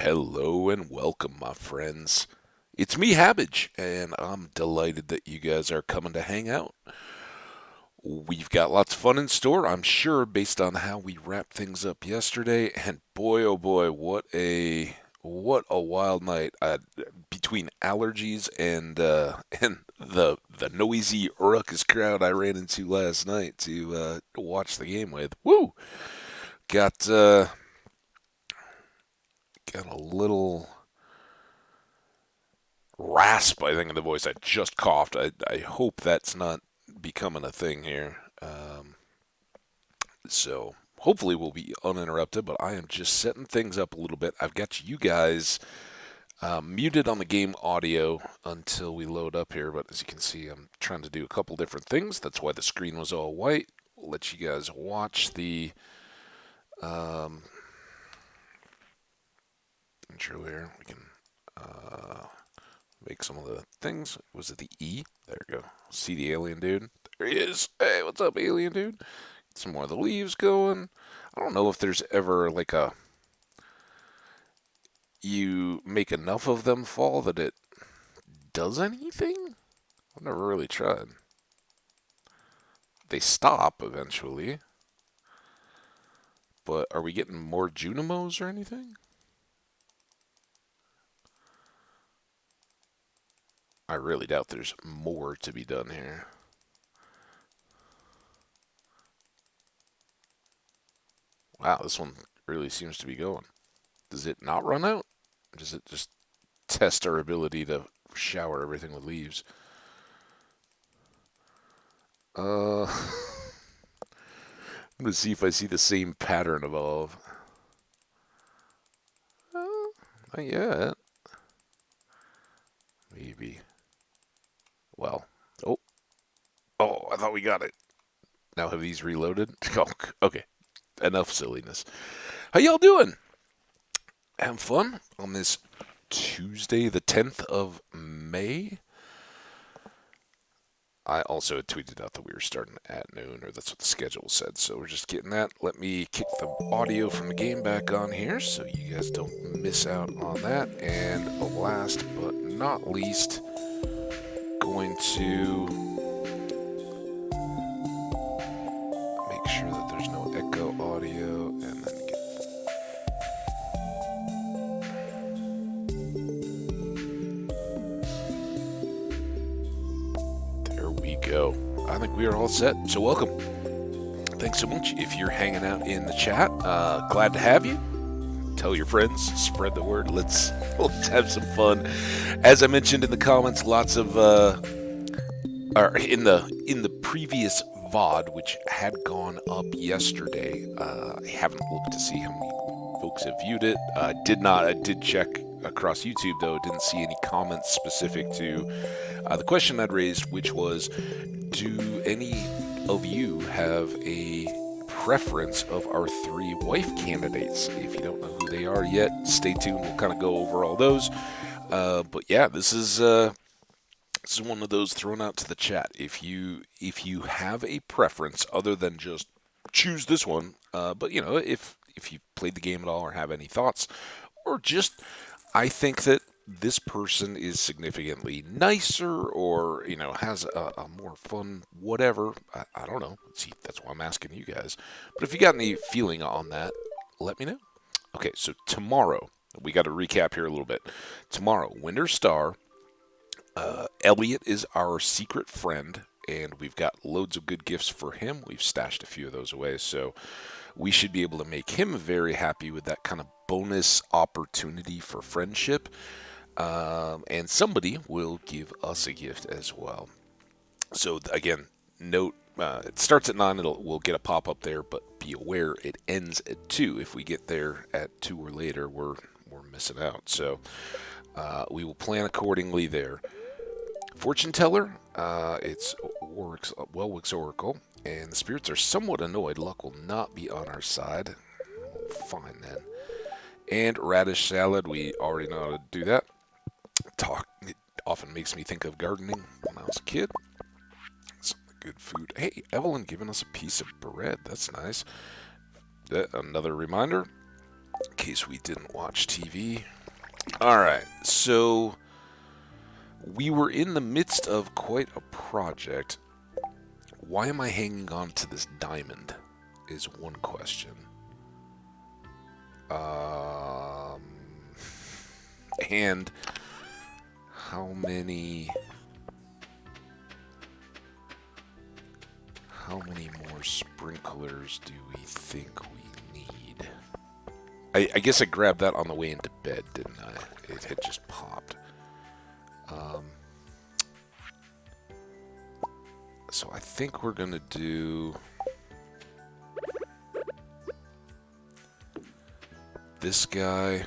Hello and welcome, my friends. It's me, Habbage, and I'm delighted that you guys are coming to hang out. We've got lots of fun in store, I'm sure, based on how we wrapped things up yesterday. And boy, oh boy, what a wild night! Between allergies and and the noisy ruckus crowd I ran into last night to watch the game with. Woo! Got uh, got a little rasp, I think, in the voice. I just coughed. I hope that's not becoming a thing here. So hopefully we'll be uninterrupted, but I am just setting things up a little bit. I've got you guys muted on the game audio until we load up here, but as you can see, I'm trying to do a couple different things. That's why the screen was all white. I'll let you guys watch the um, intro here. We can make some of the things. Was it the E? There we go. See the alien dude? There he is. Hey, what's up, alien dude? Get some more of the leaves going. I don't know if there's ever like a you make enough of them fall that it does anything. I've never really tried. They stop eventually, but are we getting more Junimos or anything? I really doubt there's more to be done here. Wow, this one really seems to be going. Does it not run out? Or does it just test our ability to shower everything with leaves? I'm gonna see if I see the same pattern evolve. Not yet. Maybe. Well. Oh. Oh, I thought we got it. Now have these reloaded? Oh, okay. Enough silliness. How y'all doing? Having fun on this Tuesday, the 10th of May? I also tweeted out that we were starting at noon, or that's what the schedule said, so we're just getting that. Let me kick the audio from the game back on here so you guys don't miss out on that. And last but not least, going to make sure that there's no echo audio, and then there we go. I think we are all set, so welcome. Thanks so much if you're hanging out in the chat. Glad to have you. Tell your friends, spread the word. Let's have some fun. As I mentioned in the comments, lots of or in the previous VOD, which had gone up yesterday. I haven't looked to see how many folks have viewed it. I did check across YouTube though. Didn't see any comments specific to the question I'd raised, which was, do any of you have a preference of our three wife candidates? If you don't know who they are yet, stay tuned. We'll kind of go over all those. But yeah, this is one of those thrown out to the chat. If you have a preference other than just choose this one, but if you played the game at all or have any thoughts, or just I think that this person is significantly nicer, or has a more fun whatever. I don't know. See, that's why I'm asking you guys. But if you got any feeling on that, let me know. Okay, so tomorrow we got to recap here a little bit. Tomorrow, Winter Star. Elliot is our secret friend, and we've got loads of good gifts for him. We've stashed a few of those away, so we should be able to make him very happy with that kind of bonus opportunity for friendship. And somebody will give us a gift as well. So again, note it starts at 9. We'll get a pop up there, but be aware it ends at 2. If we get there at 2 or later, we're missing out. So we will plan accordingly there. Fortune teller, it's Welwick's Oracle, and the spirits are somewhat annoyed. Luck will not be on our side. Fine then. And radish salad, we already know how to do that. It often makes me think of gardening when I was a kid. Some good food. Hey, Evelyn giving us a piece of bread. That's nice. Another reminder. in case we didn't watch TV. Alright, so we were in the midst of quite a project. Why am I hanging on to this diamond is one question. And how many more sprinklers do we think we need? I guess I grabbed that on the way into bed, didn't I? It had just popped. So I think we're gonna do this guy.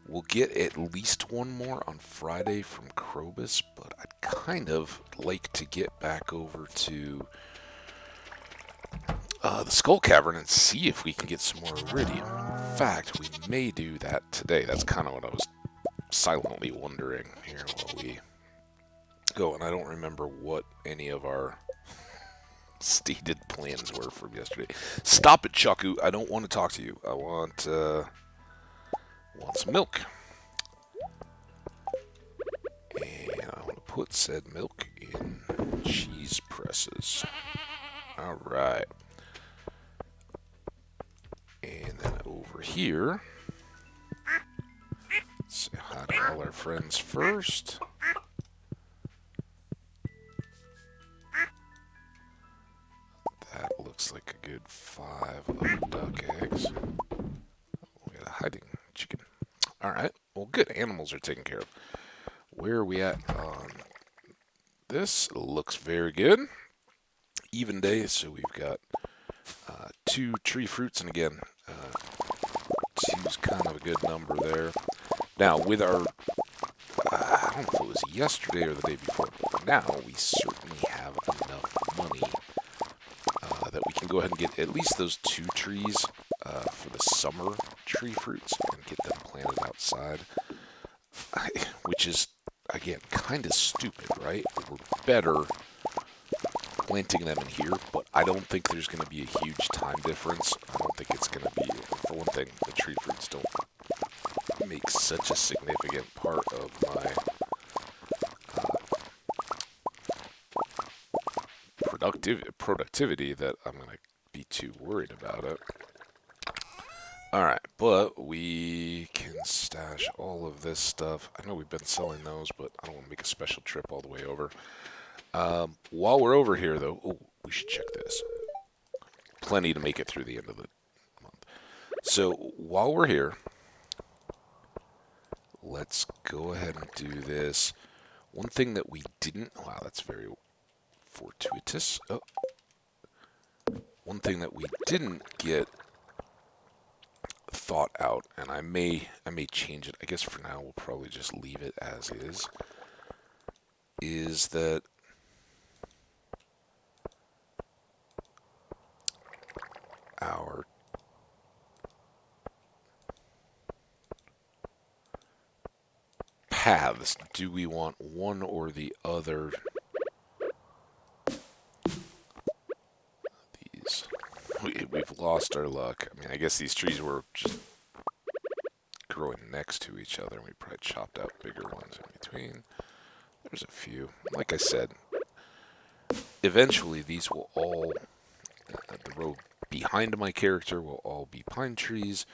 We'll get at least one more on Friday from Krobus, but I'd kind of like to get back over to the Skull Cavern and see if we can get some more iridium. In fact, we may do that today. That's kind of what I was silently wondering here while we go. And I don't remember what any of our stated plans were from yesterday. Stop it, Chaku. I don't want to talk to you. I want some milk. And I want to put said milk in cheese presses. Alright. And then over here, say hi to all our friends first. That looks like a good 5 of duck eggs. We got a hiding chicken. Alright, well good, animals are taken care of. Where are we at on this? Looks very good. Even day, so we've got 2 tree fruits, and again, 2's kind of a good number there. Now, with our, I don't know if it was yesterday or the day before, but now we certainly have enough money that we can go ahead and get at least those 2 trees for the summer tree fruits and get them planted outside. Which is, again, kind of stupid, right? We're better planting them in here, but I don't think there's going to be a huge time difference. I don't think it's going to be, for one thing, the tree fruits don't make such a significant part of my productivity that I'm going to be too worried about it. Alright, but we can stash all of this stuff. I know we've been selling those, but I don't want to make a special trip all the way over. While we're over here, though, oh, we should check this. Plenty to make it through the end of the month. So, while we're here, let's go ahead and do this. One thing that we didn't... Wow, that's very fortuitous. Oh. One thing that we didn't get thought out, and I may change it. I guess for now we'll probably just leave it as is that our paths, do we want one or the other? We've lost our luck. I mean, I guess these trees were just growing next to each other, and we probably chopped out bigger ones in between. There's a few. Like I said, eventually these will all, the row behind my character will all be pine trees.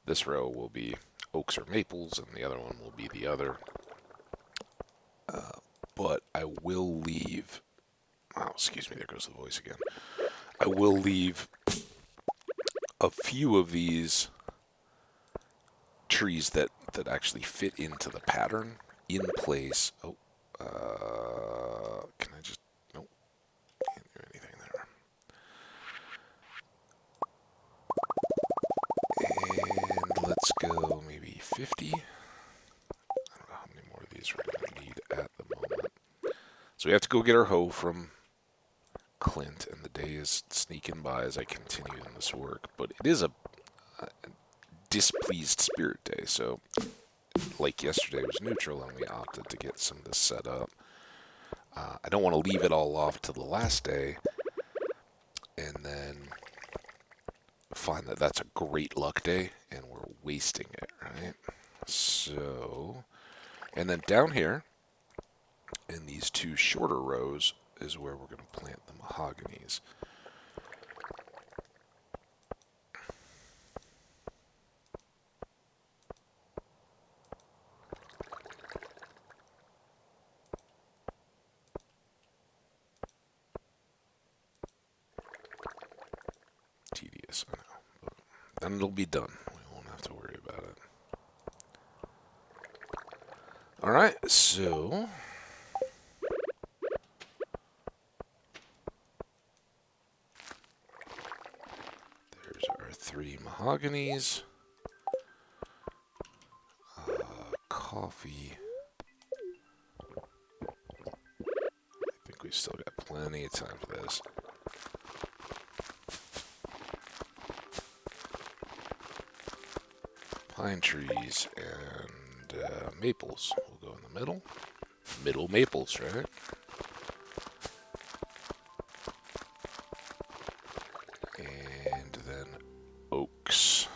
This row will be oaks or maples, and the other one will be the other. But I will leave... Oh, excuse me, there goes the voice again. I will leave a few of these trees that actually fit into the pattern in place. Oh, can I just... Nope, can't do anything there. And let's go maybe 50. I don't know how many more of these we're going to need at the moment. So we have to go get our hoe from Clint, and the day is sneaking by as I continue in this work, but it is a displeased spirit day, so like yesterday was neutral and we opted to get some of this set up. I don't want to leave it all off to the last day and then find that that's a great luck day, and we're wasting it, right? So, and then down here, in these two shorter rows, is where we're going to plant the mahoganies. Tedious, I know. But then it'll be done. We won't have to worry about it. Alright, so there's our 3 mahoganies. Coffee. I think we've still got plenty of time for this. Pine trees and maples. We'll go in the middle. Middle maples, right? And then oaks.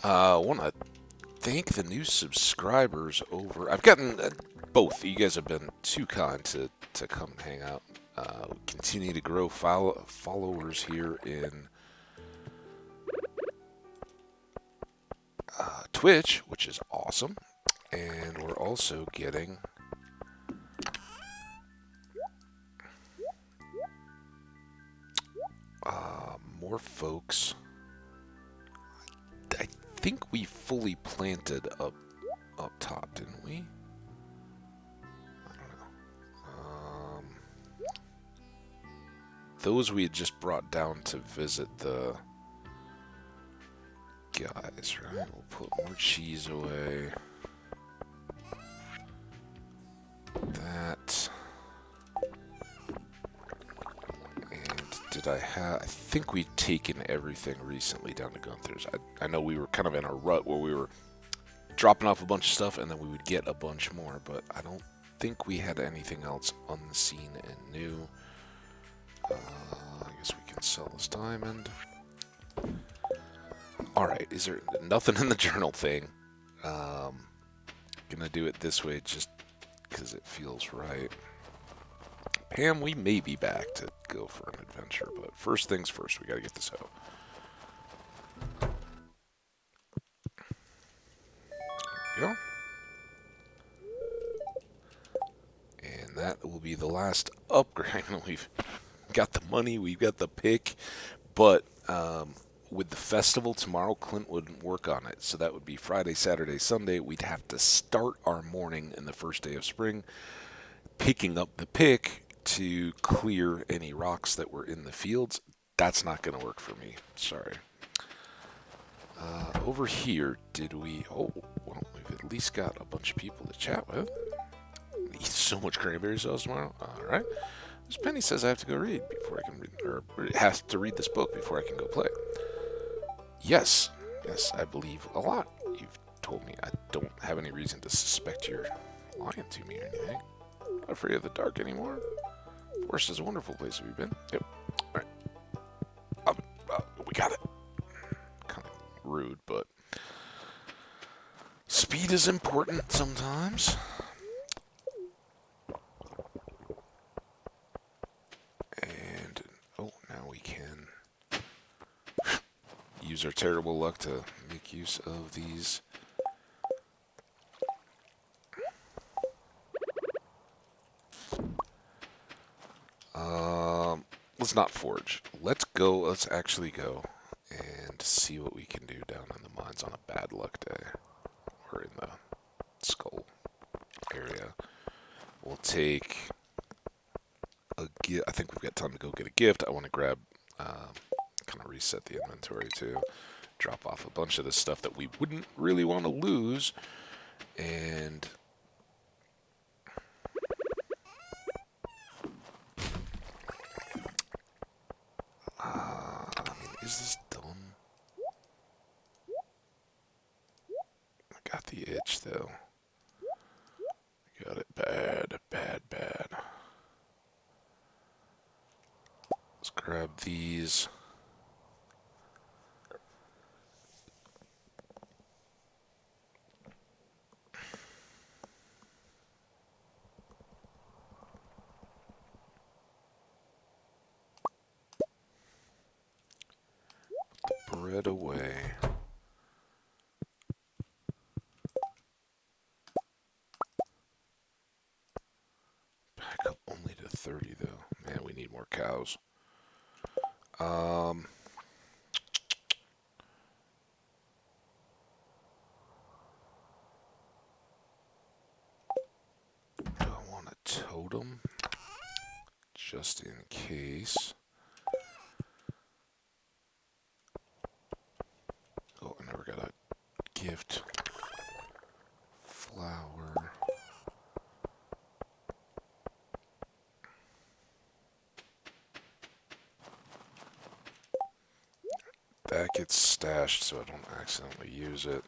I want to thank the new subscribers over. I've gotten both. You guys have been too kind to come and hang out. Continue to grow followers here in Twitch, which is awesome. And we're also getting more folks. I think we fully planted up top, didn't we? I don't know. Those we had just brought down to visit the guys, right? We'll put more cheese away. That. And did I think we'd taken everything recently down to Gunther's. I know we were kind of in a rut where we were dropping off a bunch of stuff and then we would get a bunch more, but I don't think we had anything else on the scene and new. I guess we can sell this diamond. Alright, is there nothing in the journal thing? Gonna do it this way just because it feels right. Pam, we may be back to go for an adventure, but first things first, we gotta get this hoe. There we go. And that will be the last upgrade. We've got the money, we've got the pick, but with the festival tomorrow, Clint wouldn't work on it. So that would be Friday, Saturday, Sunday. We'd have to start our morning in the first day of spring, picking up the pick to clear any rocks that were in the fields. That's not going to work for me. Sorry. Over here, did we... Oh, well, we've at least got a bunch of people to chat with. Eat so much cranberry sauce tomorrow. All right. Miss Penny says I have to go read before I can read, or has to read this book before I can go play. Yes, I believe a lot. You've told me. I don't have any reason to suspect you're lying to me or anything. Not afraid of the dark anymore. Forest is a wonderful place. Have you been? Yep. All right. We got it. Kind of rude, but speed is important sometimes. And now we can use our terrible luck to make use of these. Let's not forge. Let's actually go and see what we can do down in the mines on a bad luck day. Or in the skull area. We'll take a gift. I think we've got time to go get a gift. I want to grab, kind of reset the inventory too. Drop off a bunch of the stuff that we wouldn't really want to lose. And is this done? the itch, though. Got it bad, bad, bad. Let's grab these. Put the bread away. Back up only to 30, though. Man, we need more cows. Do I want a totem? Just in case. Oh, I never got a gift. Flour. That gets stashed so I don't accidentally use it.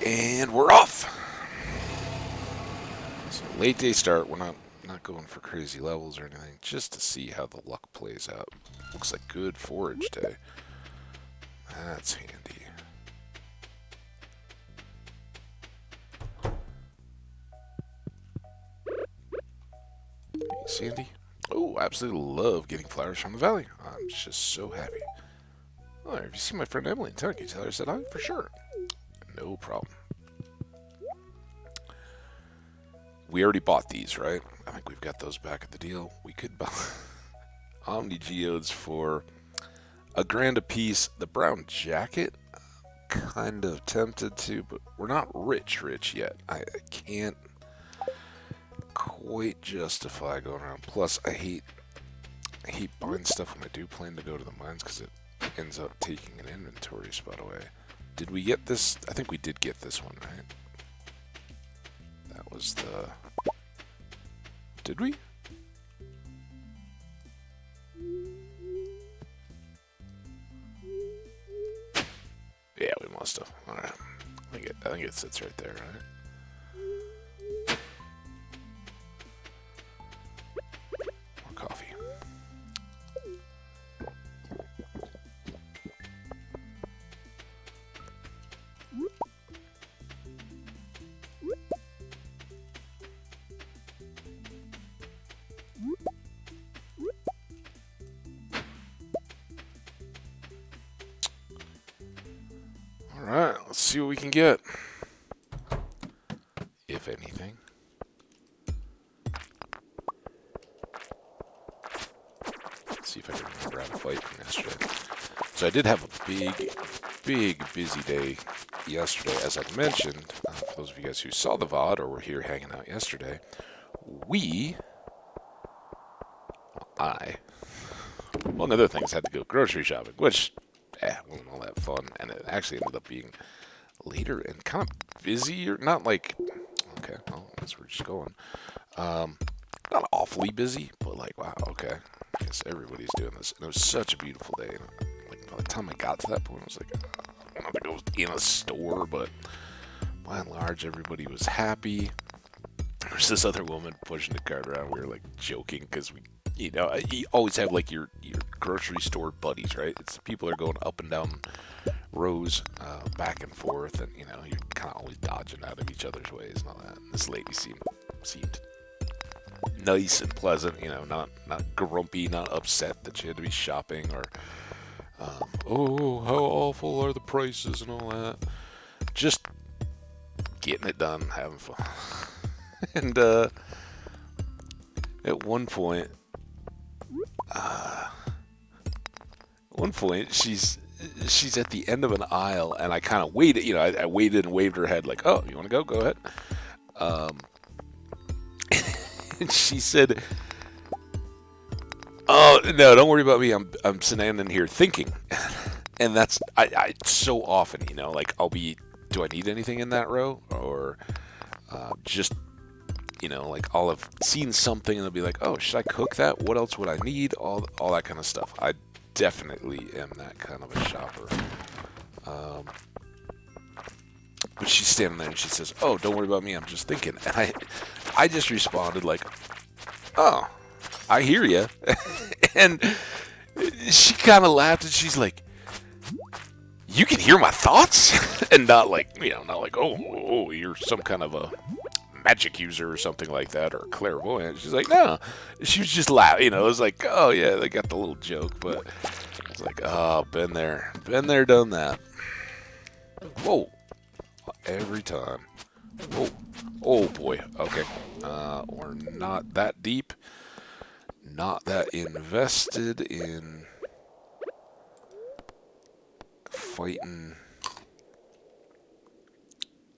And we're off! So late day start. We're not going for crazy levels or anything, just to see how the luck plays out. Looks like good forage day. That's handy. Hey, Sandy. Oh, I absolutely love getting flowers from the valley. I'm just so happy. Oh, have you seen my friend Emily in town? Can you tell her I said hi? For sure. No problem. We already bought these, right? I think we've got those back at the deal. We could buy Omni Geodes for $1,000 a piece. The brown jacket, kind of tempted to, but we're not rich yet. I can't quite justify going around. Plus, I hate buying stuff when I do plan to go to the mines because it ends up taking an inventory spot away. Did we get this? I think we did get this one, right? That was the... Did we? Yeah, we must have. Alright. I think it sits right there, right? More coffee. Alright, let's see what we can get. If anything. Let's see if I can remember how to fight from yesterday. So I did have a big busy day yesterday. As I mentioned, for those of you guys who saw the VOD or were here hanging out yesterday, among other things, had to go grocery shopping, which wasn't all that fun, and it actually ended up being later and kind of busy, or not like, okay, well, I guess we're just going. Not awfully busy, but like, wow, okay, I guess everybody's doing this. And it was such a beautiful day. And like by the time I got to that point, I was like, I don't think I was in a store, but by and large, everybody was happy. There's this other woman pushing the cart around. We were like joking because you always have like your grocery store buddies, right? It's the people that are going up and down rows, back and forth, and you're kind of always dodging out of each other's ways and all that. And this lady seemed nice and pleasant, not grumpy, not upset that she had to be shopping, or oh, how awful are the prices and all that. Just getting it done, having fun. And at one point, she's at the end of an aisle, and I kind of waited. I waited and waved her head like, "Oh, you want to go? Go ahead." And she said, "Oh no, don't worry about me. I'm standing here thinking." And that's I so often, like I'll be, do I need anything in that row, or just. Like I'll have seen something and I'll be like, oh, should I cook that? What else would I need? All that kind of stuff. I definitely am that kind of a shopper. But she's standing there and she says, "Oh, don't worry about me. I'm just thinking." And I just responded like, "Oh, I hear you." And she kind of laughed and she's like, "You can hear my thoughts?" And not like, not like, oh, you're some kind of a magic user or something like that, or a clairvoyant. She's like, "No." She was just laughing, It was like, "Oh yeah, they got the little joke," but it's like, "Oh, been there, done that." Whoa, every time. Whoa, oh boy. Okay, we're not that deep, not that invested in fighting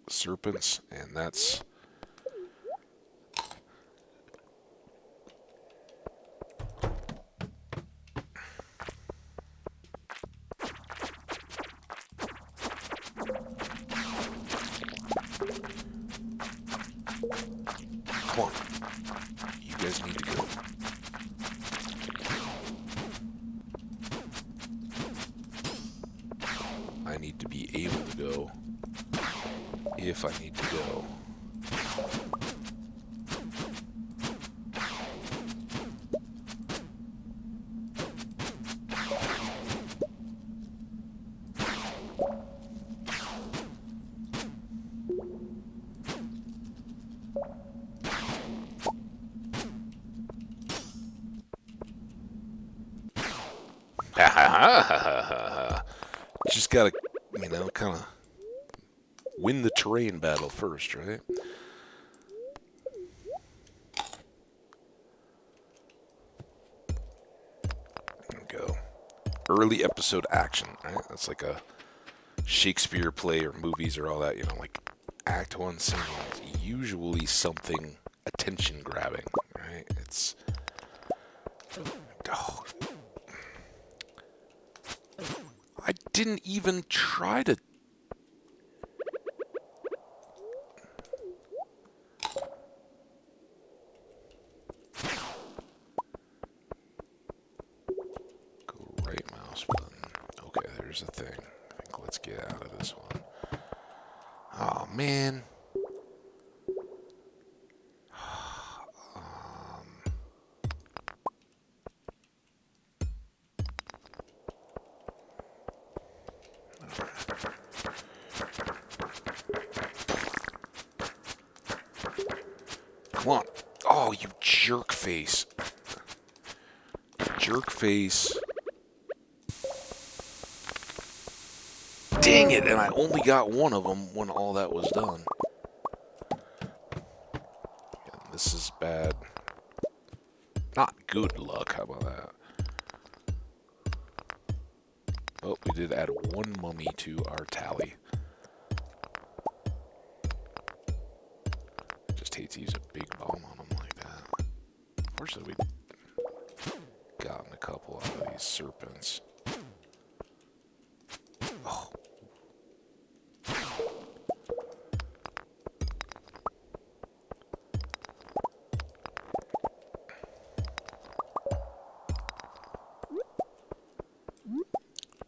serpents, and that's come on. You guys need to go. I need to be able to go if I need to go. Just gotta, kind of win the terrain battle first, right? There we go. Early episode action, right? That's like a Shakespeare play or movies or all that, like Act 1, Scene 1 is usually something attention grabbing, right? It's... Oh, I didn't even try to... Go right mouse button. Okay, there's a thing. I think let's get out of this one. Oh, man. Come on. Oh, you jerk face. Jerk face. Dang it, and I only got one of them when all that was done. Yeah, this is bad. Not good luck, how about that? Oh, we did add one mummy to our tally. Just hate to use a big bomb on them like that. Fortunately, we've gotten a couple out of these serpents. Oh.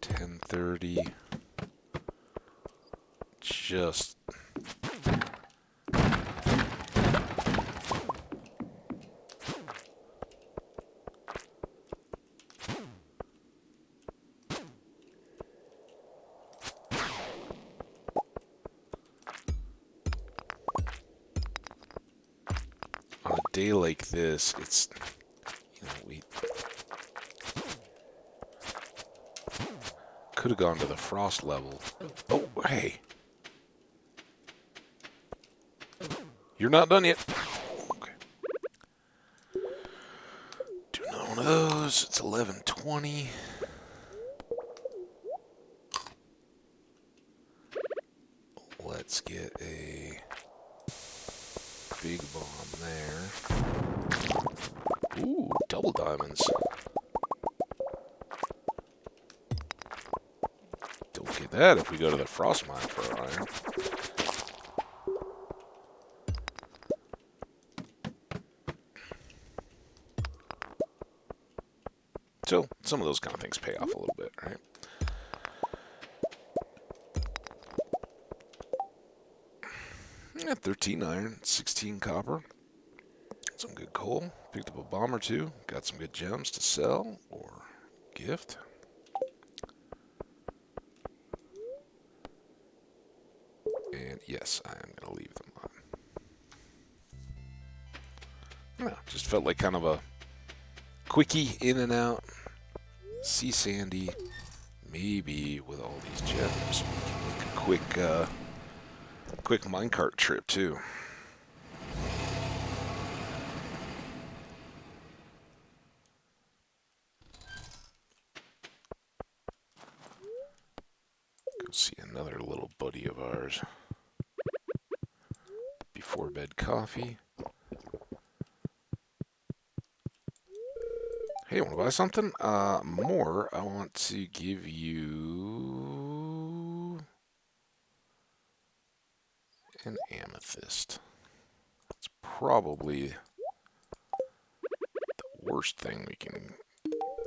$10.30. Just... on a day like this, it's, we could have gone to the frost level. Oh, hey. You're not done yet. Okay. Do another one of those. It's 11:20. Let's get a big bomb there. Ooh, double diamonds. Don't get that if we go to the frost mine for iron. So some of those kind of things pay off a little bit, right? Yeah, 13 iron, 16 copper. Some good coal. Picked up a bomb or two. Got some good gems to sell or gift. And yes, I am going to leave them on. Yeah, just felt like kind of a quickie in and out. See Sandy. Maybe with all these gems, we can make a quick minecart trip too. Go see another little buddy of ours. Before bed coffee. Hey, want to buy something? More. I want to give you an amethyst. It's probably the worst thing we can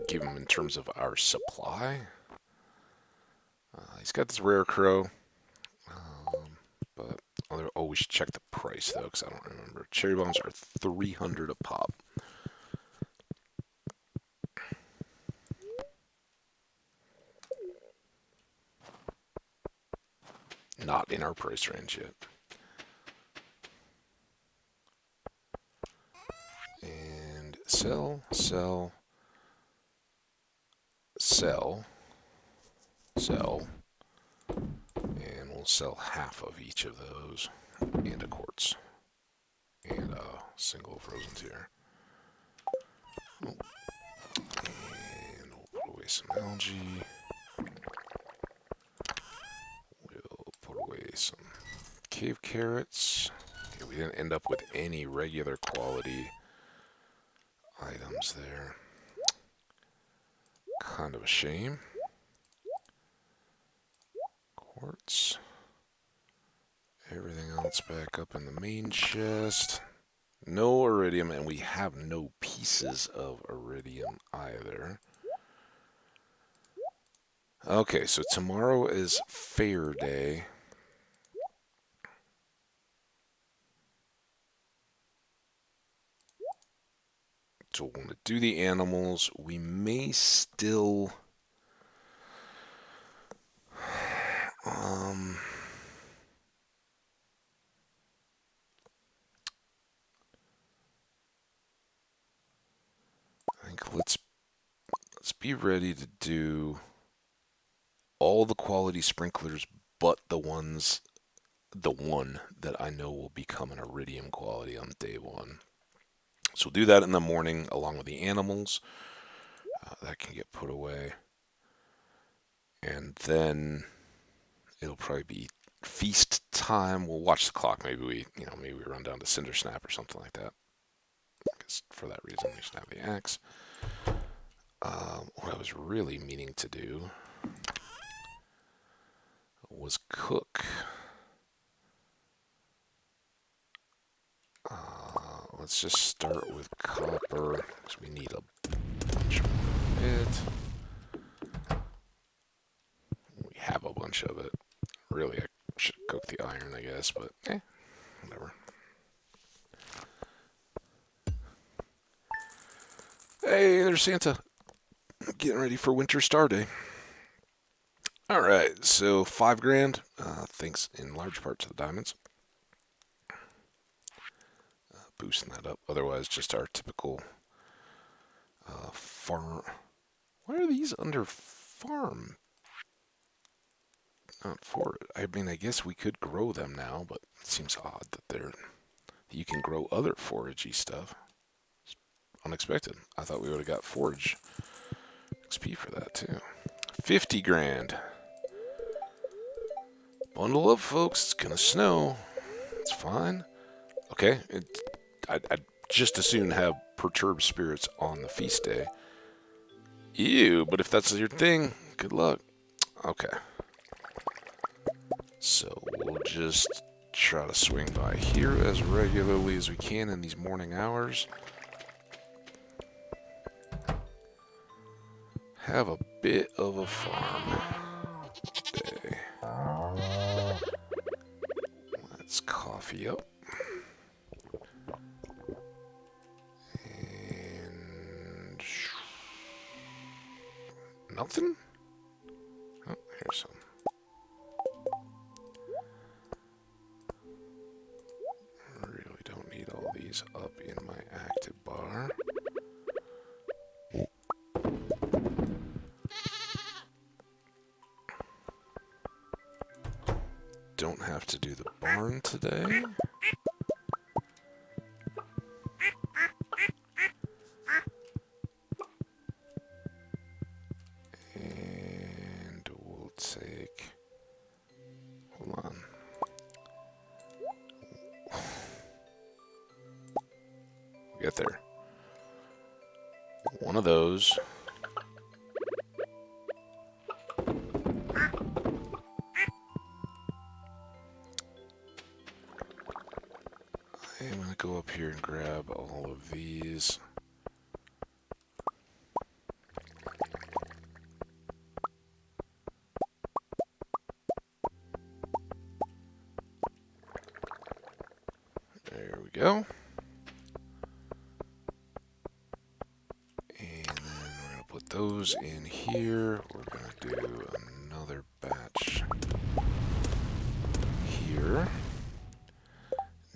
give him in terms of our supply. He's got this rare crow. But we should check the price though, because I don't remember. Cherry bombs are 300 a pop. Not in our price range yet. And sell, sell, sell, sell. And we'll sell half of each of those and a quartz. And a single frozen tear. Oh. And we'll put away some algae. We'll put away some cave carrots. Okay, we didn't end up with any regular quality items there. Kind of a shame. Quartz. Everything else back up in the main chest. No iridium, and we have no pieces of iridium either. Okay, so tomorrow is fair day. So we're going to do the animals. We may still... I think let's be ready to do all the quality sprinklers but the one that I know will become an iridium quality on day one. So we'll do that in the morning along with the animals. That can get put away. And then it'll probably be feast time. We'll watch the clock. Maybe we run down to Cinder Snap or something like that. Because for that reason, we should have the axe. What I was really meaning to do was cook. Let's just start with copper, because we need a bunch of it. We have a bunch of it. Really, I should cook the iron, I guess, but whatever. Hey, there's Santa. Getting ready for Winter Star Day. Alright, so $5,000, thanks in large part to the diamonds. Boosting that up. Otherwise, just our typical farm. Why are these under farm? Not for it. I mean, I guess we could grow them now, but it seems odd that you can grow other foragey stuff. It's unexpected. I thought we would have got forage XP for that too. $50,000. Bundle up, folks. It's gonna snow. It's fine. Okay. I'd just as soon have perturbed spirits on the feast day. Ew, but if that's your thing, good luck. Okay. So we'll just try to swing by here as regularly as we can in these morning hours. have a bit of a farm today. Let's coffee up. And nothing? Oh, here's some. Really don't need all these up in my active bar. Don't have to do the barn today. And we'll take... Hold on. Get there. One of those. I'm going to go up here and grab all of these. There we go. And then we're going to put those in here. We're going to do another batch here.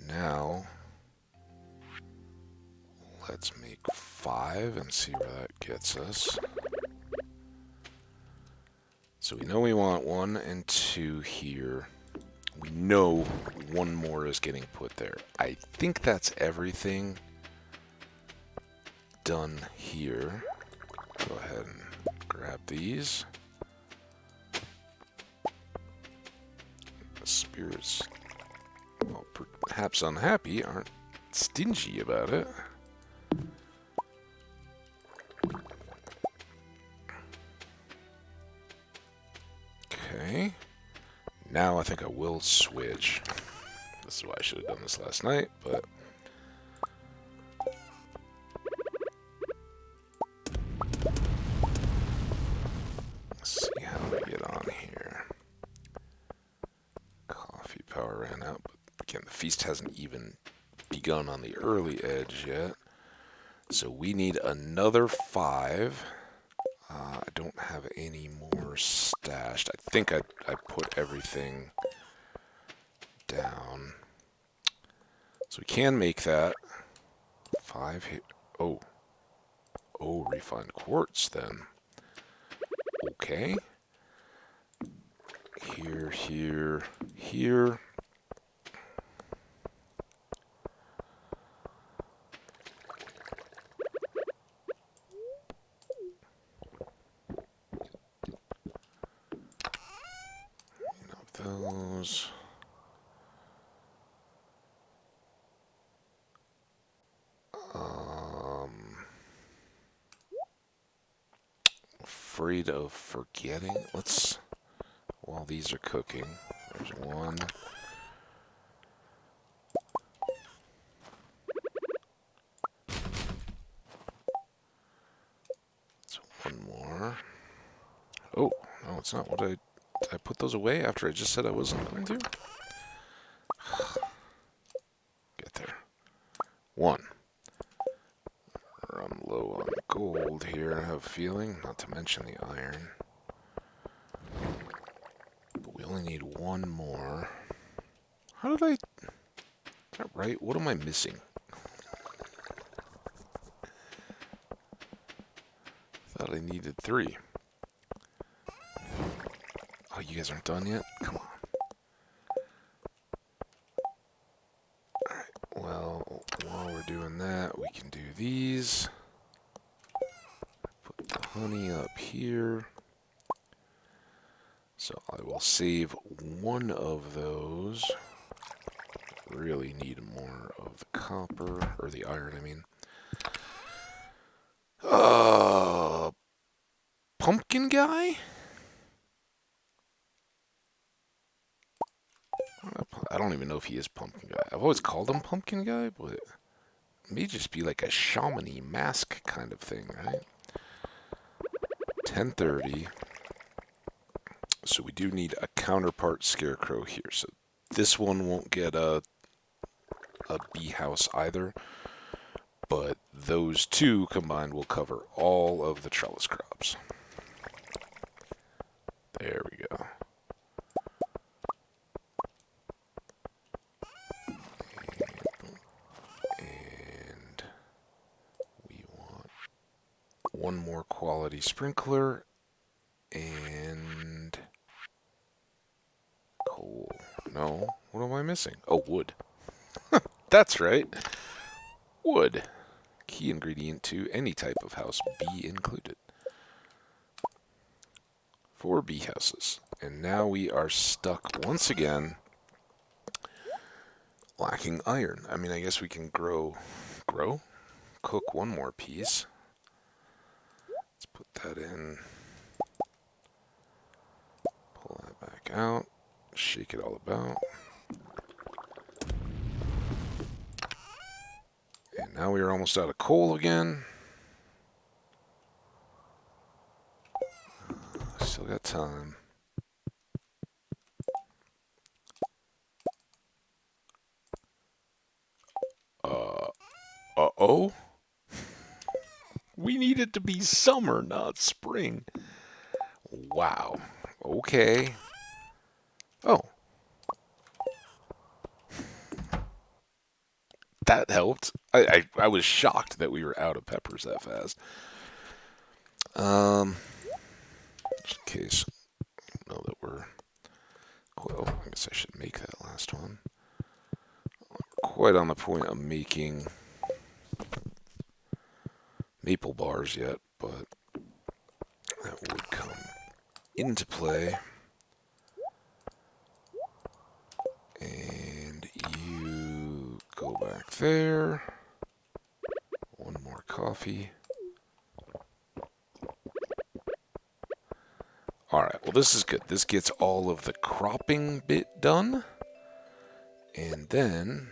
Now, let's make 5 and see where that gets us. So we know we want 1 and 2 here. We know 1 more is getting put there. I think that's everything done here. Go ahead and grab these. The spirits, well, perhaps unhappy, aren't stingy about it. Okay. Now I think I will switch. This is why I should have done this last night, but... Let's see how we get on here. Coffee power ran out, but again, the feast hasn't even begun on the early edge yet. So we need another 5. I don't have any more stashed. I think I put everything down. So we can make that 5 here. Oh, refined quartz then. Okay. Here, here, here. Those. Afraid of forgetting. Let's, while these are cooking, there's 1. That's 1 more. Oh, no, it's not. Did I put those away after I just said I wasn't going to? Get there. 1. I'm low on gold here, I have a feeling, not to mention the iron. But we only need 1 more. How did is that right? What am I missing? Thought I needed 3. Oh, you guys aren't done yet? Come on. Alright, well, while we're doing that, we can do these. Put the honey up here. So I will save 1 of those. Really need more of the copper, or the iron, I mean. Pumpkin guy? I don't even know if he is Pumpkin Guy. I've always called him Pumpkin Guy, but it may just be like a shaman-y mask kind of thing, right? 10:30. So we do need a counterpart scarecrow here. So this one won't get a bee house either, but those two combined will cover all of the trellis crops. There we go. And we want one more quality sprinkler and coal. No, what am I missing? Oh, wood. That's right. Wood. Key ingredient to any type of house, bee included. 4 bee houses. And now we are stuck once again lacking iron. I mean, I guess we can cook one more piece. Let's put that in. Pull that back out. Shake it all about. And now we are almost out of coal again. Still got time. Uh-oh? We need it to be summer, not spring. Wow. Okay. Oh. That helped. I was shocked that we were out of peppers that fast. Just in case I know that we're... Well, I guess I should make that last one. We're quite on the point of making maple bars yet, but that would come into play. And you go back there. One more coffee. Alright, well this is good. This gets all of the cropping bit done. And then...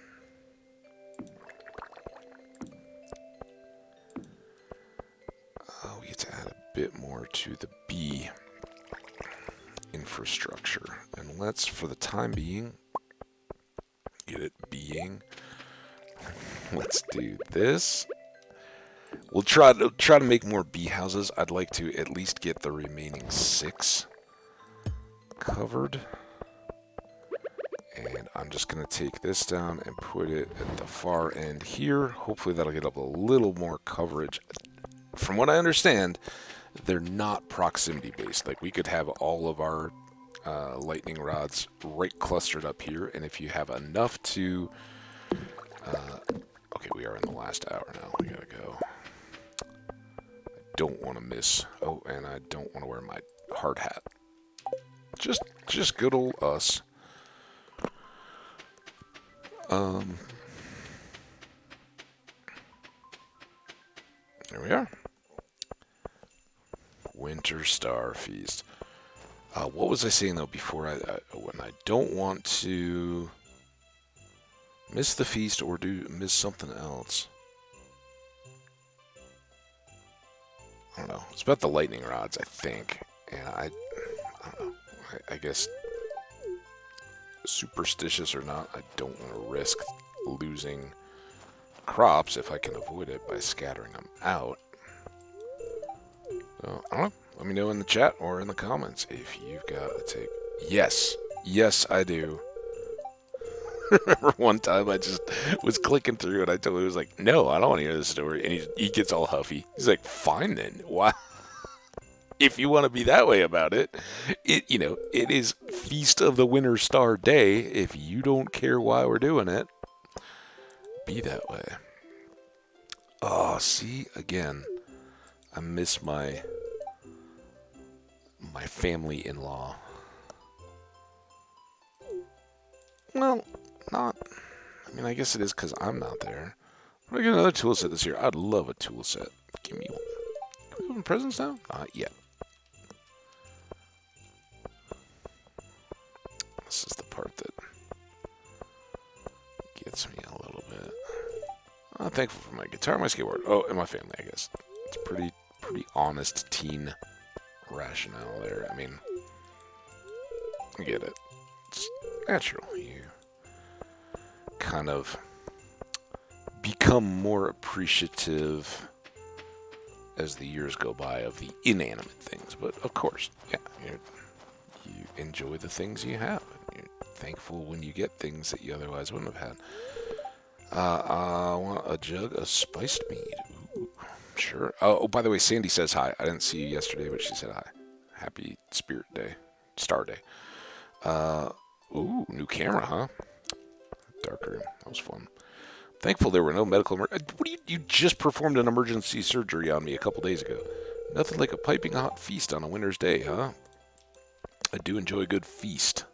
we get to add a bit more to the bee infrastructure. And let's, for the time being, get it being. Let's do this. We'll try to make more bee houses. I'd like to at least get the remaining 6 covered. And I'm just going to take this down and put it at the far end here. Hopefully that'll get up a little more coverage. From what I understand, they're not proximity based. Like we could have all of our lightning rods right clustered up here, and if you have enough to... okay, we are in the last hour now. We gotta go. I don't want to miss... Oh, and I don't want to wear my hard hat. Just good old us. There we are. Winter Star Feast. What was I saying though before when I don't want to miss the feast or miss something else? I don't know. It's about the lightning rods, I think. And I don't know. I guess superstitious or not, I don't want to risk losing crops if I can avoid it by scattering them out. So, I don't know. Let me know in the chat or in the comments if you've got a take. Yes. Yes, I do. Remember one time I just was clicking through and I told him, he was like, no, I don't want to hear this story. And he gets all huffy. He's like, fine then. Why? If you want to be that way about it, it is Feast of the Winter Star Day. If you don't care why we're doing it, be that way. Oh, see, again, I miss my family-in-law. Well, not. I mean, I guess it is because I'm not there. We're gonna get another tool set this year. I'd love a tool set. Give me one. Can we open presents now? Not yet. This is the part that gets me a little bit. I'm thankful for my guitar, my skateboard. Oh, and my family, I guess. It's pretty honest teen rationale there. I mean, I get it. It's natural. You kind of become more appreciative as the years go by of the inanimate things. But of course, yeah, you enjoy the things you have. You're thankful when you get things that you otherwise wouldn't have had. I want a jug of spiced mead. Ooh, sure. Oh, by the way, Sandy says hi. I didn't see you yesterday, but she said hi. Happy Spirit Day. Star Day. Ooh, new camera, huh? Darker. That was fun. Thankful there were no medical What do you just performed an emergency surgery on me a couple days ago. Nothing like a piping hot feast on a winter's day, huh? I do enjoy a good feast.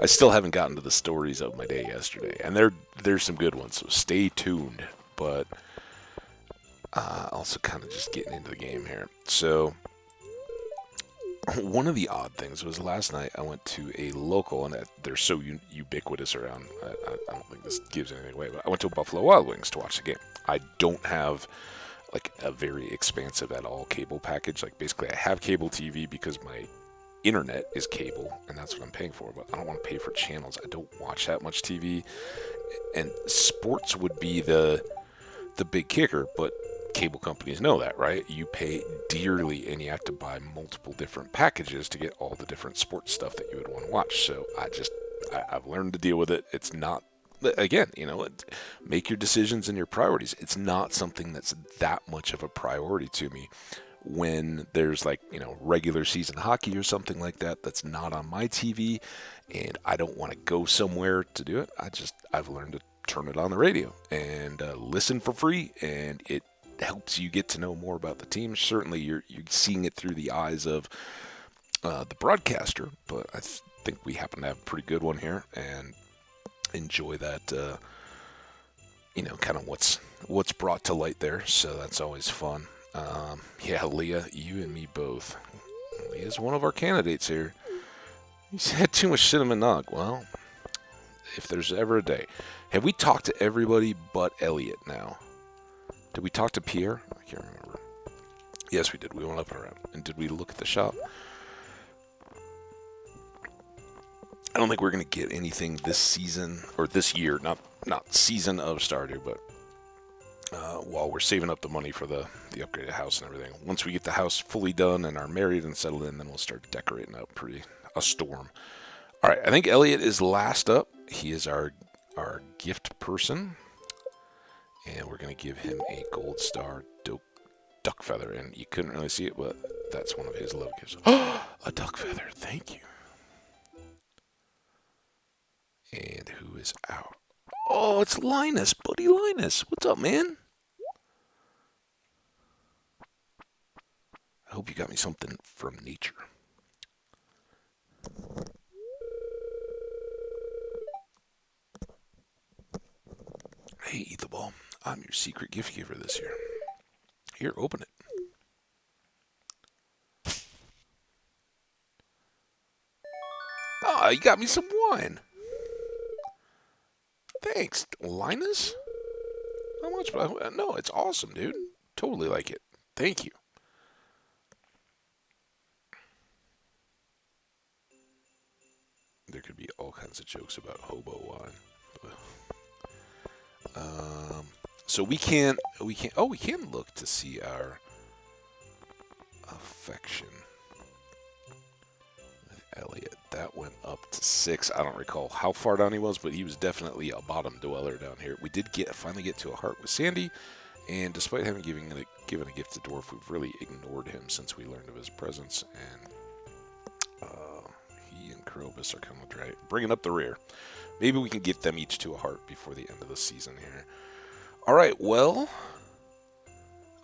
I still haven't gotten to the stories of my day yesterday, and there's some good ones, so stay tuned. But also kind of just getting into the game here. So one of the odd things was last night I went to a local, and they're so ubiquitous around. I don't think this gives anything away, but I went to Buffalo Wild Wings to watch the game. I don't have like a very expansive at all cable package. Like basically, I have cable TV because my internet is cable, and that's what I'm paying for. But I don't want to pay for channels. I don't watch that much TV, and sports would be the big kicker, but cable companies know that, right? You pay dearly and you have to buy multiple different packages to get all the different sports stuff that you would want to watch. So I've learned to deal with it. It's not, again, make your decisions and your priorities. It's not something that's that much of a priority to me when there's like, regular season hockey or something like that that's not on my TV and I don't want to go somewhere to do it. I've learned to turn it on the radio and listen for free, and it helps you get to know more about the team. Certainly you're seeing it through the eyes of the broadcaster, but I think we happen to have a pretty good one here and enjoy that kind of what's brought to light there, so that's always fun. Yeah, Leah, you and me both. Leah's one of our candidates here. He's had too much cinnamon nog. Well, if there's ever a day. Have we talked to everybody but Elliot now? Did we talk to Pierre? I can't remember. Yes, we did. We went up and around. And did we look at the shop? I don't think we're going to get anything this season, or this year, not season of Stardew, but while we're saving up the money for the upgraded house and everything. Once we get the house fully done and are married and settled in, then we'll start decorating up a storm. All right, I think Elliot is last up. He is our gift person, and we're going to give him a gold star duck feather. And you couldn't really see it, but that's one of his love gifts. A duck feather, thank you. And who is out? Oh, it's Linus, buddy Linus. What's up, man? I hope you got me something from nature. Hey, Eat the Ball. I'm your secret gift giver this year. Here, open it. Ah, you got me some wine. Thanks, Linus. How much? No, it's awesome, dude. Totally like it. Thank you. There could be all kinds of jokes about hobo wine. So we can look to see our affection with Elliot. That went up to 6. I don't recall how far down he was, but he was definitely a bottom dweller down here. We did finally get to a heart with Sandy, and despite having given a gift to Dwarf, we've really ignored him since we learned of his presence, and he and Krobus are kind of bringing up the rear. Maybe we can get them each to a heart before the end of the season here. All right, well,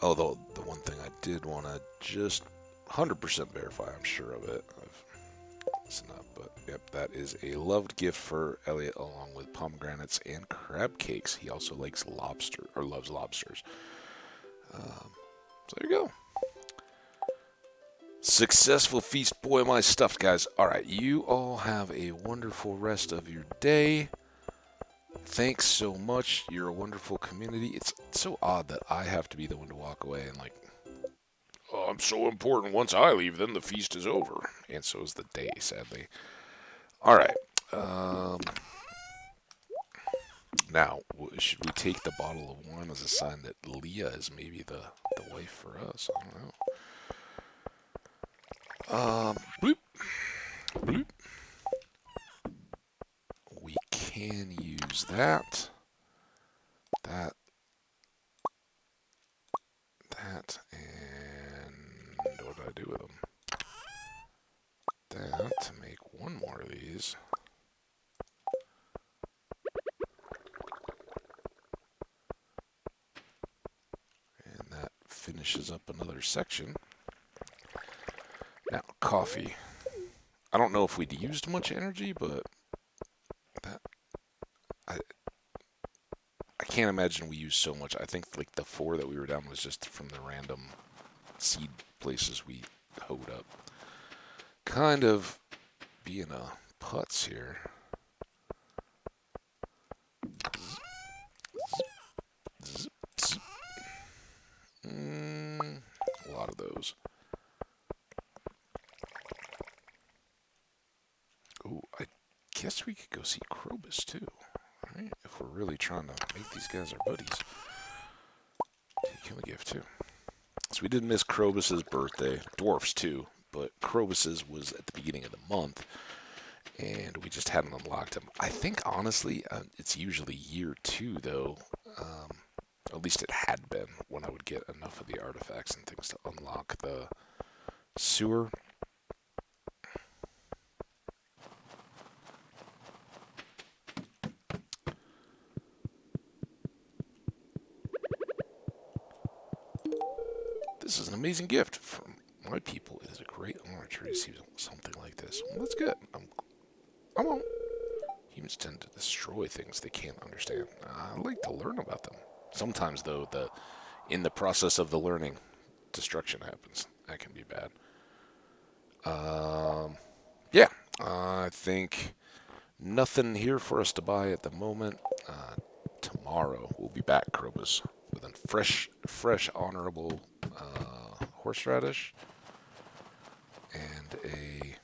although the one thing I did want to just 100% verify, I'm sure of it. It's not, but yep, that is a loved gift for Elliot, along with pomegranates and crab cakes. He also likes loves lobsters. So there you go. Successful feast. Boy, am I stuffed, guys. All right, you all have a wonderful rest of your day. Thanks so much. You're a wonderful community. It's so odd that I have to be the one to walk away and I'm so important. Once I leave, then the feast is over. And so is the day, sadly. All right. Um, Now, should we take the bottle of wine as a sign that Leah is maybe the wife for us? I don't know. Bloop. Bloop. We can use that. That. And what did I do with them? That to make one more of these. And that finishes up another section. Now, coffee. I don't know if we'd used much energy, but that I can't imagine we used so much. I think like the 4 that we were down was just from the random seed places we hoed up. Kind of being a putz here. A lot of those. Ooh, I guess we could go see Krobus too, right? If we're really trying to make these guys our buddies. Take him a gift too. So we did miss Krobus's birthday. Dwarf's too, but Krobus's was at the beginning of the month, and we just hadn't unlocked him. I think honestly, it's usually year 2 though. At least it had been when I would get enough of the artifacts and things to unlock the sewer. This is an amazing gift from my people. It is a great honor to receive something like this. Well, that's good. I won't. Humans tend to destroy things they can't understand. I like to learn about them. Sometimes, though, in the process of the learning, destruction happens. That can be bad. Yeah, I think nothing here for us to buy at the moment. Tomorrow we'll be back, Krobus, with a fresh, honorable horseradish and a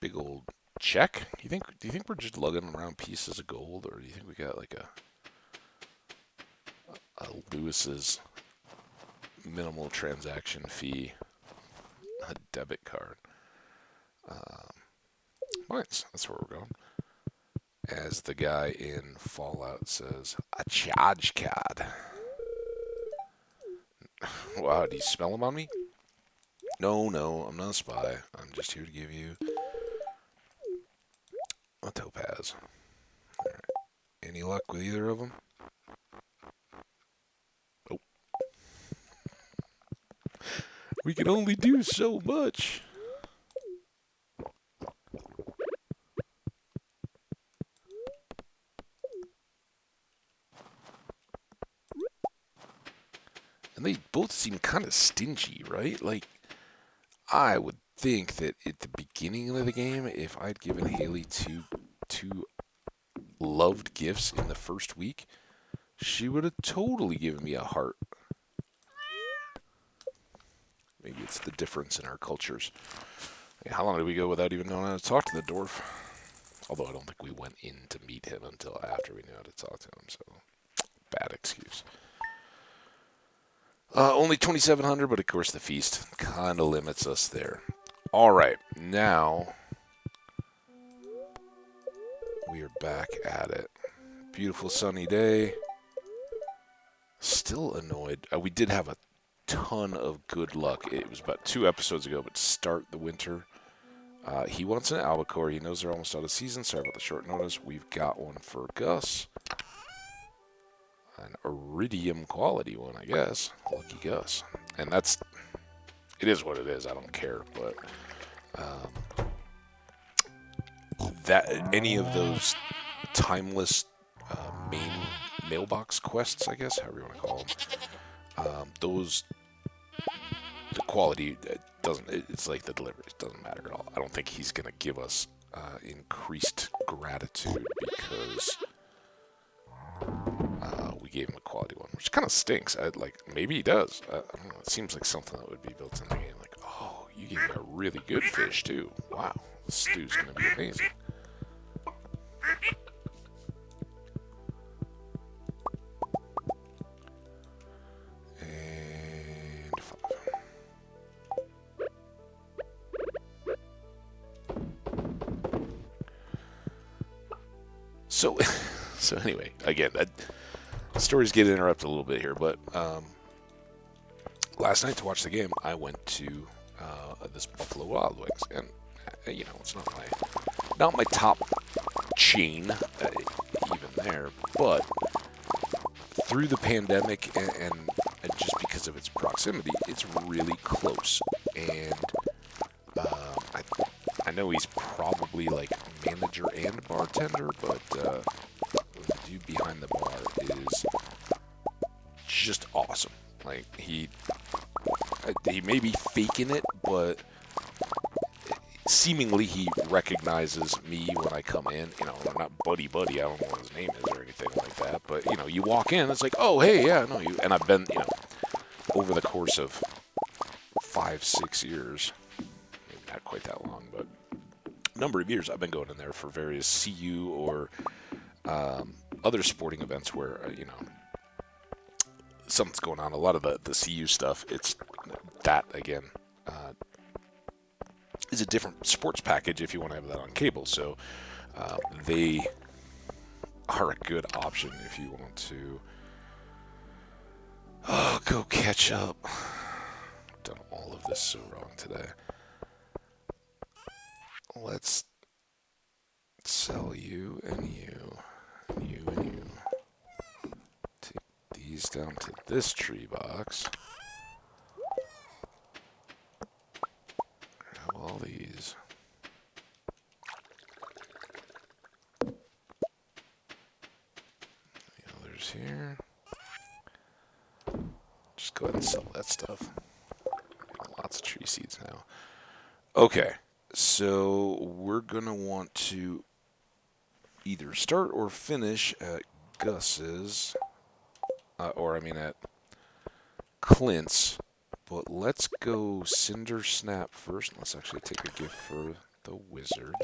big old check. Do you think we're just lugging around pieces of gold, or do you think we got like a Lewis's minimal transaction fee, a debit card? Nice. That's where we're going. As the guy in Fallout says, a charge card. Wow, do you smell them on me? No, I'm not a spy. I'm just here to give you a topaz. All right. Any luck with either of them? Oh. We can only do so much. And they both seem kind of stingy, right? Like, I would think that at the beginning of the game, if I'd given Haley two loved gifts in the first week, she would have totally given me a heart. Maybe it's the difference in our cultures. How long did we go without even knowing how to talk to the dwarf? Although I don't think we went in to meet him until after we knew how to talk to him, so bad excuse. Only 2,700, but of course the feast kind of limits us there. All right, now we are back at it. Beautiful sunny day. Still annoyed. We did have a ton of good luck. It was about 2 episodes ago, but to start the winter. He wants an albacore. He knows they're almost out of season. Sorry about the short notice. We've got one for Gus. An iridium quality one, I guess. Lucky Gus. And it is what it is. I don't care. But any of those timeless main mailbox quests, I guess, however you want to call them, the quality it's like the delivery. It doesn't matter at all. I don't think he's going to give us increased gratitude because gave him a quality one, which kind of stinks. Maybe he does. I don't know. It seems like something that would be built in the game. Like, oh, you gave me a really good fish too. Wow, this stew's gonna be amazing. And 5. So anyway, again, the stories get interrupted a little bit here, but last night to watch the game, I went to this Buffalo Wild Wings, and it's not my top chain, even there, but through the pandemic and just because of its proximity, it's really close, and I know he's probably like manager and bartender, but the dude behind the bar is just awesome. Like, he may be faking it, but seemingly he recognizes me when I come in. I'm not buddy. I don't know what his name is or anything like that. But, you walk in, it's like, oh, hey, yeah, no, you. And I've been, over the course of 5-6 years, maybe not quite that long, but a number of years, I've been going in there for various CU or other sporting events where, something's going on. A lot of the CU stuff, it's that, again, is a different sports package if you want to have that on cable. So they are a good option if you want to go catch up. I've done all of this so wrong today. Let's sell you and you and you and you. Take these down to this tree box. Grab all these. The others here. Just go ahead and sell that stuff. Lots of tree seeds now. Okay, so we're gonna want to either start or finish at Gus's, at Clint's, but let's go Cinder Snap first. Let's actually take a gift for the wizard,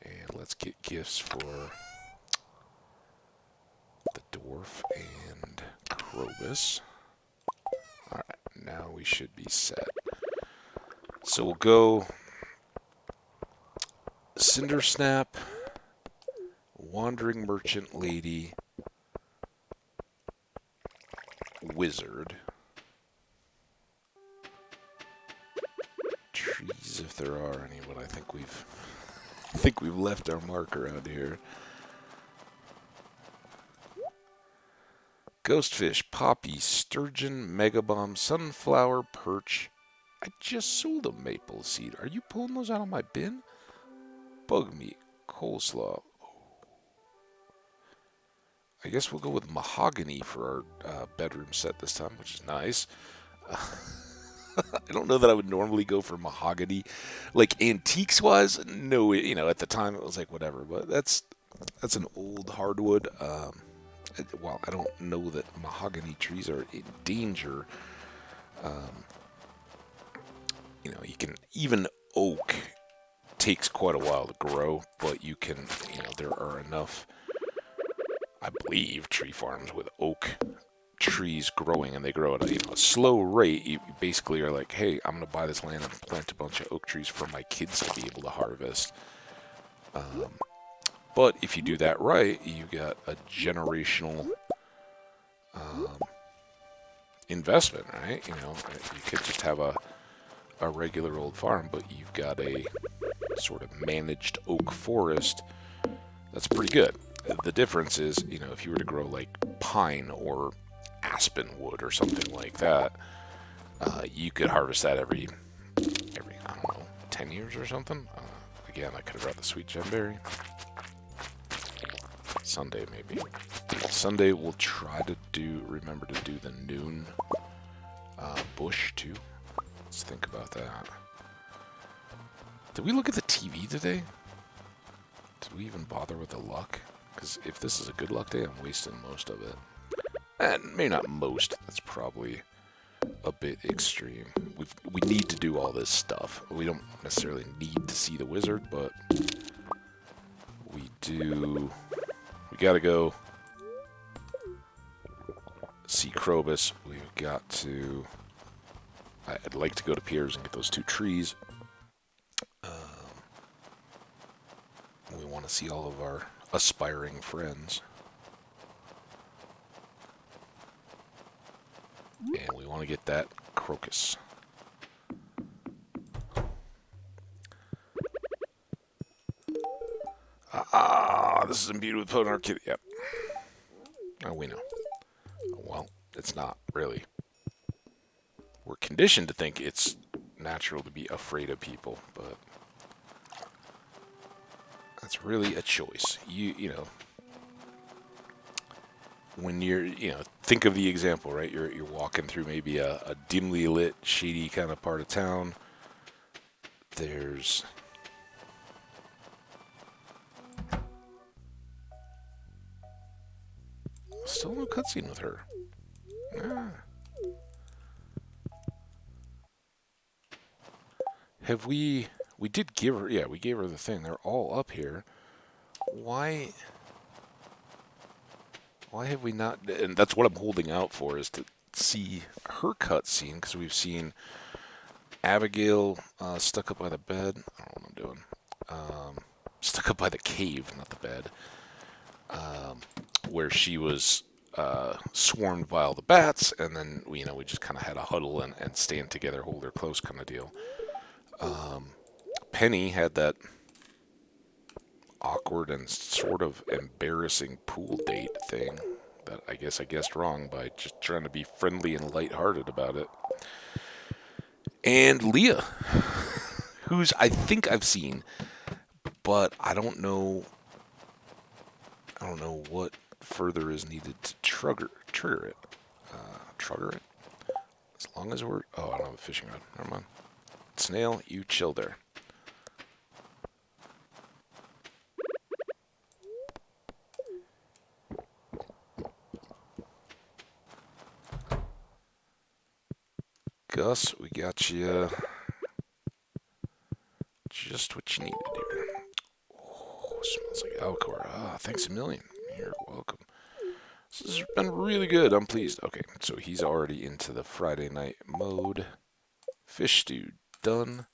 and let's get gifts for the dwarf and Krobus. Alright, now we should be set. So we'll go Cinder Snap, Wandering Merchant Lady, Wizard. Trees, if there are any, but I think we've left our mark around here. Ghostfish, Poppy, Sturgeon, Megabomb, Sunflower, Perch. I just sold a maple seed. Are you pulling those out of my bin? Bug meat, coleslaw. I guess we'll go with mahogany for our bedroom set this time, which is nice. I don't know that I would normally go for mahogany. Like, antiques-wise, no, at the time it was like whatever, but that's an old hardwood. While I don't know that mahogany trees are in danger, you can, even oak takes quite a while to grow, but you can, there are enough, I believe, tree farms with oak trees growing, and they grow at a slow rate. You basically are like, hey, I'm going to buy this land and plant a bunch of oak trees for my kids to be able to harvest. But if you do that right, you got a generational investment, right? You could just have a regular old farm, but you've got a sort of managed oak forest that's pretty good. The difference is, if you were to grow like pine or aspen wood or something like that, you could harvest that every I don't know, 10 years or something. Again, I could have brought the sweet gemberry. Sunday, maybe. Sunday, we'll try to remember to do the noon bush, too. Let's think about that. Did we look at the TV today? Did we even bother with the luck? Because if this is a good luck day, I'm wasting most of it. And maybe not most. That's probably a bit extreme. We need to do all this stuff. We don't necessarily need to see the wizard, but we do. We gotta go see Krobus. We've got to. I'd like to go to Pierre's and get those 2 trees. We want to see all of our aspiring friends. And we want to get that crocus. This is imbued with potent arcade. Yep. Oh, we know. Well, it's not really. We're conditioned to think it's natural to be afraid of people, but that's really a choice. You know, when you're, think of the example, right? You're walking through maybe a dimly lit, shady kind of part of town. There's still no cutscene with her. Have we... We did give her... Yeah, we gave her the thing. They're all up here. Why have we not... And that's what I'm holding out for, is to see her cutscene, because we've seen Abigail stuck up by the bed. I don't know what I'm doing. Stuck up by the cave, not the bed. Where she was swarmed by all the bats, and then we just kind of had a huddle and stand together, hold her close kind of deal. Penny had that awkward and sort of embarrassing pool date thing that I guessed wrong by just trying to be friendly and lighthearted about it. And Leah, who's I think I've seen, but I don't know what further is needed to trigger it. Trigger it? As long as we're... Oh, I don't have a fishing rod. Never mind. Snail, you chill there. Gus, we got you just what you needed here. Oh, smells like alcor. Thanks a million. You're welcome. This has been really good. I'm pleased. Okay, so he's already into the Friday night mode. Fish stew done.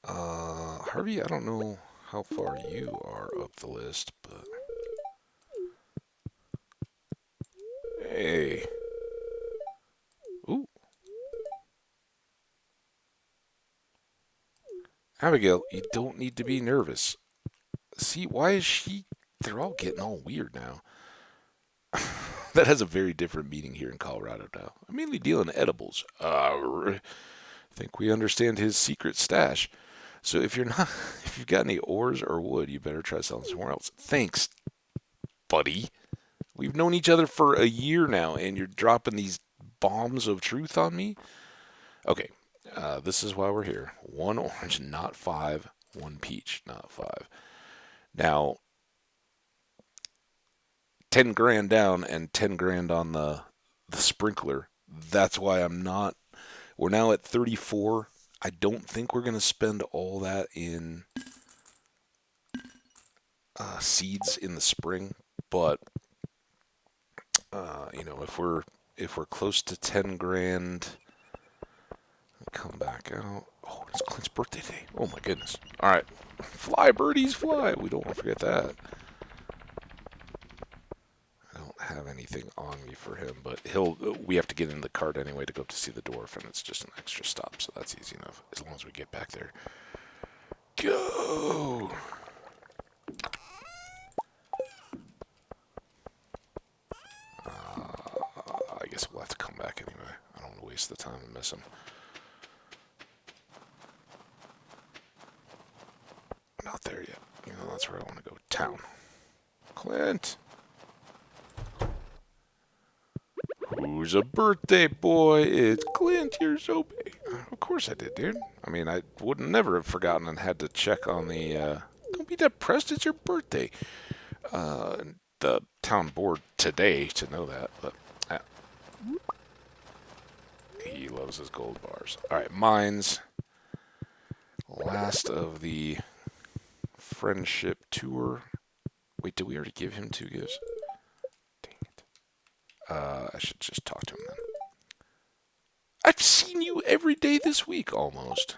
Harvey, I don't know how far you are up the list, but... Hey. Ooh. Abigail, you don't need to be nervous. See, why is she... They're all getting all weird now. That has a very different meaning here in Colorado now. I mainly deal in edibles. I think we understand his secret stash. So if you've got any ores or wood, you better try selling somewhere else. Thanks, buddy. We've known each other for a year now, and you're dropping these bombs of truth on me? Okay, this is why we're here. 1 orange, not 5. 1 peach, not 5. Now, 10 grand down and 10 grand on the sprinkler. That's why I'm not... We're now at 34. I don't think we're going to spend all that in seeds in the spring, but if we're close to 10 grand, come back out. Oh, it's Clint's birthday day. Oh my goodness. All right, fly birdies fly. We don't want to forget that. I don't have anything on me for him, but we have to get in the cart anyway to go up to see the dwarf, and it's just an extra stop, so that's easy enough as long as we get back there. Go! I guess we'll have to come back anyway. I don't want to waste the time and miss him. Not there yet. That's where I want to go. Town. Clint! was a birthday boy. It's Clint. You're so big. Of course I did, dude. I mean, I would never have forgotten and had to check on the. Don't be depressed. It's your birthday. The town board today to know that, but he loves his gold bars. All right, mines. Last of the friendship tour. Wait, did we already give him 2 gifts? Dang it. I should just talk to him then. I've seen you every day this week, almost.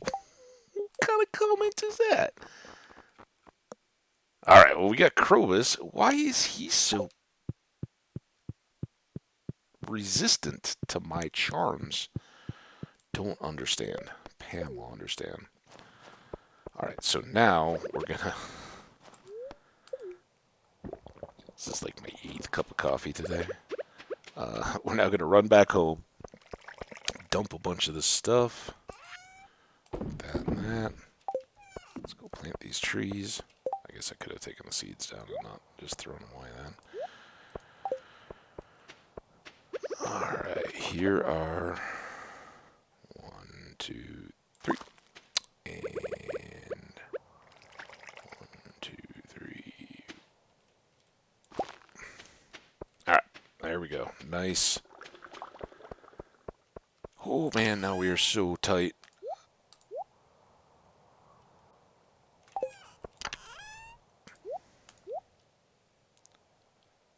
What kind of comment is that? Alright, well, we got Krobus. Why is he so resistant to my charms? Don't understand. Pam will understand. Alright, so now we're gonna... This is like my 8th cup of coffee today. We're now gonna run back home, dump a bunch of this stuff. That and that. Let's go plant these trees. I guess I could have taken the seeds down and not just thrown them away then. Alright, here are 1, 2, 3. And 1, 2, 3. Alright, there we go. Nice. Oh man, now we are so tight.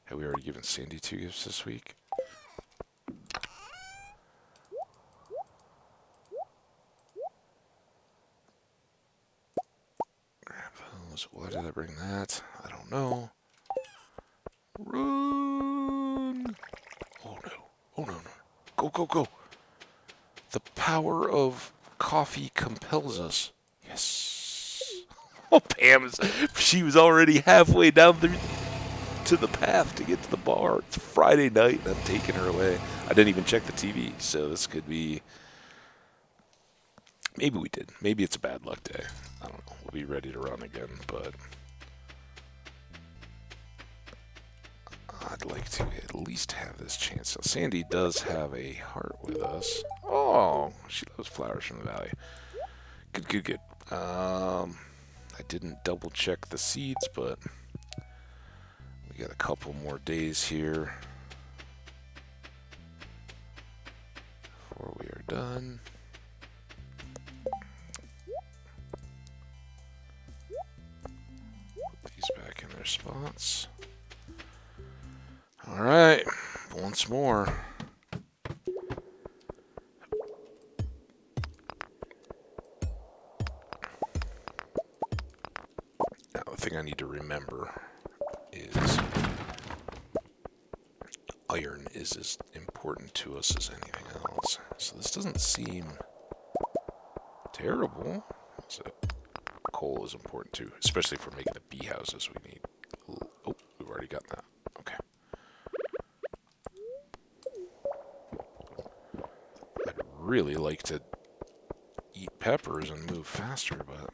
Have we already given Sandy 2 gifts this week? Grab those. Why did I bring that? I don't know. Run! Oh no. Oh no, no. Go, go, go. The power of coffee compels us. Yes. Oh, Pam, she was already halfway down to the path to get to the bar. It's Friday night, and I'm taking her away. I didn't even check the TV, so this could be... Maybe we did. Maybe it's a bad luck day. I don't know. We'll be ready to run again, but... I'd like to at least have this chance. So Sandy does have a heart with us. Oh, she loves flowers from the valley. Good, good, good. I didn't double check the seeds, but we got a couple more days here before we are done. Put these back in their spots. All right, once more. Now, the thing I need to remember is iron is as important to us as anything else. So this doesn't seem terrible. So coal is important too, especially if we're making the bee houses we need. Oh, we've already got that. Okay. I'd really like to eat peppers and move faster, but...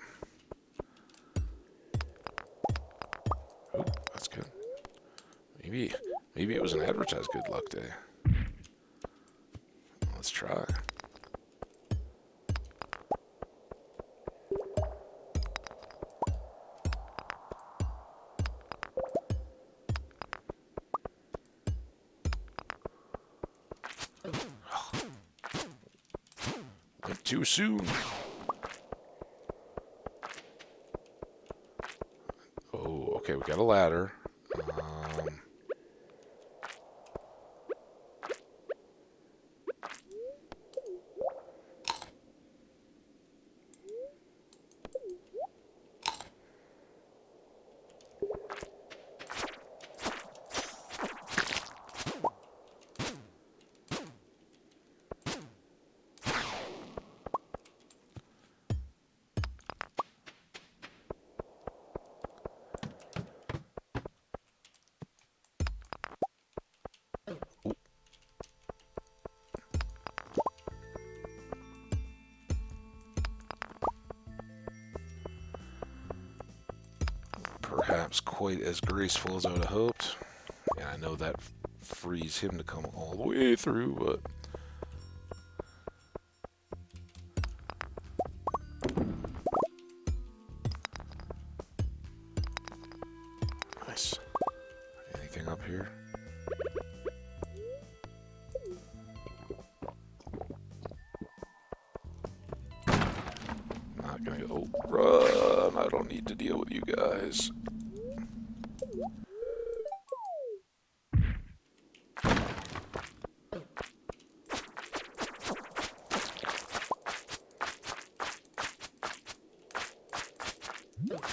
Oh, that's good. Maybe it was an advertised good luck day. Let's try. Went too soon. Oh, okay, we got a ladder. Perhaps quite as graceful as I would have hoped. Yeah, I know that freeze him to come all the way through, but... Nice. Anything up here? Not gonna go... Oh, run! I don't need to deal with you guys.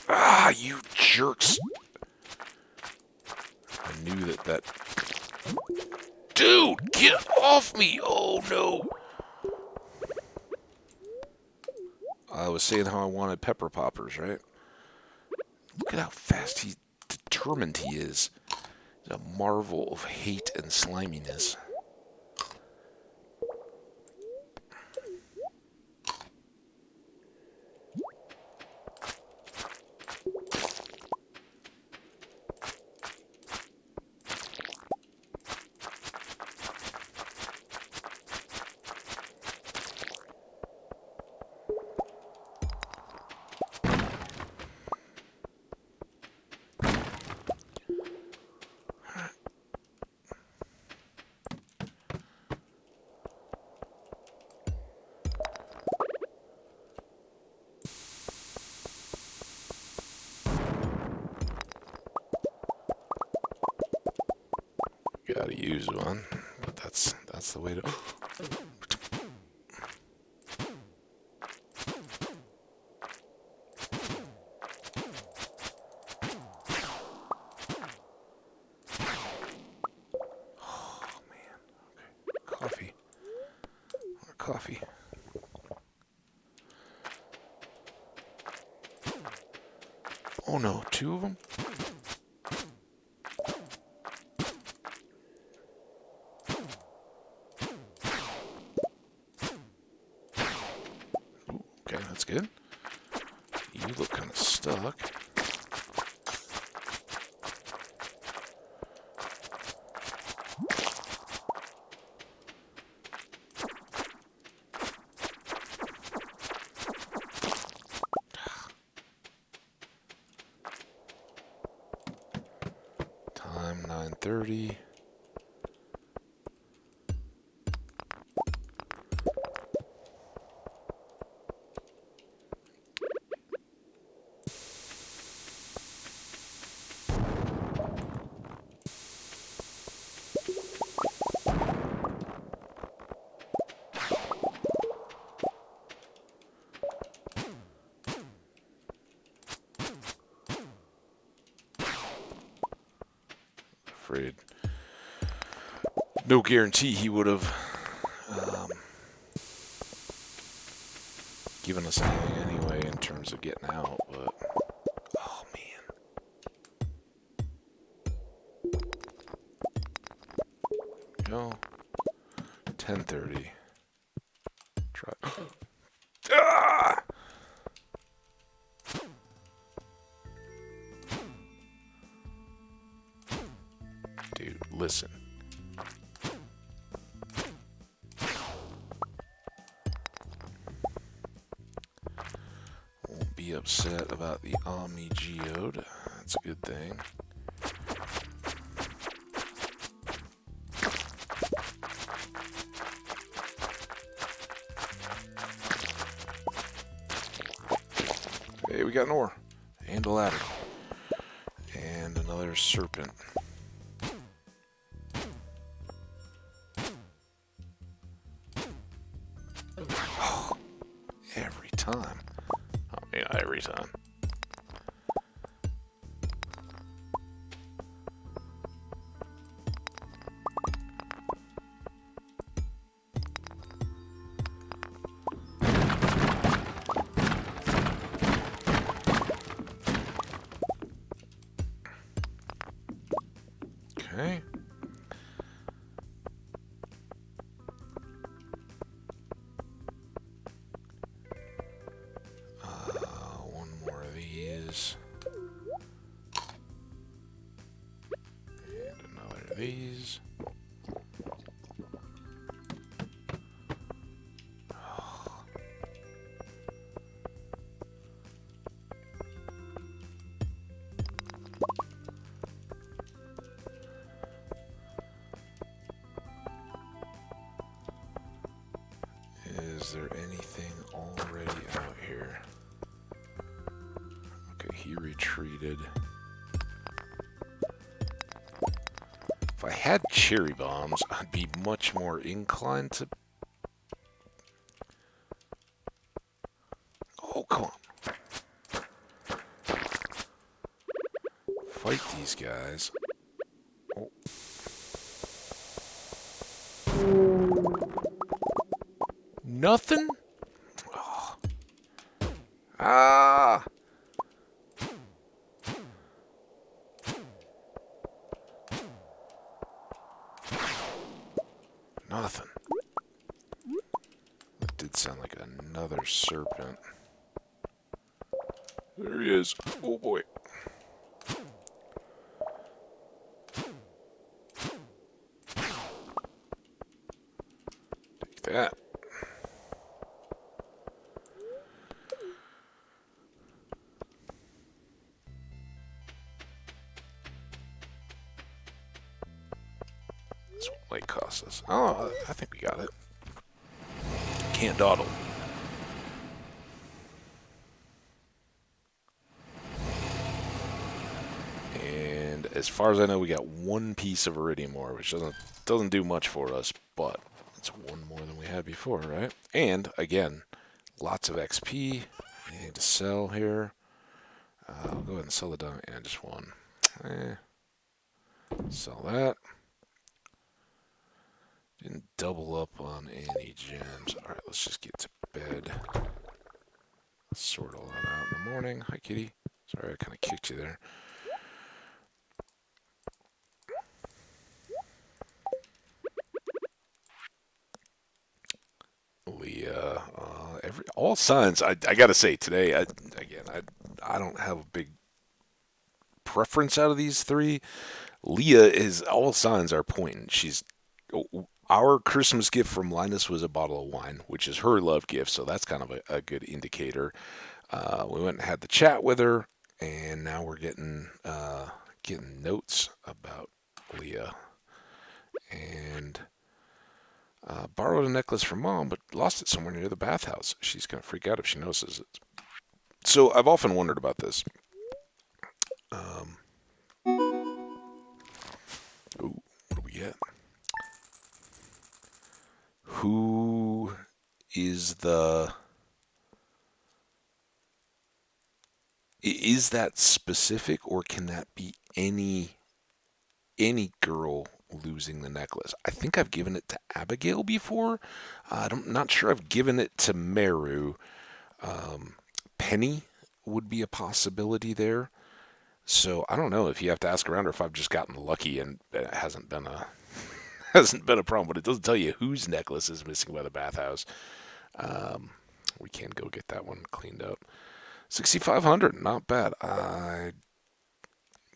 Ah, you jerks! I knew that... Dude, get off me! Oh, no! I was saying how I wanted pepper poppers, right? Look at how fast determined he is. He's a marvel of hate and sliminess. Gotta use one, but that's the way to... Oh, man. Okay. Coffee. More coffee. Oh, no. 2 of them? Okay, that's good. You look kind of stuck. Time 9:30. Afraid. No guarantee he would have given us anything anyway in terms of getting out, but oh man. Go. 10:30. Try. Ah! Dude, listen. Won't be upset about the Omni Geode. That's a good thing. Hey, we got an ore. And a ladder. And another serpent. Oh, every time. Oh, yeah, every time. Okay. One more of these. And another of these. is there anything already out here? Okay, he retreated. If I had cherry bombs, I'd be much more inclined to... Oh, come on. Fight these guys. Oh. Nothing? Oh. Ah! Nothing. That did sound like another serpent. There he is. Oh boy. Take that. That's what light costs us. Oh, I think we got it. Can't dawdle. And as far as I know, we got one piece of iridium ore, which doesn't do much for us, but it's one more than we had before, right? And again, lots of XP. Anything to sell here? I'll go ahead and sell the diamond. And just one. Sell that. Didn't double up on any gems. Alright, let's just get to bed. Sort all that out in the morning. Hi, kitty. Sorry, I kind of kicked you there. Leah, all signs. I gotta say today, I don't have a big preference out of these three. Leah is all signs are pointing. She's our Christmas gift from Linus was a bottle of wine, which is her love gift, so that's kind of a good indicator. We went and had the chat with her, and now we're getting notes about Leah. And borrowed a necklace from Mom, but lost it somewhere near the bathhouse. She's going to freak out if she notices it. So I've often wondered about this. Ooh, what do we get? Who is the... Is that specific, or can that be any girl losing the necklace? I think I've given it to Abigail before. I'm not sure I've given it to Meru. Penny would be a possibility there. So I don't know if you have to ask around or if I've just gotten lucky and it hasn't been a problem. But it doesn't tell you whose necklace is missing by the bathhouse. We can go get that one cleaned up. 6,500, not bad. I'm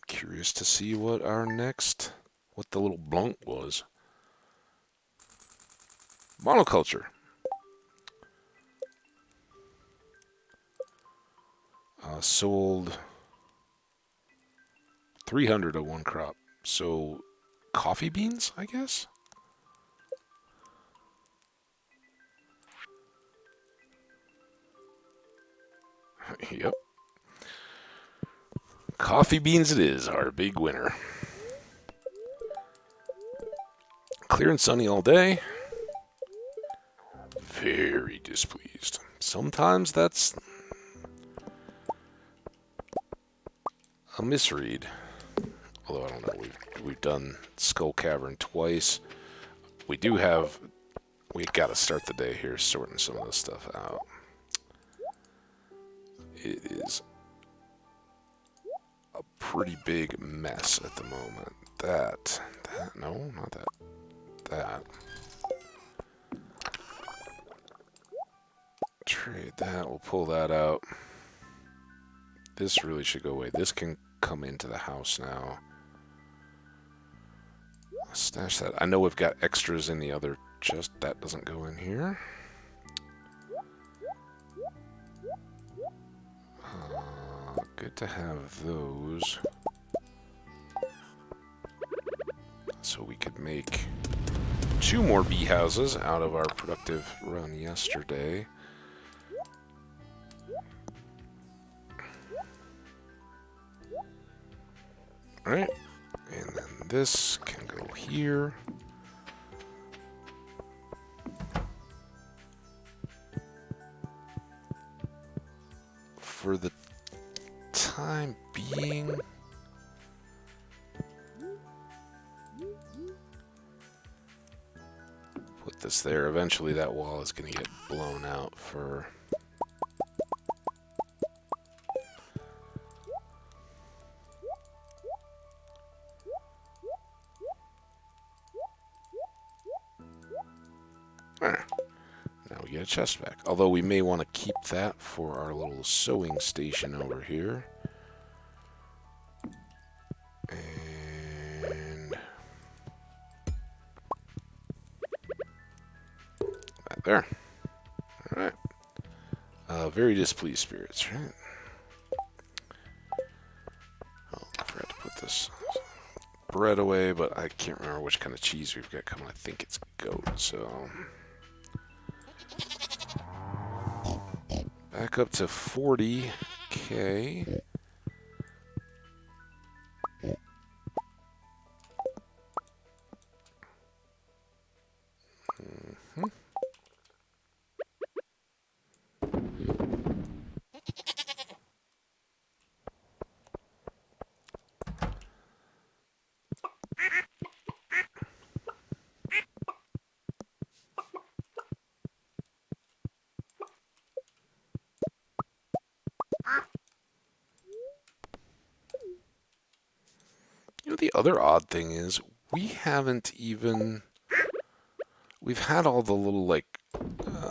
curious to see what the little blunt was. Monoculture. Sold 300 of one crop. So, coffee beans, I guess? Yep. Coffee beans it is, our big winner. Clear and sunny all day. Very displeased. Sometimes that's a misread. Although I don't know, we've done Skull Cavern twice. We got to start the day here sorting some of this stuff out. It is a pretty big mess at the moment. No, not that. That. Trade that, we'll pull that out. This really should go away. This can come into the house now. Stash that. I know we've got extras in the other chest. That doesn't go in here. Good to have those. So we could make 2 more bee houses out of our productive run yesterday. Alright, and then this can go here. For the time being, put this there. Eventually that wall is going to get blown out for... There. Now we get a chest back. Although we may want to keep that for our little sewing station over here. And... that there. Alright. Very displeased spirits, right? Oh, I forgot to put this bread away, but I can't remember which kind of cheese we've got coming. I think it's goat, so... back up to 40K. You know, the other odd thing is, we haven't even... we've had all the little, like...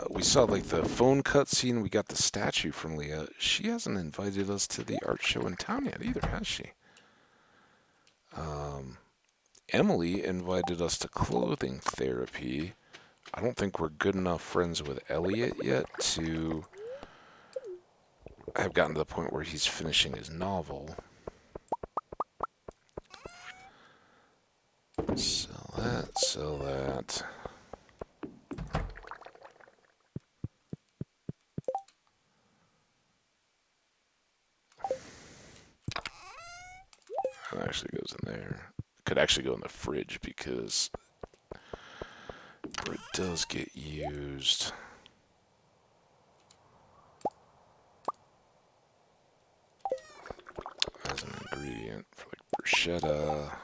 we saw, like, the phone cutscene, we got the statue from Leah. She hasn't invited us to the art show in town yet either, has she? Emily invited us to clothing therapy. I don't think we're good enough friends with Elliot yet to have gotten to the point where he's finishing his novel. Sell that, sell that. That actually goes in there. Could actually go in the fridge because bread does get used. As an ingredient for like bruschetta.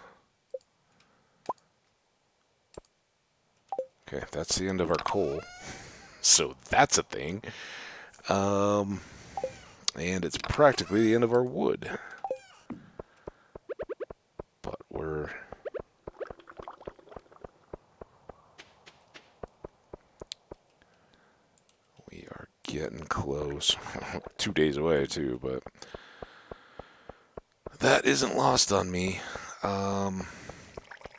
Okay, that's the end of our coal. So that's a thing. And it's practically the end of our wood. But we are getting close. 2 days away too, but that isn't lost on me.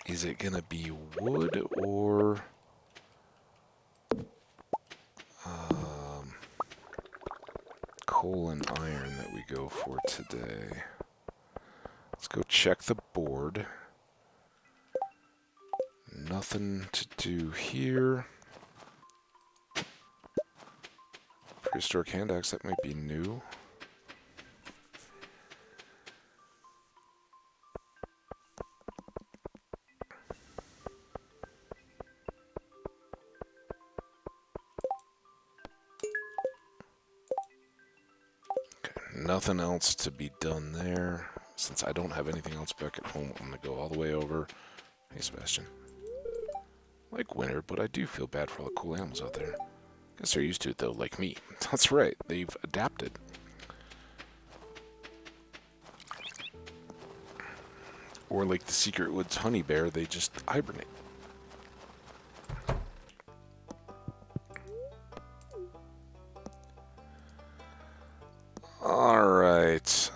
Is it gonna be wood or coal and iron that we go for today? Let's go check the board. Nothing to do here. Prehistoric hand axe, that might be new. Nothing else to be done there. Since I don't have anything else back at home, I'm going to go all the way over. Hey, Sebastian. Like winter, but I do feel bad for all the cool animals out there. Guess they're used to it, though, like me. That's right, they've adapted. Or like the Secret Woods honey bear, they just hibernate. Alright.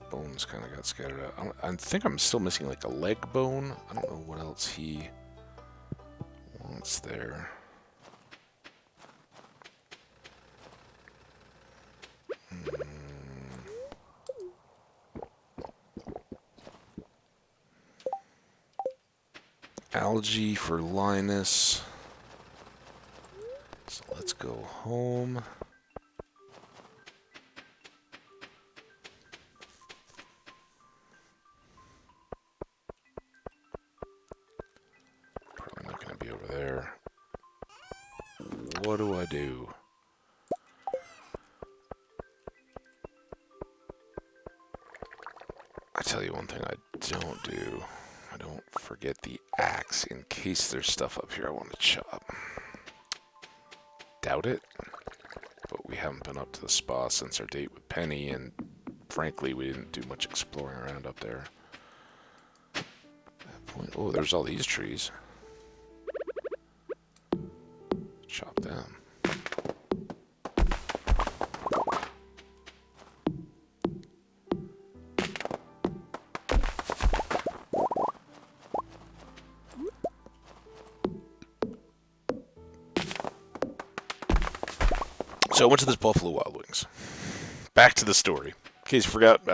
Bones kind of got scattered out. I think I'm still missing like a leg bone. I don't know what else he wants there. algae for Linus. So let's go home. Probably not going to be over there. What do I do? I tell you one thing I don't do. I don't forget the axe in case there's stuff up here I want to chop. Doubt it. But we haven't been up to the spa since our date with Penny, and frankly, we didn't do much exploring around up there. At that point, oh, there's all these trees. Chop them. So I went to this Buffalo Wild Wings. Back to the story. In case you forgot,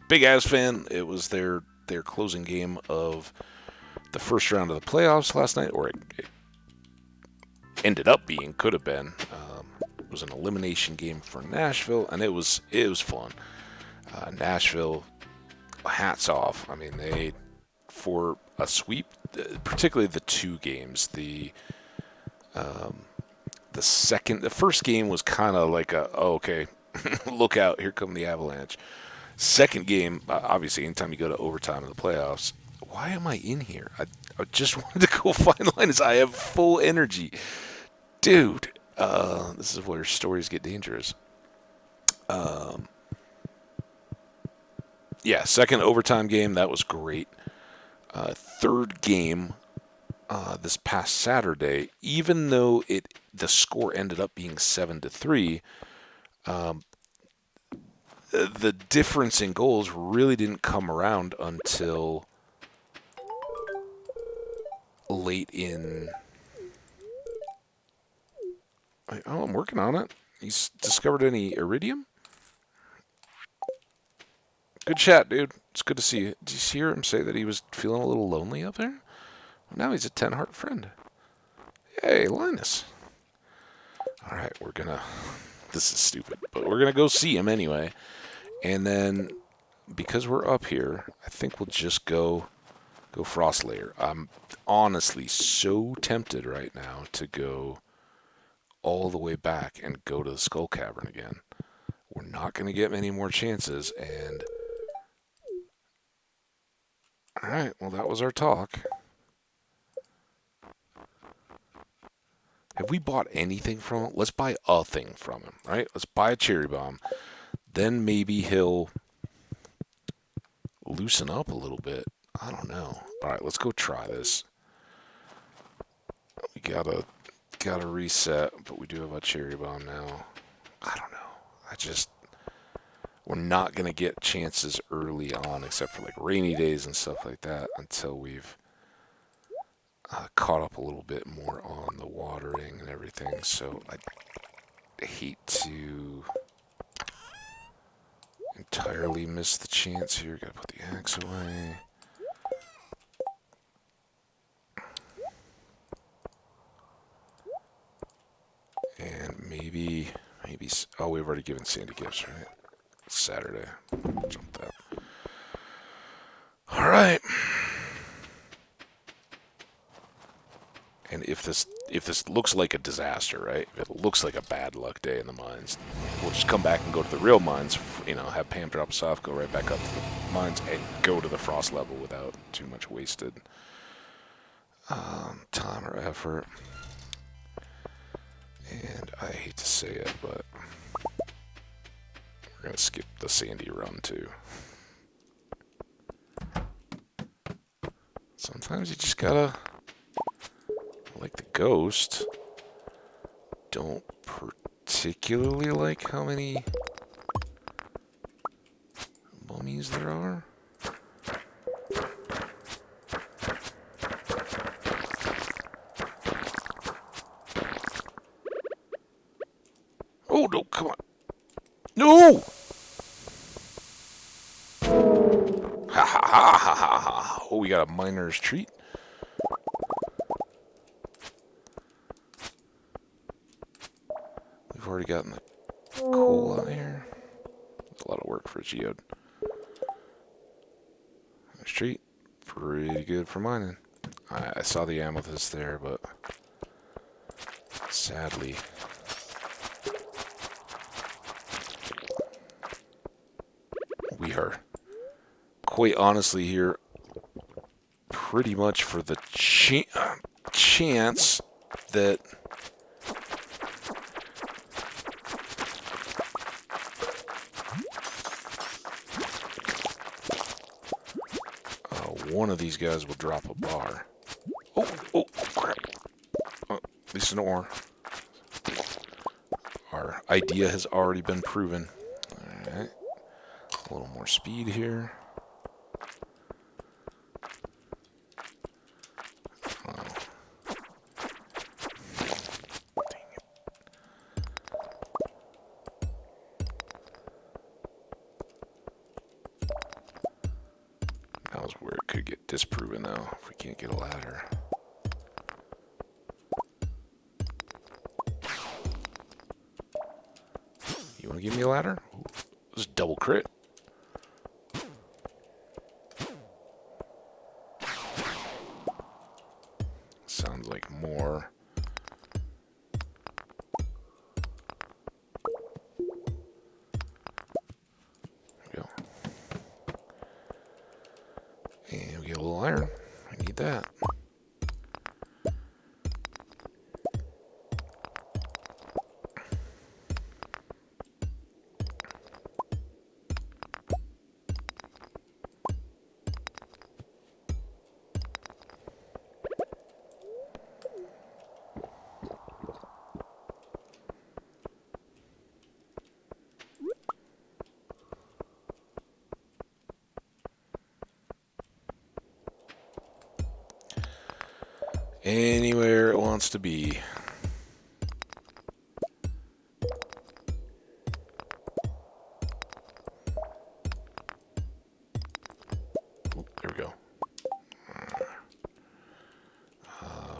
big Avs fan. It was their closing game of the first round of the playoffs last night, or it ended up being, could have been. It was an elimination game for Nashville, and it was fun. Nashville, hats off. I mean, they, for a sweep, particularly the two games, the first game was kind of like okay, look out, here come the Avalanche. Second game, obviously, anytime you go to overtime in the playoffs, why am I in here? I just wanted to go find Linus. I have full energy. Dude, this is where stories get dangerous. Yeah, second overtime game, that was great. Third game, this past Saturday, even though the score ended up being 7-3, the difference in goals really didn't come around until late in. Oh, I'm working on it. He's discovered any iridium? Good chat, dude. It's good to see you. Did you hear him say that he was feeling a little lonely up there? Well, now he's a 10-heart friend. Hey, Linus. All right, we're gonna. This is stupid, but we're gonna go see him anyway. And then, because we're up here, I think we'll just go Frost Layer. I'm honestly so tempted right now to go all the way back and go to the Skull Cavern again. We're not going to get many more chances, and... Alright, well, that was our talk. Have we bought anything from him? Let's buy a thing from him, right? Let's buy a cherry bomb. Then maybe he'll loosen up a little bit. I don't know. Alright, let's go try this. We gotta reset, but we do have a cherry bomb now. I don't know. We're not going to get chances early on, except for like rainy days and stuff like that, until we've caught up a little bit more on the watering and everything. So I hate to entirely miss the chance here. Got to put the axe away. And maybe, oh, we've already given Sandy gifts, right? Saturday. Jump that. All right. And if this looks like a disaster, right? If it looks like a bad luck day in the mines, we'll just come back and go to the real mines. Have Pam drop us off, go right back up to the mines, and go to the frost level without too much wasted time or effort. And I hate to say it, but we're going to skip the Sandy run, too. Sometimes you just gotta, like the ghost, don't particularly like how many mummies there are. Oh, no, come on. No! Ha ha ha ha ha ha. Oh, we got a miner's treat. already gotten the coal out here. It's a lot of work for a geode. Street, pretty good for mining. I saw the amethyst there, but sadly, we are quite honestly here pretty much for the chance that one of these guys will drop a bar. Oh, crap. At least an ore. Our idea has already been proven. Alright. A little more speed here. Oh. Dang it. That was where it could get disproven, though, if we can't get a ladder. You want to give me a ladder? Ooh, this is double crit. Sounds like more. There we go. And we get a little iron. I need that. Anywhere it wants to be. Ooh, there we go.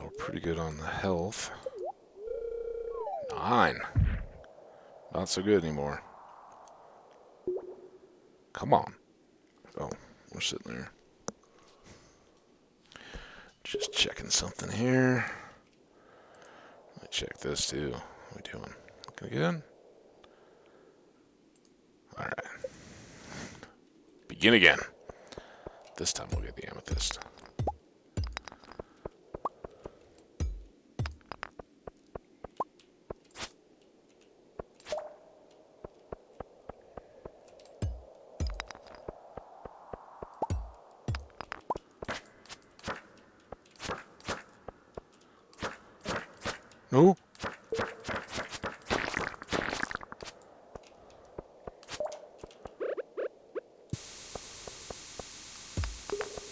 We're pretty good on the health. 9. Not so good anymore. Come on. Oh, we're sitting there. Just checking something here. Let me check this too. What are we doing? Looking good? Alright. Begin again. This time we'll get the amethyst. No?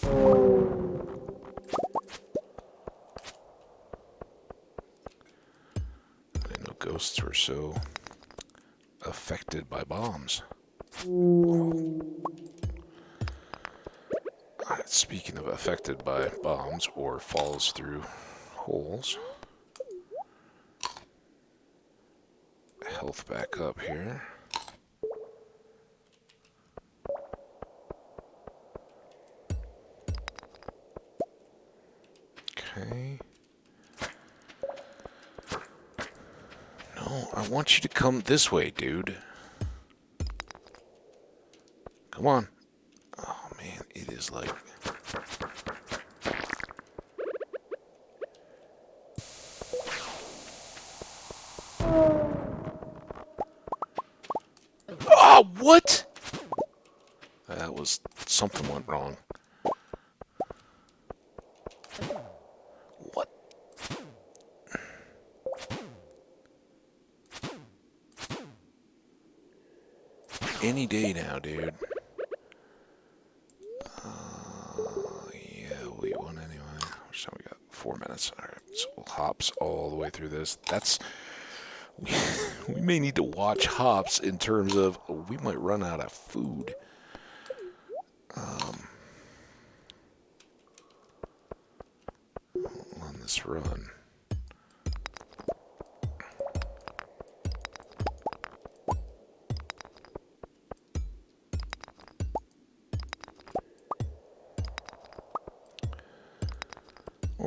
I didn't know ghosts were so affected by bombs. Speaking of affected by bombs or falls through holes. Health back up here. Okay. No, I want you to come this way, dude. Come on. Oh, man, it is like... Oh, what? That was... something went wrong. What? Any day now, dude. Yeah, we won anyway. Which time we got? 4 minutes. Alright, so we'll hops all the way through this. That's... We may need to watch hops in terms of we might run out of food. On this run.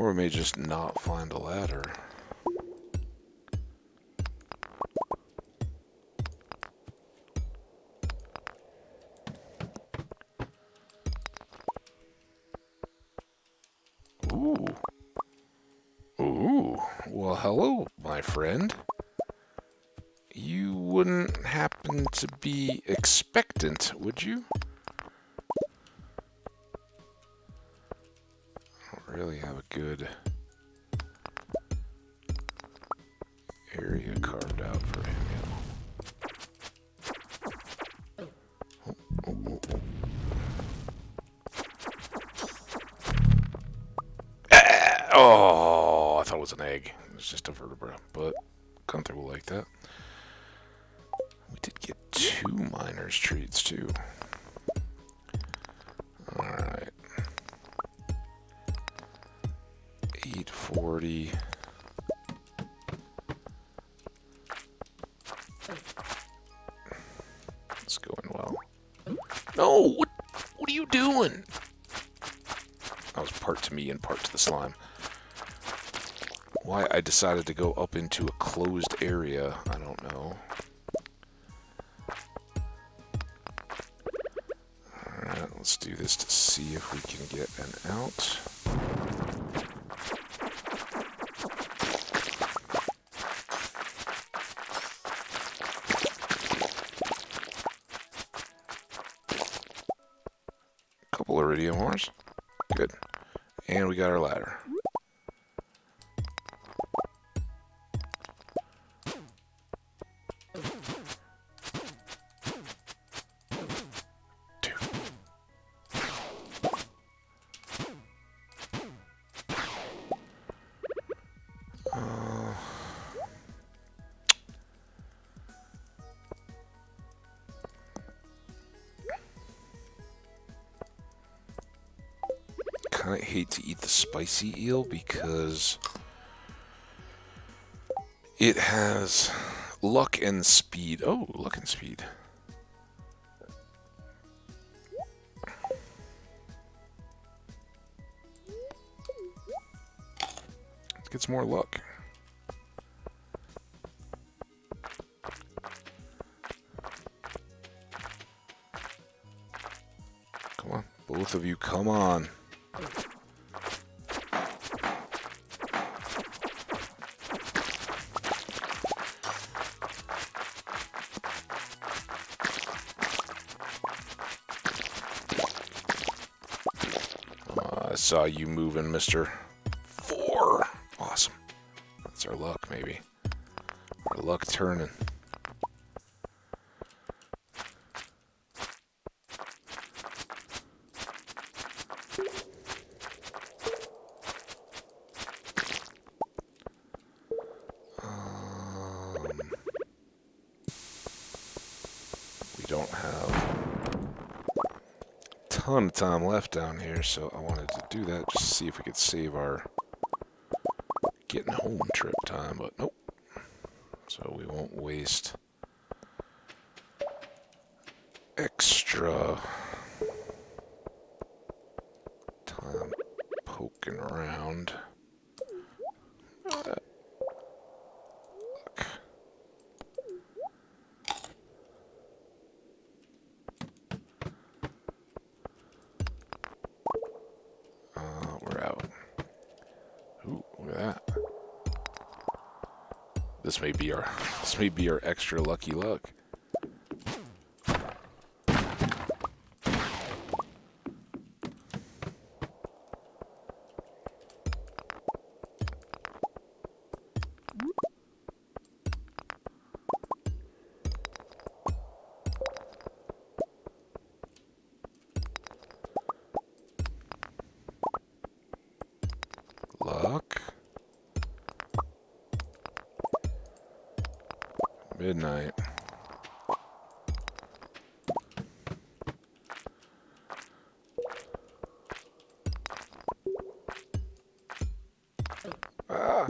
Or we may just not find a ladder. Ooh. Ooh. Well, hello, my friend. You wouldn't happen to be expectant, would you? I don't really have a good area carved out for him yet. Oh, I thought it was an egg. It was just a vertebra, but comfortable like that. We did get 2 miner's treats, too. Alright. 840. It's going well. No! What are you doing? That was part to me and part to the slime. Why I decided to go up into a closed area, I don't know. Alright, let's do this to see if we can get an out. Couple iridium ores. Good. And we got our ladder. Kind of hate to eat the spicy eel because it has luck and speed. Oh, luck and speed. Let's get some more luck. Come on, both of you, come on. I saw you moving, mister. 4! Awesome. That's our luck, maybe. Our luck turning. We don't have ton of time left down here, so I wanted to do that just to see if we could save our getting home trip time, but nope. So we won't waste extra time poking around. Look. We're out. Ooh, look at that. This may be our extra lucky luck. Luck. Midnight. Ah.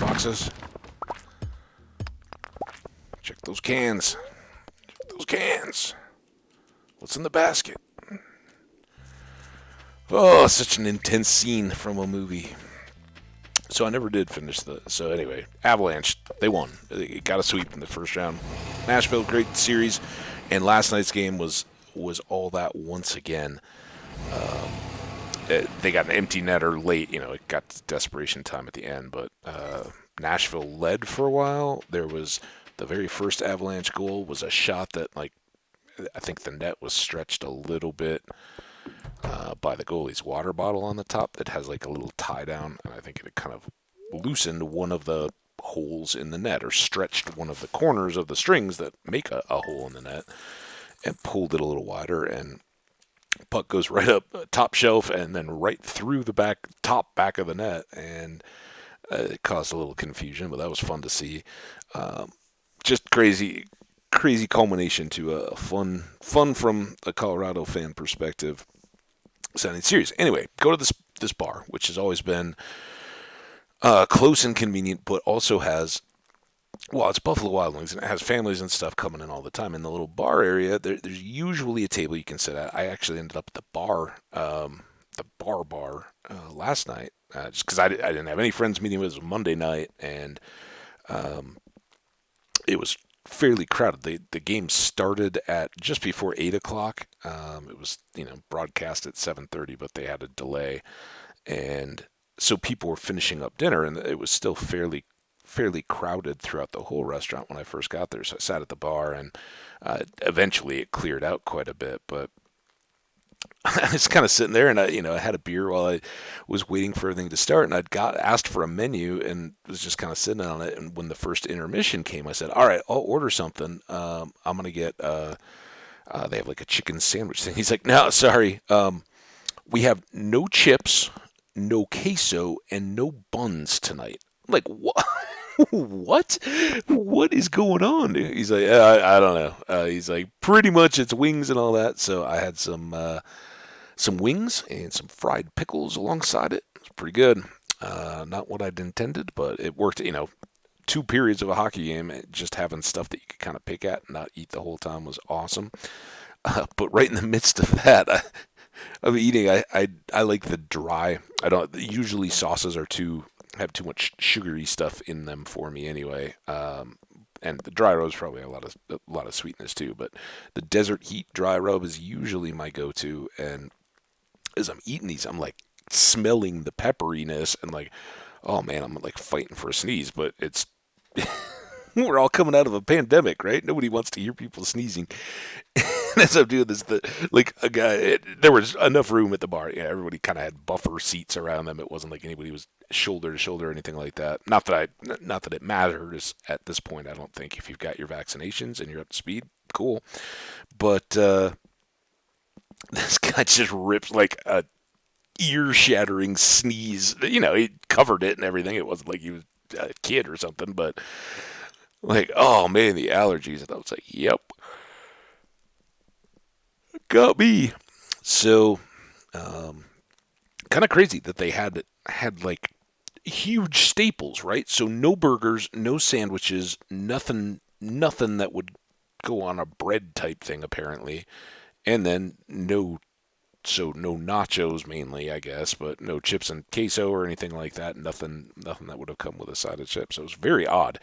foxes. Check those cans. Check those cans. What's in the basket? Oh, such an intense scene from a movie. So I never did finish the... So anyway, Avalanche, they won. They got a sweep in the first round. Nashville, great series. And last night's game was all that once again. They got an empty netter late. It got to desperation time at the end. But Nashville led for a while. There was... The very first Avalanche goal was a shot that, I think the net was stretched a little bit by the goalie's water bottle on the top that has a little tie down, and I think it kind of loosened one of the holes in the net or stretched one of the corners of the strings that make a hole in the net and pulled it a little wider, and puck goes right up top shelf and then right through the top back of the net, and it caused a little confusion, but that was fun to see. Just crazy culmination to a fun from a Colorado fan perspective sounding serious. Anyway, go to this bar, which has always been close and convenient, but also has, it's Buffalo Wild Wings, and it has families and stuff coming in all the time. In the little bar area, there's usually a table you can sit at. I actually ended up at the bar, last night, just because I didn't have any friends meeting. It was a Monday night, and it was fairly crowded. The game started at just before 8 o'clock. It was, broadcast at 7:30, but they had a delay. And so people were finishing up dinner, and it was still fairly crowded throughout the whole restaurant when I first got there. So I sat at the bar, and eventually it cleared out quite a bit. But I was kind of sitting there, and I had a beer while I was waiting for everything to start, and I'd asked for a menu and was just kind of sitting on it. And when the first intermission came, I said, "All right, I'll order something. I'm gonna get they have a chicken sandwich thing." He's like, "No, sorry, we have no chips, no queso, and no buns tonight." I'm like, what? What? What is going on? He's like, I don't know. He's like, pretty much it's wings and all that. So I had some wings and some fried pickles alongside it. It's pretty good. Not what I'd intended, but it worked. 2 periods of a hockey game, just having stuff that you could kind of pick at and not eat the whole time was awesome. But right in the midst of that, of eating, I like the dry. I don't usually sauces have too much sugary stuff in them for me anyway. And the dry rub is probably a lot of sweetness too. But the Desert Heat dry rub is usually my go-to. And as I'm eating these, I'm smelling the pepperiness and oh man, I'm fighting for a sneeze. But it's we're all coming out of a pandemic, right? Nobody wants to hear people sneezing. And as I'm doing this, a guy, there was enough room at the bar. Yeah, everybody kind of had buffer seats around them. It wasn't like anybody was shoulder to shoulder or anything like that. Not that it matters at this point. I don't think if you've got your vaccinations and you're up to speed, cool. But this guy just rips a ear-shattering sneeze. He covered it and everything. It wasn't like he was a kid or something, but oh man, the allergies. And I was like, yep. Got me. So, kind of crazy that they had huge staples, right? So no burgers, no sandwiches, nothing that would go on a bread type thing apparently, and then no nachos mainly, I guess, but no chips and queso or anything like that. Nothing that would have come with a side of chips. So it was very odd.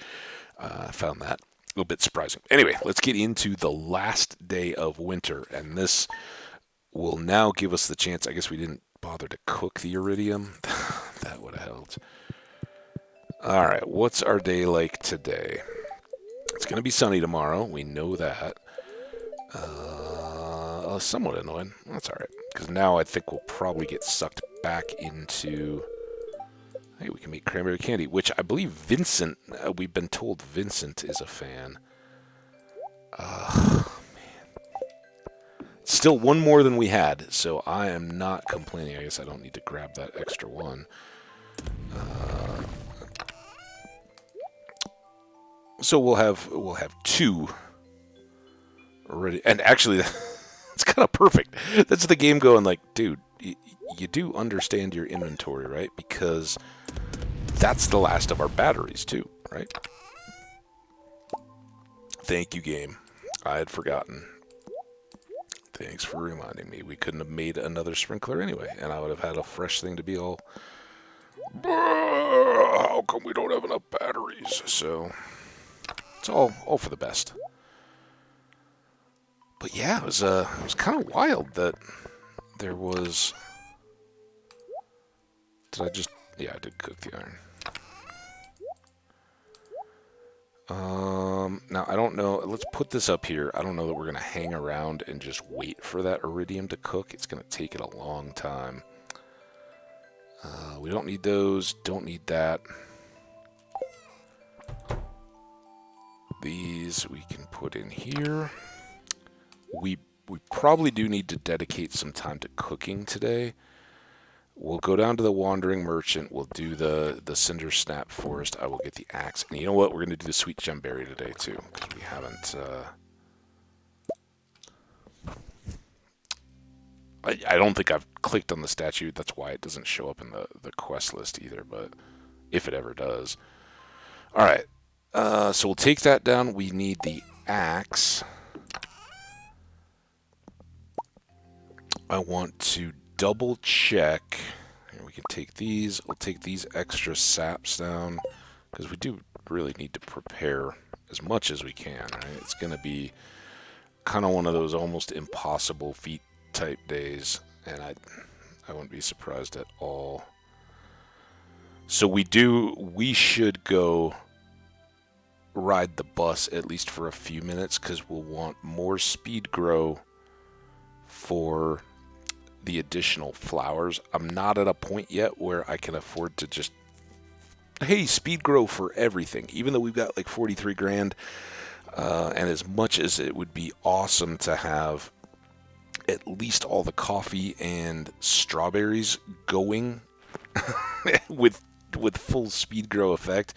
I found that a little bit surprising. Anyway, let's get into the last day of winter, and this will now give us the chance. I guess we didn't bother to cook the iridium. That would have helped. All right, what's our day like today? It's going to be sunny tomorrow. We know that. Somewhat annoying. That's all right, because now I think we'll probably get sucked back into... Hey, we can make cranberry candy, which I believe Vincent, we've been told Vincent is a fan. Man. Still one more than we had, so I am not complaining. I guess I don't need to grab that extra one. So we'll have 2 already, and actually, it's kind of perfect. That's the game going dude, you do understand your inventory, right? Because that's the last of our batteries too, right? Thank you, game. I had forgotten. Thanks for reminding me. We couldn't have made another sprinkler anyway, and I would have had a fresh thing to be all, how come we don't have enough batteries? So it's all for the best. But yeah, it was kind of wild that there was. Did I just? Yeah, I did cook the iron. Now I don't know. Let's put this up here. I don't know that we're gonna hang around and just wait for that iridium to cook. It's gonna take it a long time. We don't need those. Don't need that. These we can put in here. We probably do need to dedicate some time to cooking today. We'll go down to the Wandering Merchant. We'll do the Cinder Snap Forest. I will get the axe. And you know what? We're going to do the Sweet Gemberry today, too. Because we haven't... I don't think I've clicked on the statue. That's why it doesn't show up in the quest list either. But if it ever does. Alright. So we'll take that down. We need the axe. I want to double check. Here, we can take these. We'll take these extra saps down because we do really need to prepare as much as we can. Right? It's going to be kind of one of those almost impossible feat type days, and I wouldn't be surprised at all. So we should go ride the bus at least for a few minutes because we'll want more speed grow for the additional flowers. I'm not at a point yet where I can afford to just, hey, speed grow for everything, even though we've got like 43 grand. And as much as it would be awesome to have at least all the coffee and strawberries going with full speed grow effect,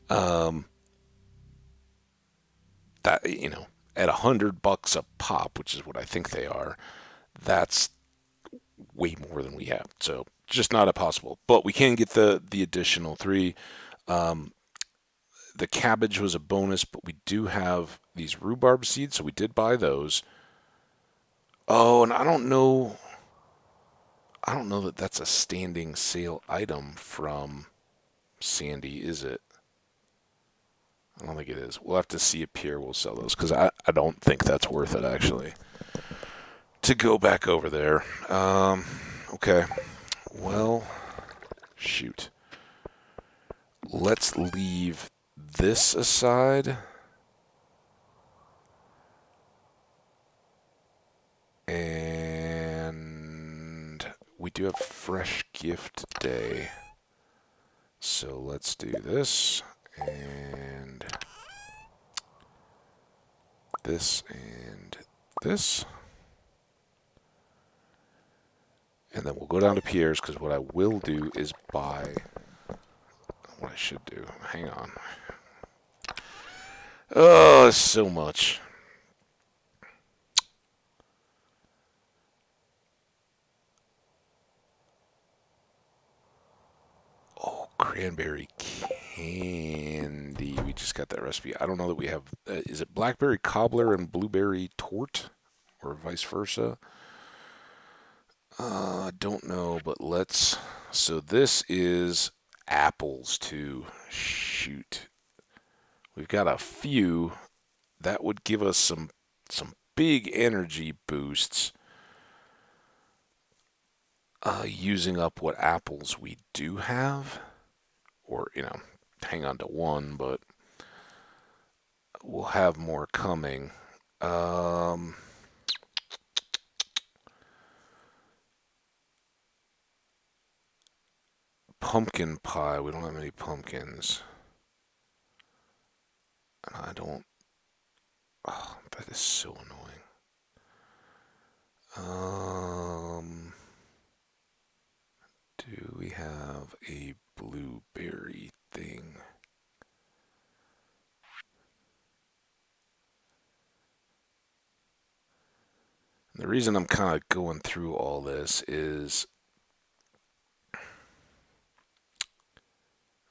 that, you know, at $100 a pop, which is what I think they are, that's way more than we have. So just not possible. But we can get the additional 3. The cabbage was a bonus, but we do have these rhubarb seeds, so we did buy those. Oh, and I don't know that that's a standing sale item from Sandy, is it? I don't think it is. We'll have to see if Pierre will sell those, because I don't think that's worth it, actually, to go back over there. Okay. Well, shoot. Let's leave this aside. And we do have Fresh Gift Day. So let's do this, and this, and this. And then we'll go down to Pierre's, because what I will do is buy... What I should do. Hang on. Oh, so much. Oh, cranberry candy. We just got that recipe. I don't know that we have... is it blackberry cobbler and blueberry torte? Or vice versa? Don't know, but let's... So this is apples too. Shoot. We've got a few. That would give us some big energy boosts. Using up what apples we do have. Or, you know, hang on to one, but we'll have more coming. Pumpkin pie. We don't have any pumpkins. And I don't... Oh, that is so annoying. Do we have a blueberry thing? And the reason I'm kind of going through all this is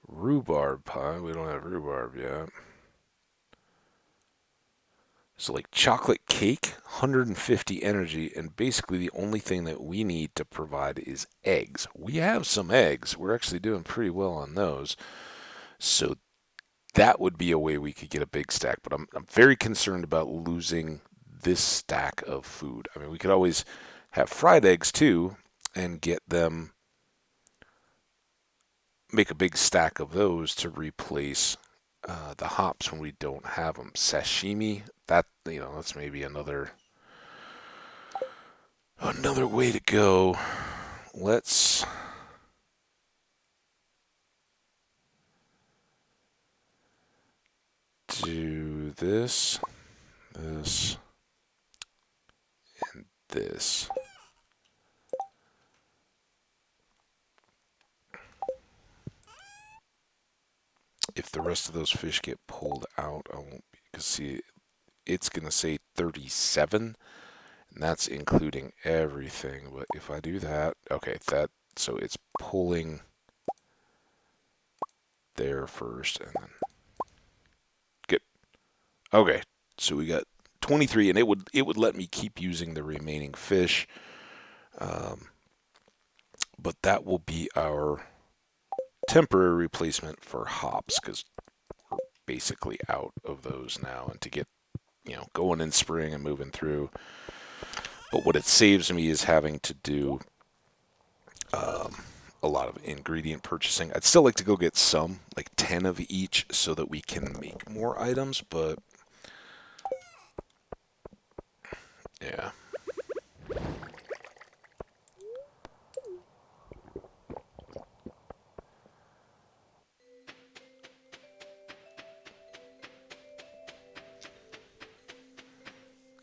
Rhubarb pie. We don't have rhubarb yet. So like chocolate cake, 150 energy, and basically the only thing that we need to provide is eggs. We have some eggs. We're actually doing pretty well on those. So that would be a way we could get a big stack, but I'm very concerned about losing this stack of food. I mean, we could always have fried eggs too and get them, make a big stack of those to replace the hops when we don't have them. Sashimi, that, that's maybe another way to go. Let's do this, this, and this. If the rest of those fish get pulled out, I won't be, because see, it's going to say 37, and that's including everything. But if I do that, okay, so it's pulling there first, and then get, okay, so we got 23, and it would let me keep using the remaining fish, but that will be our temporary replacement for hops, because we're basically out of those now, and to get going in spring and moving through. But what it saves me is having to do a lot of ingredient purchasing. I'd still like to go get some, like 10 of each, so that we can make more items, but yeah.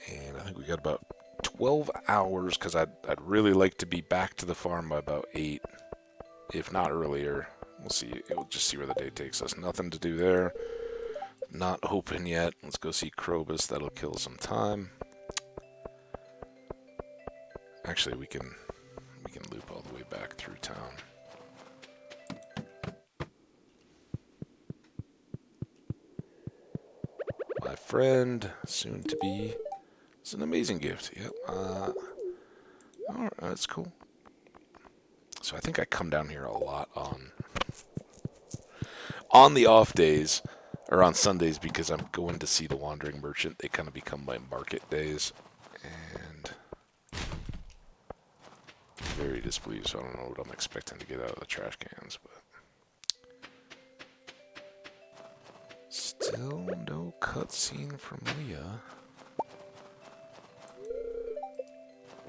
And I think we got about 12 hours, because I'd really like to be back to the farm by about 8, if not earlier. We'll see. We'll just see where the day takes us. Nothing to do there. Not open yet. Let's go see Krobus. That'll kill some time. Actually, we can loop all the way back through town. My friend, soon to be, it's an amazing gift. Yep. All right, that's cool. So I think I come down here a lot on the off days, or on Sundays, because I'm going to see the Wandering Merchant. They kind of become my market days, and very displeased. So I don't know what I'm expecting to get out of the trash cans, but still no cutscene from Leah.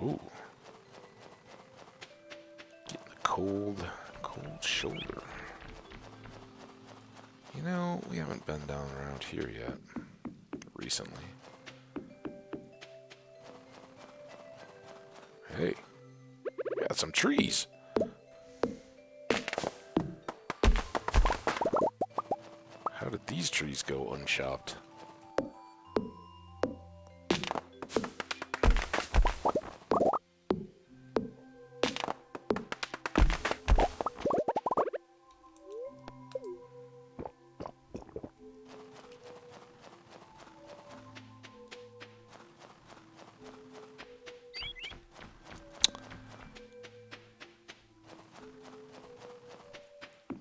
Ooh, getting the cold shoulder. We haven't been down around here yet recently. Hey, got some trees. How did these trees go unchopped?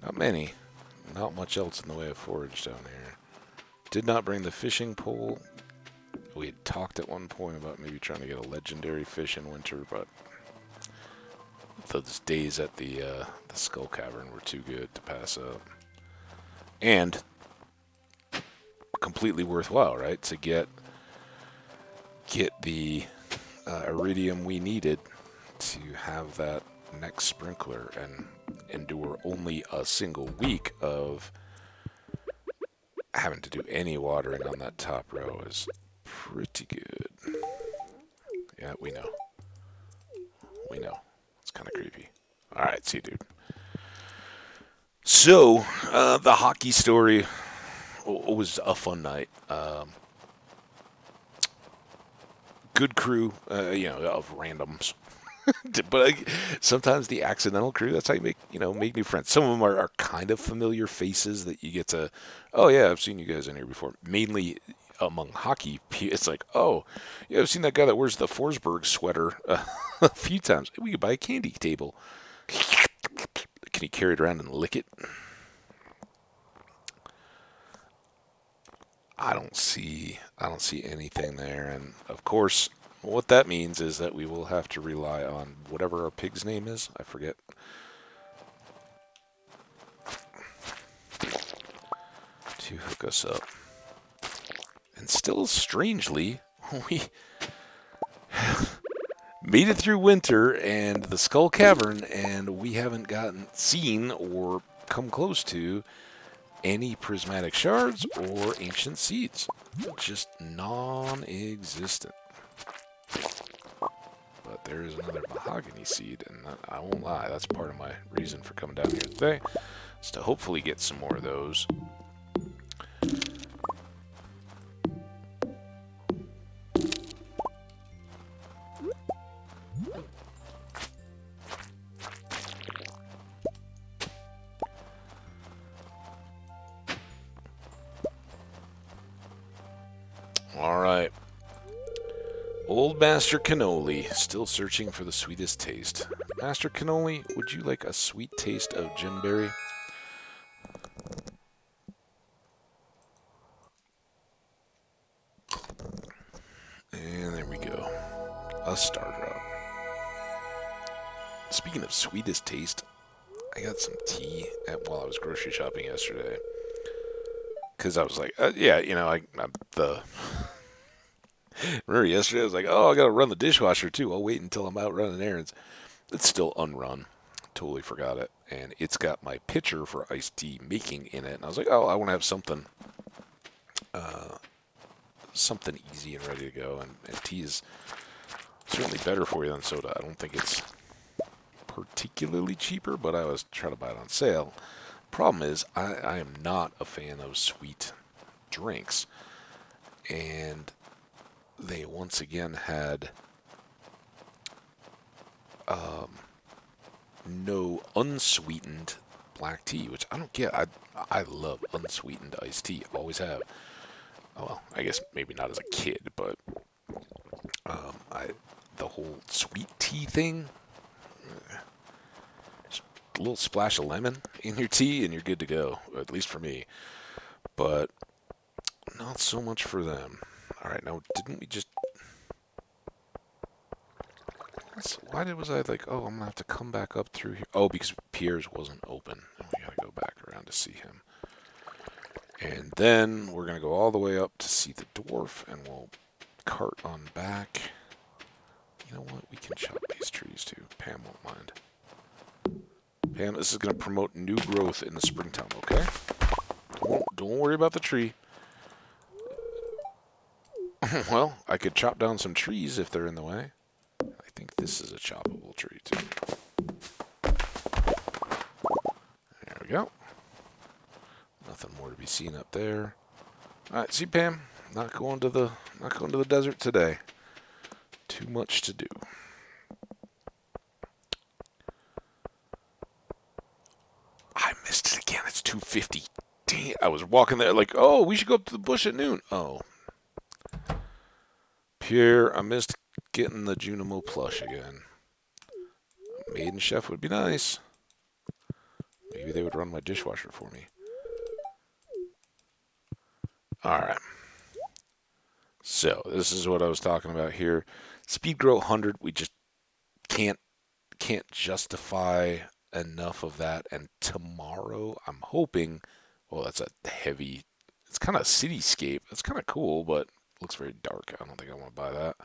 Not many. Not much else in the way of forage down here. Did not bring the fishing pole. We had talked at one point about maybe trying to get a legendary fish in winter, but those days at the Skull Cavern were too good to pass up. And completely worthwhile, right? To get the iridium we needed to have that next sprinkler and endure only a single week of having to do any watering on that top row is pretty good. Yeah, we know. We know. It's kind of creepy. Alright, see you, dude. So, the hockey story was a fun night. Good crew, of randoms. But sometimes the accidental crew, that's how you make new friends. Some of them are kind of familiar faces that you get to, oh yeah, I've seen you guys in here before. Mainly among hockey, it's like, oh, yeah, I've seen that guy that wears the Forsberg sweater a few times. We could buy a candy table. Can you carry it around and lick it? I don't see anything there, and of course, what that means is that we will have to rely on whatever our pig's name is. I forget. To hook us up. And still, strangely, we made it through winter and the Skull Cavern, and we haven't seen or come close to any prismatic shards or ancient seeds. Just non-existent. But there is another mahogany seed, and I won't lie, that's part of my reason for coming down here today, is to hopefully get some more of those. Alright. Old Master Cannoli, still searching for the sweetest taste. Master Cannoli, would you like a sweet taste of gemberry? And there we go. A star drop. Speaking of sweetest taste, I got some tea while I was grocery shopping yesterday. Because I was like, yeah, remember yesterday I was like, oh, I got to run the dishwasher too. I'll wait until I'm out running errands. It's still unrun. Totally forgot it. And it's got my pitcher for iced tea making in it. And I was like, oh, I want to have something easy and ready to go. And tea is certainly better for you than soda. I don't think it's particularly cheaper, but I always try to buy it on sale. Problem is, I am not a fan of sweet drinks. And they once again had no unsweetened black tea, which I don't get. I love unsweetened iced tea, always have. Oh, well, I guess maybe not as a kid, but the whole sweet tea thing, just a little splash of lemon in your tea and you're good to go, at least for me. But not so much for them. All right, now didn't we just? Why was I like, oh, I'm gonna have to come back up through here? Oh, because Pierre's wasn't open, and we gotta go back around to see him. And then we're gonna go all the way up to see the dwarf, and we'll cart on back. You know what? We can chop these trees too. Pam won't mind. Pam, this is gonna promote new growth in the springtime. Okay? Don't worry about the tree. Well, I could chop down some trees if they're in the way. I think this is a choppable tree too. There we go. Nothing more to be seen up there. All right, see Pam, not going to the desert today. Too much to do. I missed it again. It's 2:50. Dang, I was walking there like, oh, we should go up to the bush at noon. Oh, Pierre, I missed getting the Junimo plush again. Maiden Chef would be nice. Maybe they would run my dishwasher for me. Alright. So, this is what I was talking about here. Speed grow 100, we just can't justify enough of that. And tomorrow, I'm hoping, well, that's a heavy, it's kind of cityscape. It's kind of cool, but it looks very dark. I don't think I want to buy that.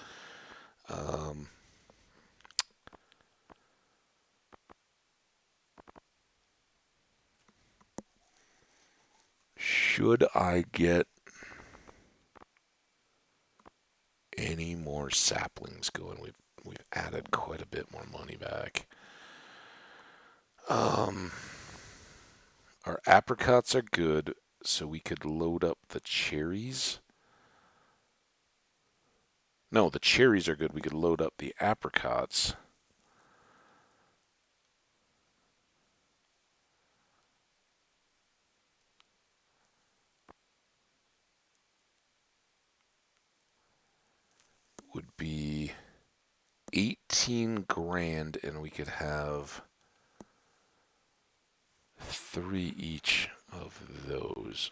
Should I get any more saplings going? We've added quite a bit more money back. Our apricots are good, so we could load up the cherries. No, the cherries are good. We could load up the apricots. would be 18 grand, and we could have 3 each of those.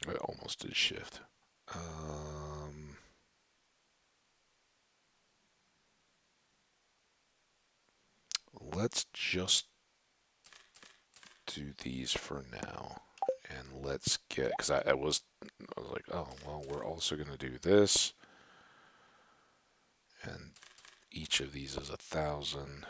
I almost did shift. Let's just do these for now, and let's get, because I was like, oh well, we're also gonna do this, and each of these is 1,000.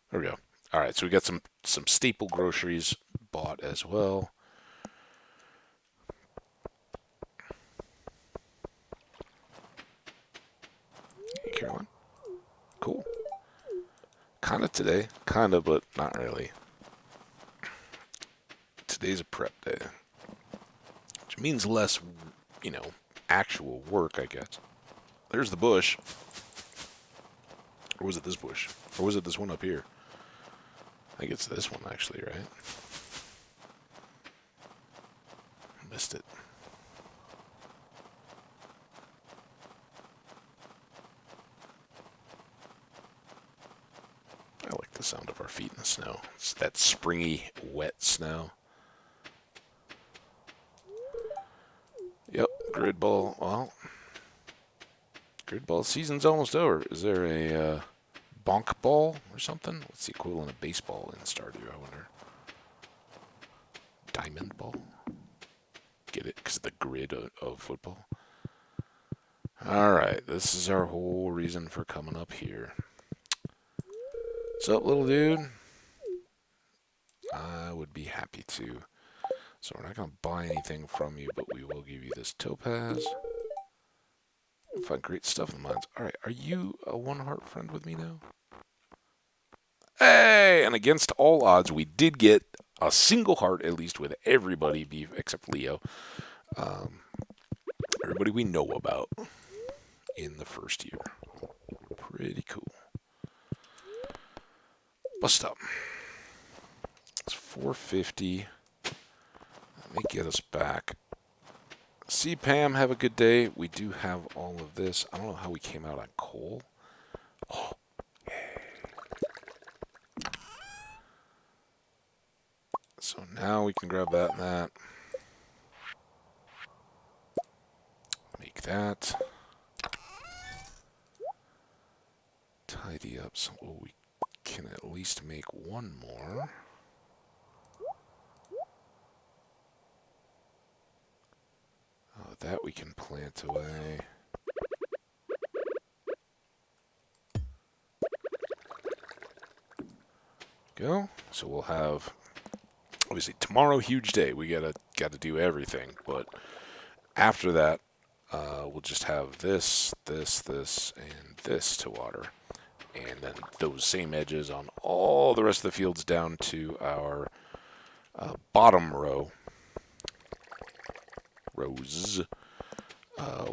There we go. All right, so we got some staple groceries bought as well. Hey, Caroline. Cool. Kind of today, kind of, but not really. Today's a prep day, which means less, actual work, I guess. There's the bush. Or was it this bush? Or was it this one up here? I think it's this one, actually, right? Missed it. I like the sound of our feet in the snow. It's that springy, wet snow. Yep, grid ball. Well, grid ball season's almost over. Is there a bonk ball or something? What's the equivalent of baseball in Stardew, I wonder? Diamond ball? Get it? Because of the grid of football? Alright, this is our whole reason for coming up here. What's up, little dude? I would be happy to. So we're not going to buy anything from you, but we will give you this topaz. Find great stuff in the mines. Alright, are you a one-heart friend with me now? Hey! And against all odds, we did get a single heart, at least with everybody, except Leo. Everybody we know about in the first year. Pretty cool. Bust up. It's 450. Let me get us back. See, Pam, have a good day. We do have all of this. I don't know how we came out on coal. Oh, yay. So now we can grab that and that. Make that. Tidy up so we can at least make one more. That we can plant away. Go. So we'll have, obviously tomorrow, huge day. We gotta do everything. But after that, we'll just have this, and this to water, and then those same edges on all the rest of the fields down to our bottom rows,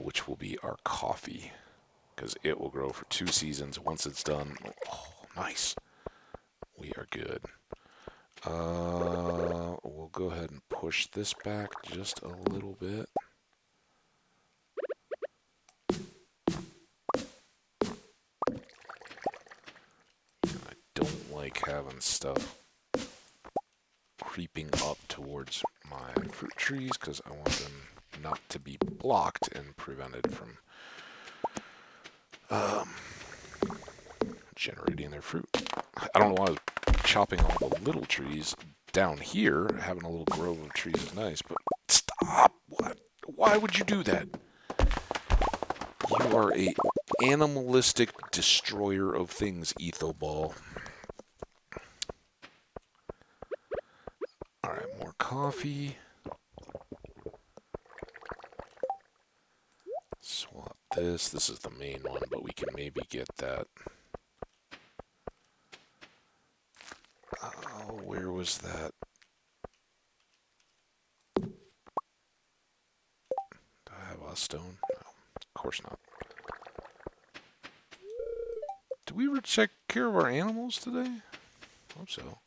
which will be our coffee, because it will grow for 2 seasons. Once it's done, oh, nice. We are good. We'll go ahead and push this back just a little bit. I don't like having stuff creeping up towards my fruit trees because I want them not to be blocked and prevented from generating their fruit. I don't know why I was chopping all the little trees down here. Having a little grove of trees is nice, but stop! What? Why would you do that? You are a animalistic destroyer of things, Ethoball. Alright, more coffee. Swap this. This is the main one, but we can maybe get that. Oh, where was that? Do I have glass stone? No, of course not. Did we ever check care of our animals today? I hope so.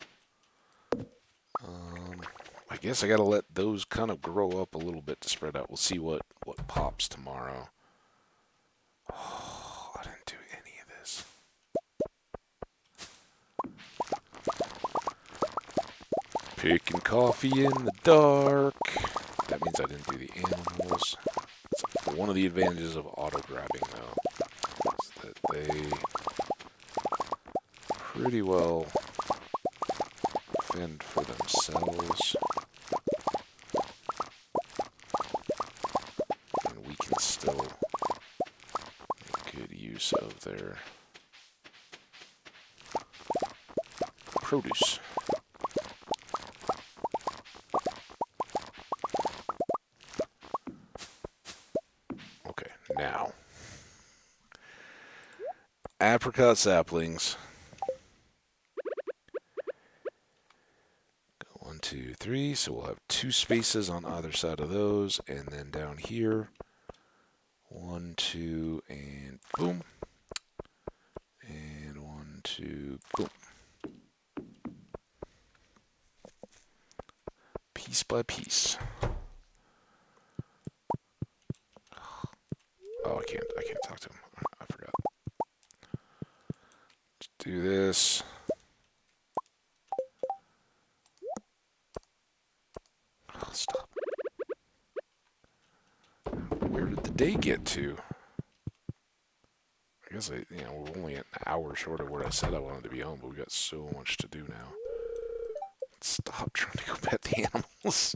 I guess I gotta let those kind of grow up a little bit to spread out. We'll see what pops tomorrow. Oh, I didn't do any of this. Picking coffee in the dark. That means I didn't do the animals. It's one of the advantages of auto-grabbing, though, is that they pretty well fend for themselves. And we can still make good use of their produce. Okay, now. Apricot saplings. 1, 2, 3. So we'll have 2 spaces on either side of those. And then down here, 1, 2, and boom. And 1, 2, boom. Piece by piece. Oh, I can't talk to him. I forgot. Let's do this. Oh, stop. Where did the day get to? I guess we're only an hour short of where I said I wanted to be home, but we got so much to do now. Stop trying to go pet the animals.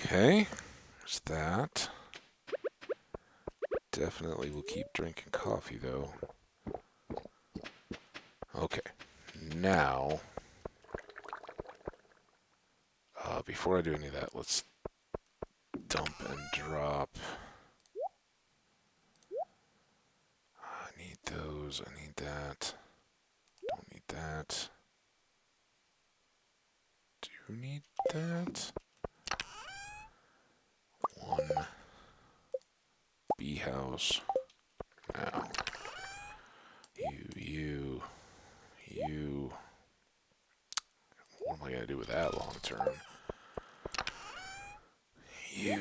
Okay, there's that. Definitely will keep drinking coffee, though. Okay, now, before I do any of that, let's dump and drop. I need those, I need that. Don't need that. Do need that. 1 bee house. Now, you. What am I gonna do with that long term? You.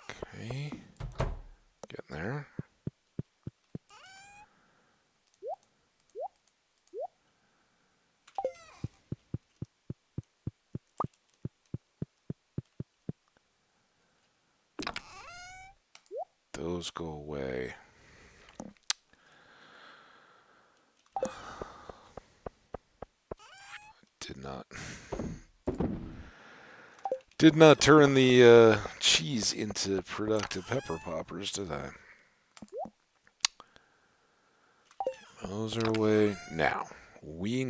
Okay. Getting there. Those go away. Did not turn the cheese into productive pepper poppers, did I? Those are away. Now, we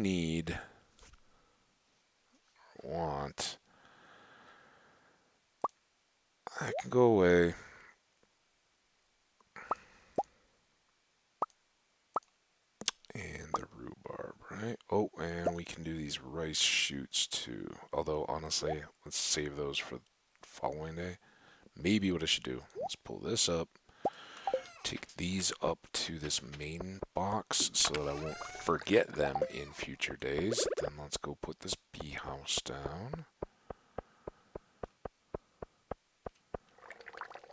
want, that can go away. And the rhubarb, right? Oh, and we can do these rice shoots too. Although, honestly, let's save those for the following day. Maybe what I should do, let's pull this up. Take these up to this main box so that I won't forget them in future days. Then let's go put this bee house down.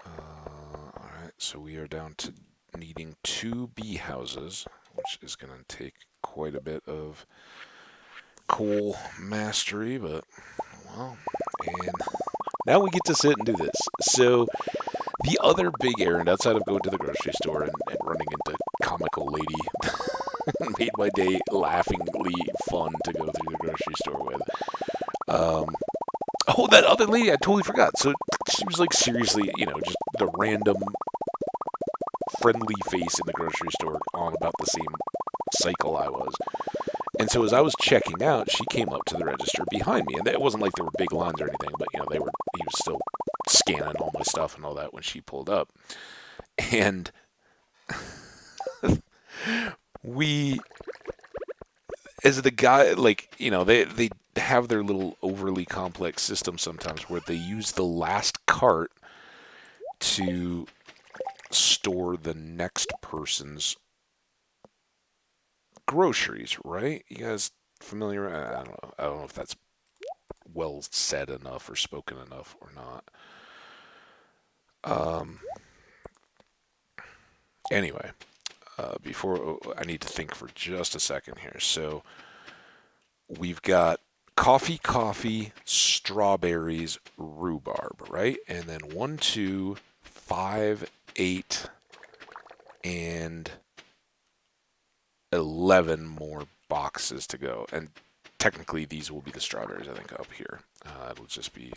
Alright, so we are down to needing 2 bee houses, which is going to take quite a bit of coal mastery, but, well, and now we get to sit and do this. So, the other big errand, outside of going to the grocery store and running into comical lady, made my day laughingly fun to go through the grocery store with. Oh, that other lady, I totally forgot. So, she was like, seriously, just the random friendly face in the grocery store on about the same cycle I was. And so as I was checking out, she came up to the register behind me. And it wasn't like there were big lines or anything, but, he was still scanning all my stuff and all that when she pulled up. And we, as the guy, like, they have their little overly complex system sometimes where they use the last cart to store the next person's groceries, right? You guys familiar? I don't know. I don't know if that's well said enough or spoken enough or not. Anyway, before I need to think for just a second here. So we've got coffee, strawberries, rhubarb, right? And then 1, 2, 5, 8, and 11 more boxes to go. And technically, these will be the strawberries, I think, up here. It'll just be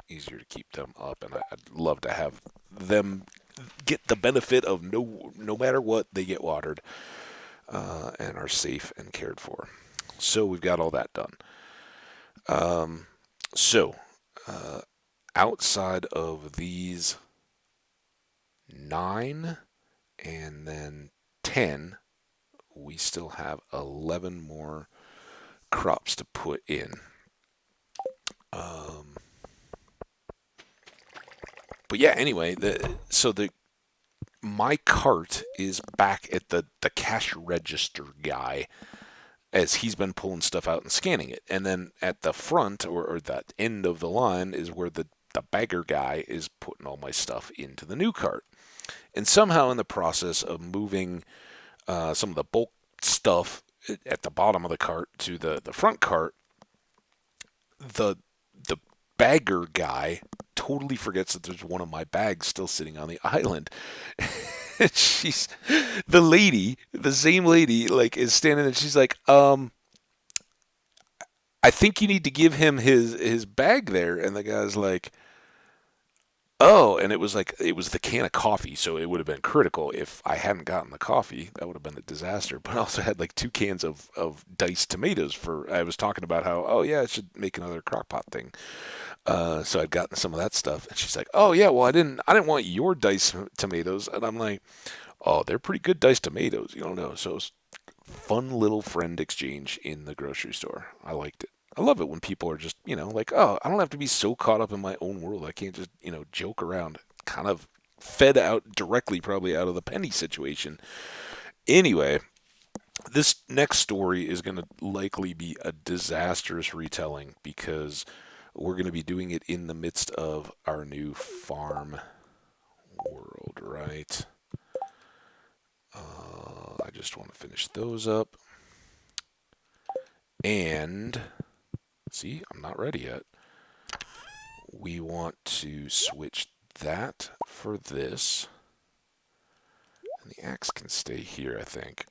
easier to keep them up, and I'd love to have them get the benefit of no matter what, they get watered and are safe and cared for. So we've got all that done. So outside of these 9 and then 10, we still have 11 more crops to put in. But yeah, anyway, my cart is back at the cash register guy as he's been pulling stuff out and scanning it. And then at the front or that end of the line is where the bagger guy is putting all my stuff into the new cart. And somehow in the process of moving some of the bulk stuff at the bottom of the cart to the front cart, the bagger guy totally forgets that there's one of my bags still sitting on the island. She's the same lady, like, is standing and she's like, I think you need to give him his bag there. And the guy's like, oh, and it was the can of coffee, so it would have been critical if I hadn't gotten the coffee. That would have been a disaster. But I also had like 2 cans of diced tomatoes I was talking about how, oh yeah, I should make another crock pot thing. So I'd gotten some of that stuff, and she's like, oh yeah, well I didn't want your diced tomatoes, and I'm like, oh, they're pretty good diced tomatoes, you don't know. So it was fun little friend exchange in the grocery store. I liked it. I love it when people are just, like, oh, I don't have to be so caught up in my own world. I can't just, joke around. Kind of fed out directly, probably out of the penny situation. Anyway, this next story is going to likely be a disastrous retelling because we're going to be doing it in the midst of our new farm world, right? I just want to finish those up. And, see, I'm not ready yet. We want to switch that for this. And the axe can stay here, I think.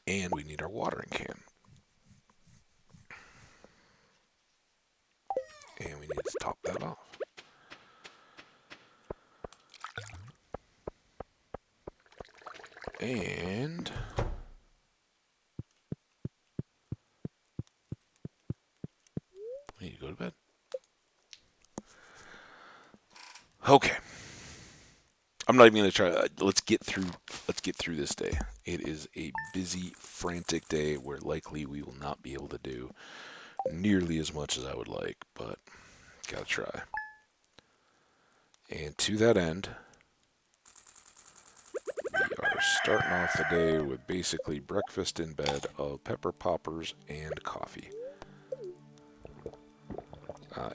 And we need our watering can. And we need to top that off. And we need to go to bed. Okay. I'm not even going to try. Let's get through this day. It is a busy, frantic day where likely we will not be able to do nearly as much as I would like, but gotta try. And to that end, we are starting off the day with basically breakfast in bed of pepper poppers and coffee.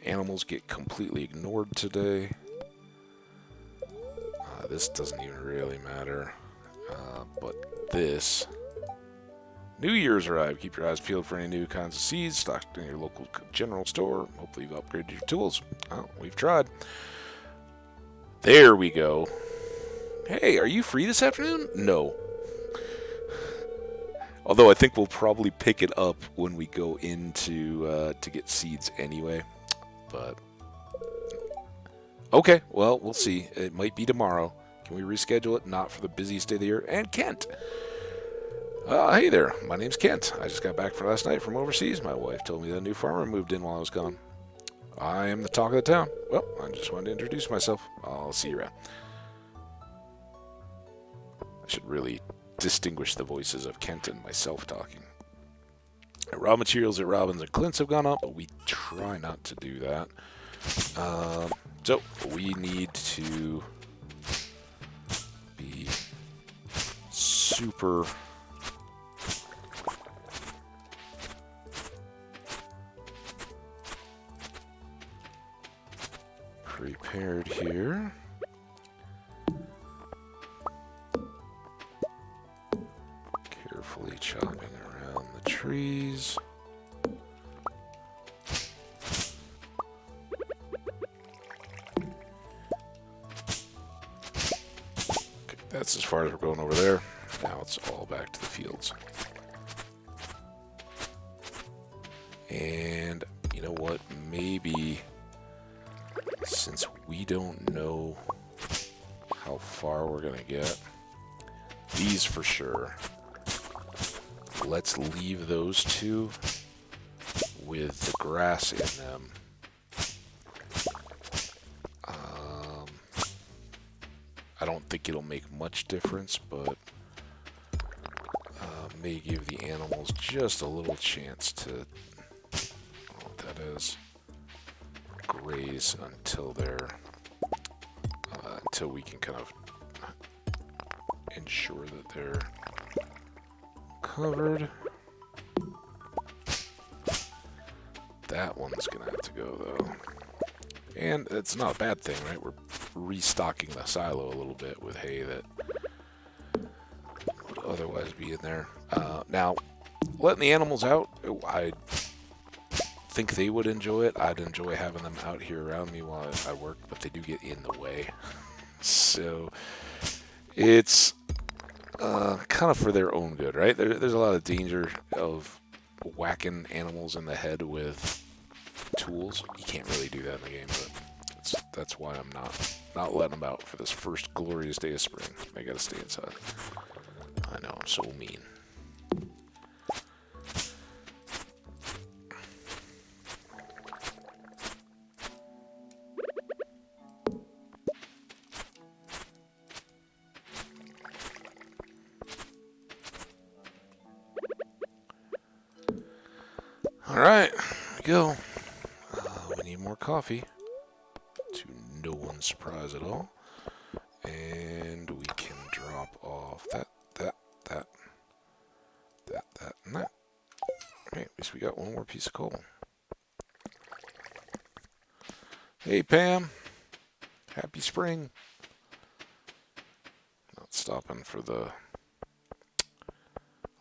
Animals get completely ignored today. This doesn't even really matter. But this... New Year's arrived. Keep your eyes peeled for any new kinds of seeds stocked in your local general store. Hopefully you've upgraded your tools. Oh, we've tried. There we go. Hey, are you free this afternoon? No. Although I think we'll probably pick it up when we go into to get seeds anyway. But okay, well, we'll see. It might be tomorrow. Can we reschedule it? Not for the busiest day of the year. And Kent. Hey there, my name's Kent. I just got back from last night from overseas. My wife told me that a new farmer moved in while I was gone. I am the talk of the town. Well, I just wanted to introduce myself. I'll see you around. I should really distinguish the voices of Kent and myself talking. Raw materials at Robbins and Clint's have gone up, but we try not to do that. So, we need to be super prepared here. Carefully chopping around the trees. Okay, that's as far as we're going over there. Now it's all back to the fields. And you know what? Maybe since we don't know how far we're going to get, these for sure, let's leave those two with the grass in them. I don't think it'll make much difference, but may give the animals just a little chance to, I don't know what that is, graze until they're, until we can kind of ensure that they're covered. That one's gonna have to go though. And it's not a bad thing, right? We're restocking the silo a little bit with hay that would otherwise be in there. Now, letting the animals out, I think they would enjoy it. I'd enjoy having them out here around me while I work, but they do get in the way. So it's kind of for their own good, right? There's a lot of danger of whacking animals in the head with tools. You can't really do that in the game, but that's why I'm not letting them out for this first glorious day of spring. They gotta stay inside. I know, I'm so mean. Alright, here we go. We need more coffee, to no one's surprise at all. And we can drop off that, and that. Okay, at least we got one more piece of coal. Hey, Pam. Happy spring. Not stopping for the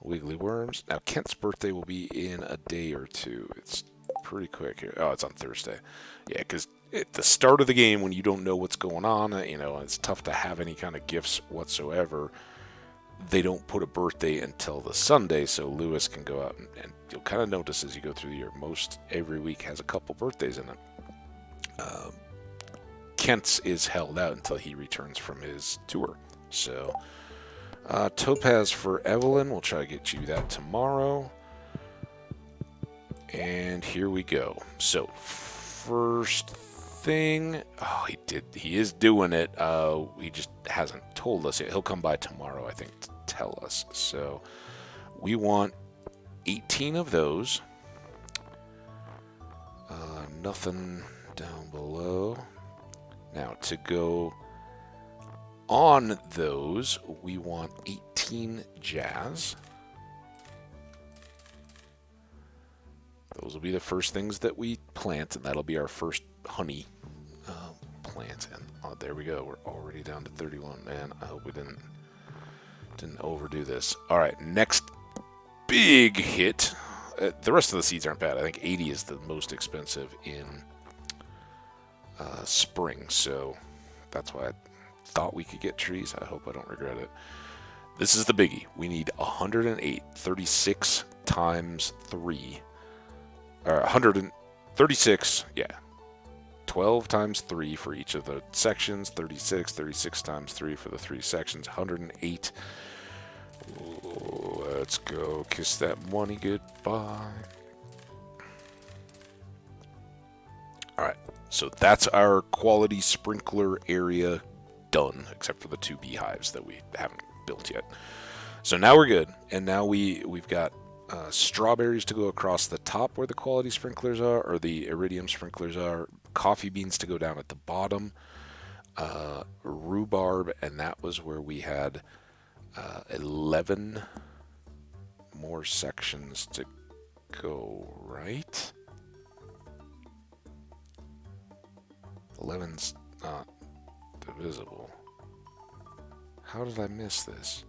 wiggly worms. Now, Kent's birthday will be in a day or two. It's pretty quick here. Oh, it's on Thursday. Yeah, because at the start of the game, when you don't know what's going on, you know, it's tough to have any kind of gifts whatsoever. They don't put a birthday until the Sunday, so Lewis can go out and you'll kind of notice as you go through the year, most every week has a couple birthdays in it. Kent's is held out until he returns from his tour. So, Topaz for Evelyn. We'll try to get you that tomorrow. And here we go. So, first thing. Oh, he is doing it. He just hasn't told us yet. He'll come by tomorrow, I think, to tell us. So, we want 18 of those. Nothing down below. Now, to go on those, we want 18 jazz. Those will be the first things that we plant, and that'll be our first honey plant. And there we go. We're already down to 31. Man, I hope we didn't overdo this. All right, next big hit. The rest of the seeds aren't bad. I think 80 is the most expensive in spring, so that's why I thought we could get trees. I hope I don't regret it. This is the biggie. We need 108, 36 times 3. Or 136, yeah. 12 times 3 for each of the sections. 36 times 3 for the 3 sections. 108. Let's go kiss that money goodbye. Alright, so that's our quality sprinkler area done, except for the 2 beehives that we haven't built yet. So now we're good, and now we've got strawberries to go across the top where the quality sprinklers are, or the iridium sprinklers are, coffee beans to go down at the bottom, rhubarb, and that was where we had 11 more sections to go, right? 11's not divisible. How did I miss this?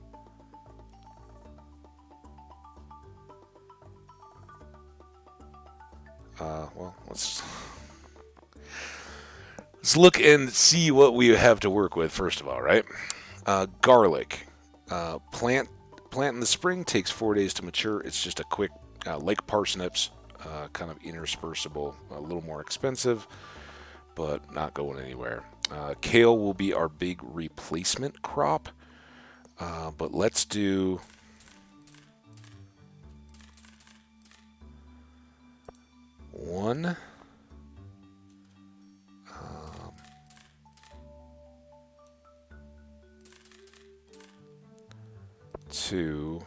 Well, let's look and see what we have to work with first of all, right? Garlic. Plant in the spring, takes 4 days to mature. It's just a quick, like parsnips, kind of interspersible, a little more expensive, but not going anywhere. Kale will be our big replacement crop, but let's do... one, 2,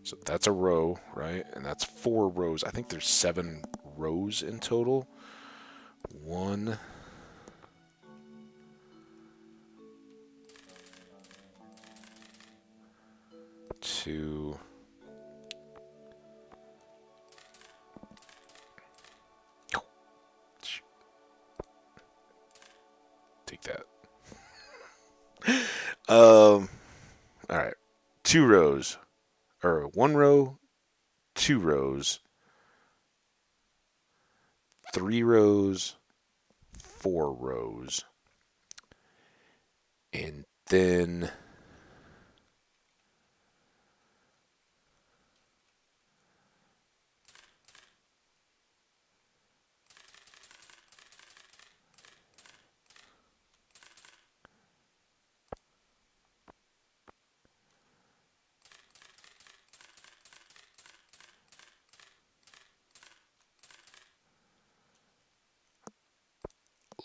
so that's a row, right? And that's 4 rows. I think there's 7 rows in total. 1, 2, take that. All right, 2 rows, or 1 row, 2 rows, 3 rows, 4 rows, and then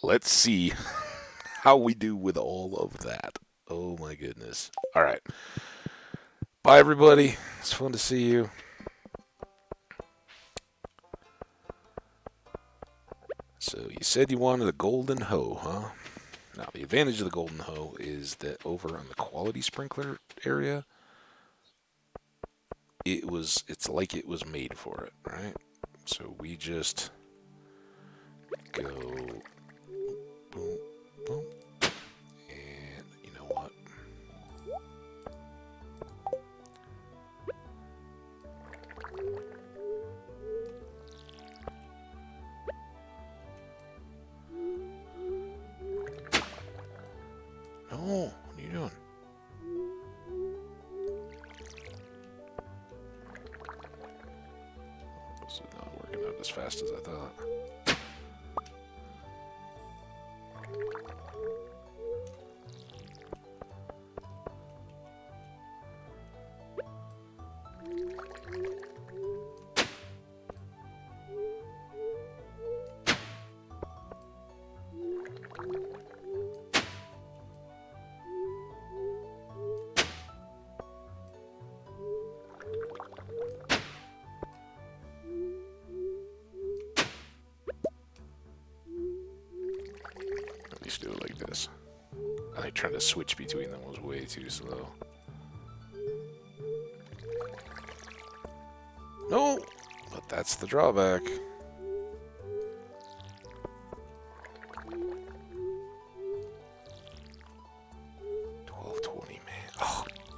let's see how we do with all of that. Oh my goodness. All right. Bye, everybody. It's fun to see you. So you said you wanted a golden hoe, huh? Now, the advantage of the golden hoe is that over on the quality sprinkler area, it's like it was made for it, right? So we just go boom, boom, and you know what? No, what are you doing? This is not working out as fast as I thought. At least do it like this. I think trying to switch between them was way too slow. No, but that's the drawback.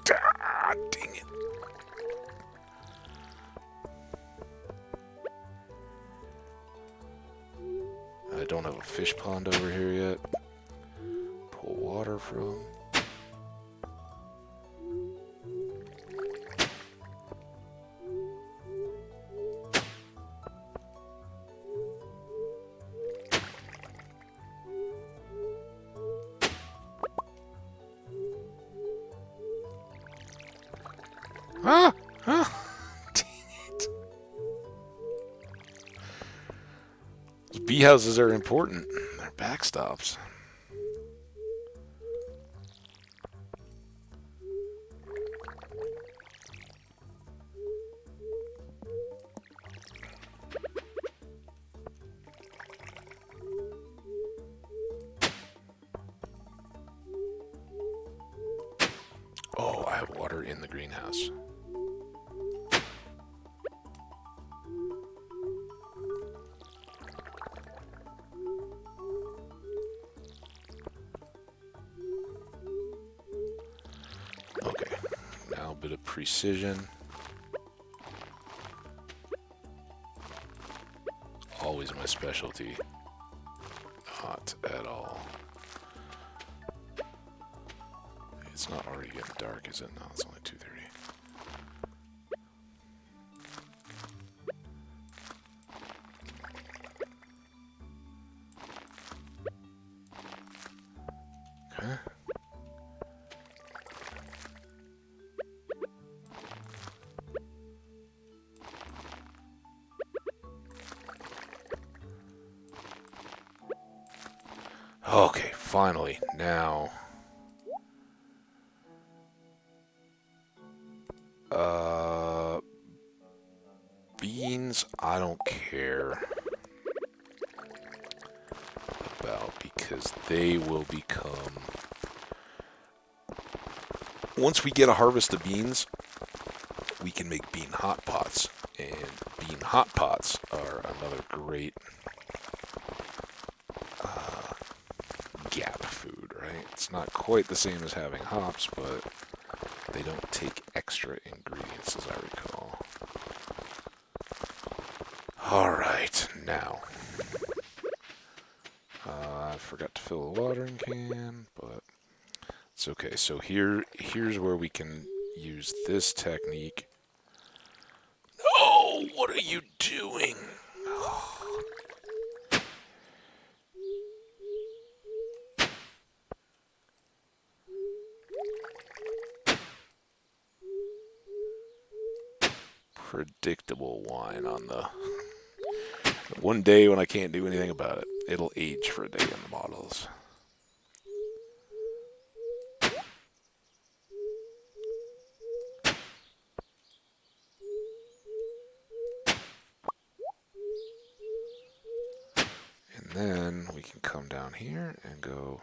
Dang it. I don't have a fish pond over here yet. Pull water from. Huh? Dang it. Those bee houses are important. They're backstops. Oh, I have water in the greenhouse. Okay, now a bit of precision. Always my specialty. Not at all. It's not already getting dark, is it? No, it's only 2:30. Okay. Okay, finally. Now. Beans, I don't care about because they will become... Once we get a harvest of beans, we can make bean hot pots. And bean hot pots are another great gap food, right? It's not quite the same as having hops, but they don't take extra ingredients, as I recall. Alright, now. I forgot to fill a watering can, but it's okay. So here's where we can use this technique. No! What are you doing? Predictable wine on the... One day when I can't do anything about it, it'll age for a day in the bottles. And then we can come down here and go...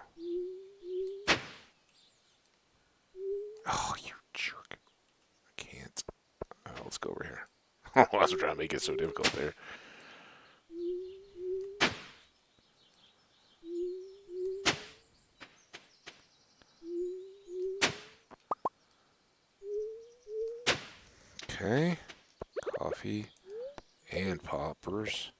Oh, you jerk. I can't. Let's go over here. I was trying to make it so difficult there. Okay. Coffee and poppers.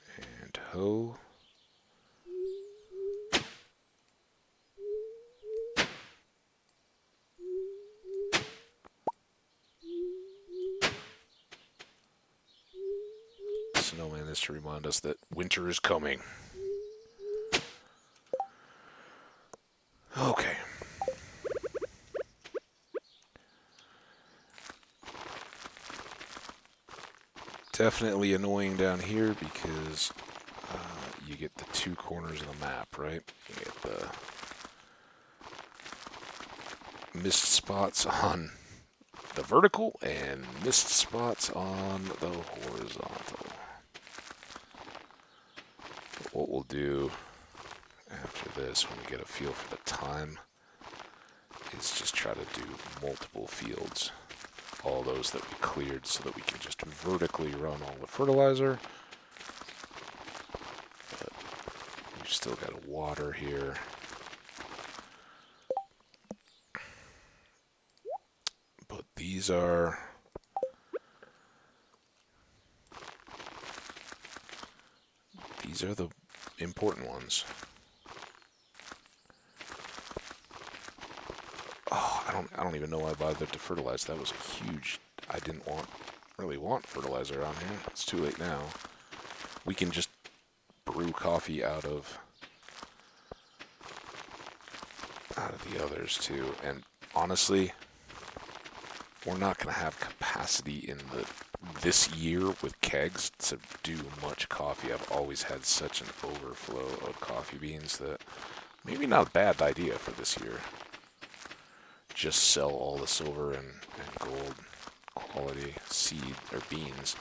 And hoe. Snowman is to remind us that winter is coming. Okay. Definitely annoying down here because you get the two corners of the map, right? You get the missed spots on the vertical and missed spots on the horizontal. But what we'll do after this, when we get a feel for the time, is just try to do multiple fields. All those that we cleared so that we can just vertically run all the fertilizer. But we've still got water here. But these are... These are the important ones. Oh, I don't even know why I bothered to fertilize. That was a huge... I didn't really want fertilizer on here. It's too late now. We can just brew coffee out of out of the others too. And honestly, we're not going to have capacity in this year with kegs to do much coffee. I've always had such an overflow of coffee beans that maybe not a bad idea for this year. Just sell all the silver and gold quality seed or beans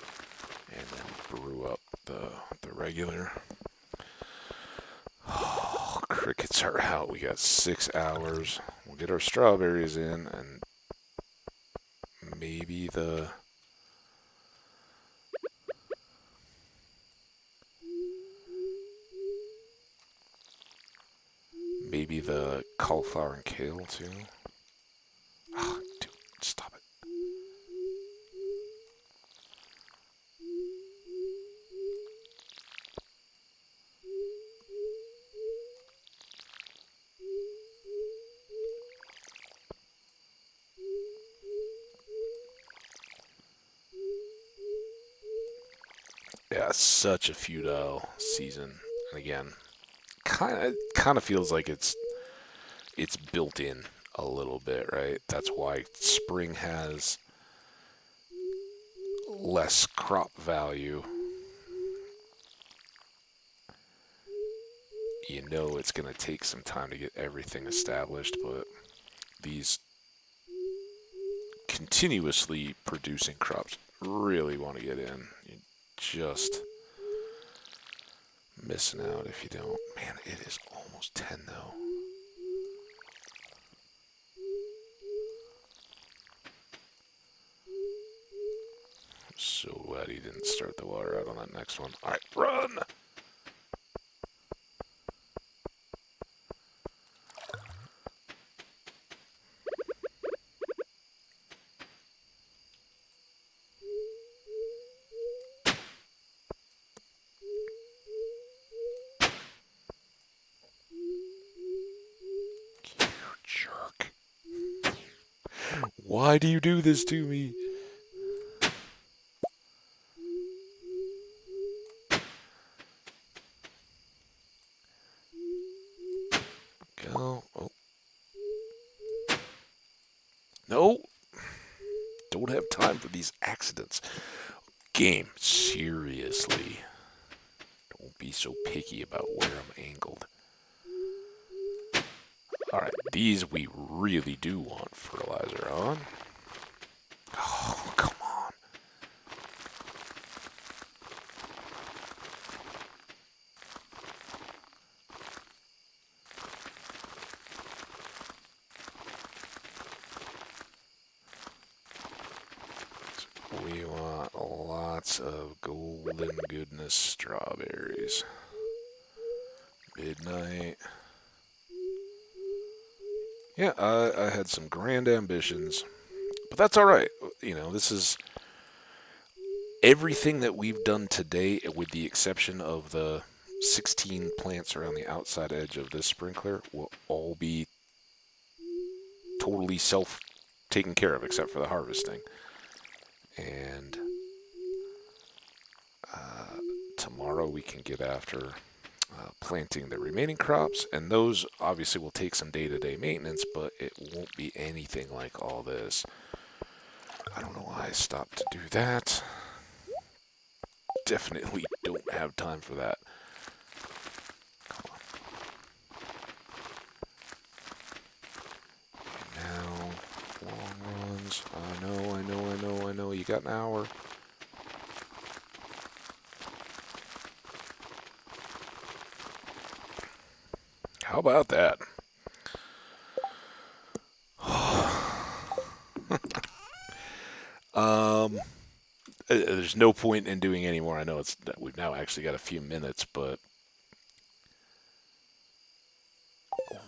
and then brew up the regular. Oh, crickets are out. We got 6 hours. We'll get our strawberries in and maybe the cauliflower and kale too. Oh, dude, stop it. Yeah, such a futile season. And again, kind of feels like it's built in a little bit, right? That's why spring has less crop value. You know it's going to take some time to get everything established, but these continuously producing crops really want to get in. You're just missing out if you don't. Man, it is almost 10 though. I'm so glad he didn't start the water out on that next one. Alright, run! Jerk. Why do you do this to me? Go. Oh. No. Don't have time for these accidents. Game, seriously. Don't be so picky about where I'm angled. Alright, these we really do want fertilizer on. Oh, come on. We want lots of golden goodness strawberries. Midnight. Yeah, I had some grand ambitions, but that's alright. You know, this is everything that we've done today, with the exception of the 16 plants around the outside edge of this sprinkler, will all be totally self-taken care of except for the harvesting. And tomorrow we can get after planting the remaining crops, and those obviously will take some day-to-day maintenance, but it won't be anything like all this. I don't know why I stopped to do that. Definitely don't have time for that. Come on. And now, long runs. I know. You got an hour. How about that? There's no point in doing any more. I know we've now actually got a few minutes, but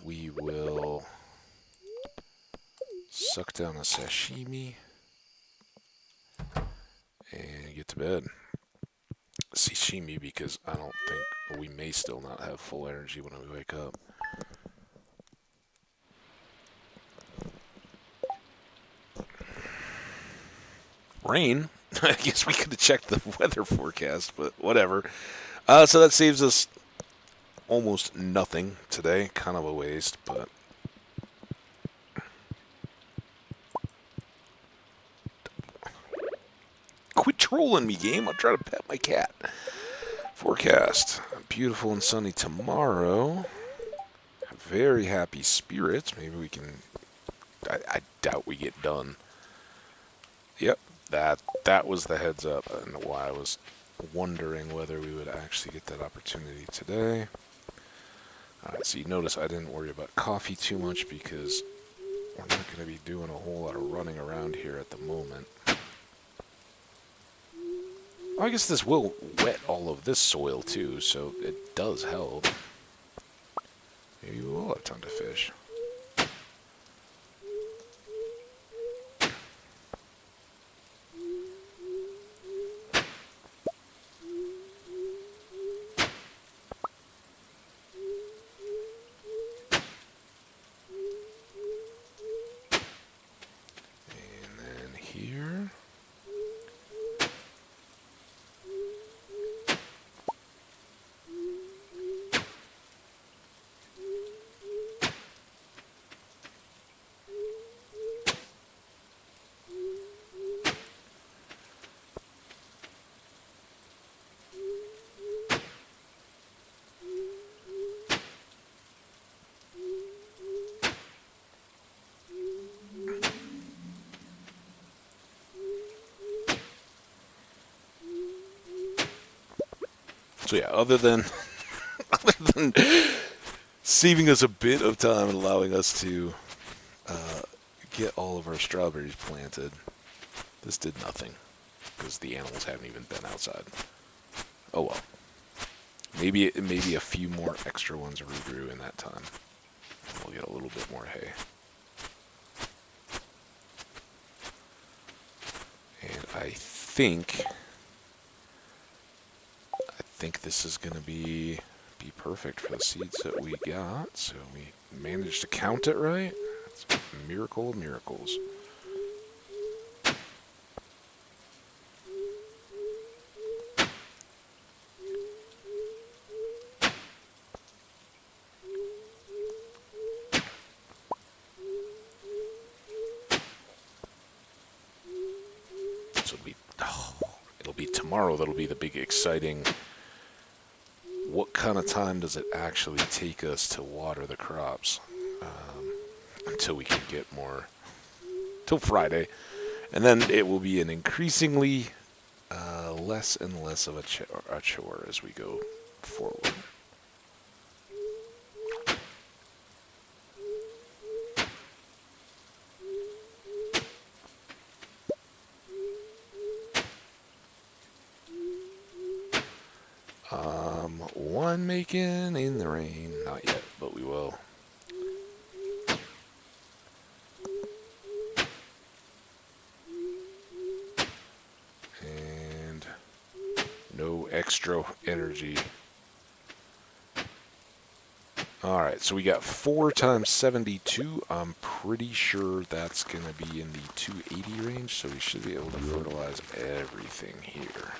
we will suck down a sashimi and get to bed. Sashimi, because I don't think we may still not have full energy when we wake up. Rain? I guess we could have checked the weather forecast, but whatever. So that saves us almost nothing today. Kind of a waste, but trolling me, game. I'm trying to pet my cat. Forecast. Beautiful and sunny tomorrow. Very happy spirits. Maybe we can... I doubt we get done. Yep, that was the heads up, and why I was wondering whether we would actually get that opportunity today. Alright, so you notice I didn't worry about coffee too much because we're not going to be doing a whole lot of running around here at the moment. I guess this will wet all of this soil too, so it does help. Maybe we will have time to fish. So yeah, other than saving us a bit of time and allowing us to get all of our strawberries planted, this did nothing because the animals haven't even been outside. Oh well. Maybe a few more extra ones regrew in that time. We'll get a little bit more hay. And I think this is going to be perfect for the seeds that we got. So we managed to count it right. It's a miracle of miracles. So it'll be tomorrow that'll be the big exciting... What kind of time does it actually take us to water the crops? Until we can get more... Till Friday. And then it will be an increasingly less and less of a chore as we go forward. One making in the rain. Not yet, but we will. And no extra energy. Alright, so we got 4 times 72. I'm pretty sure that's going to be in the 280 range, so we should be able to fertilize everything here.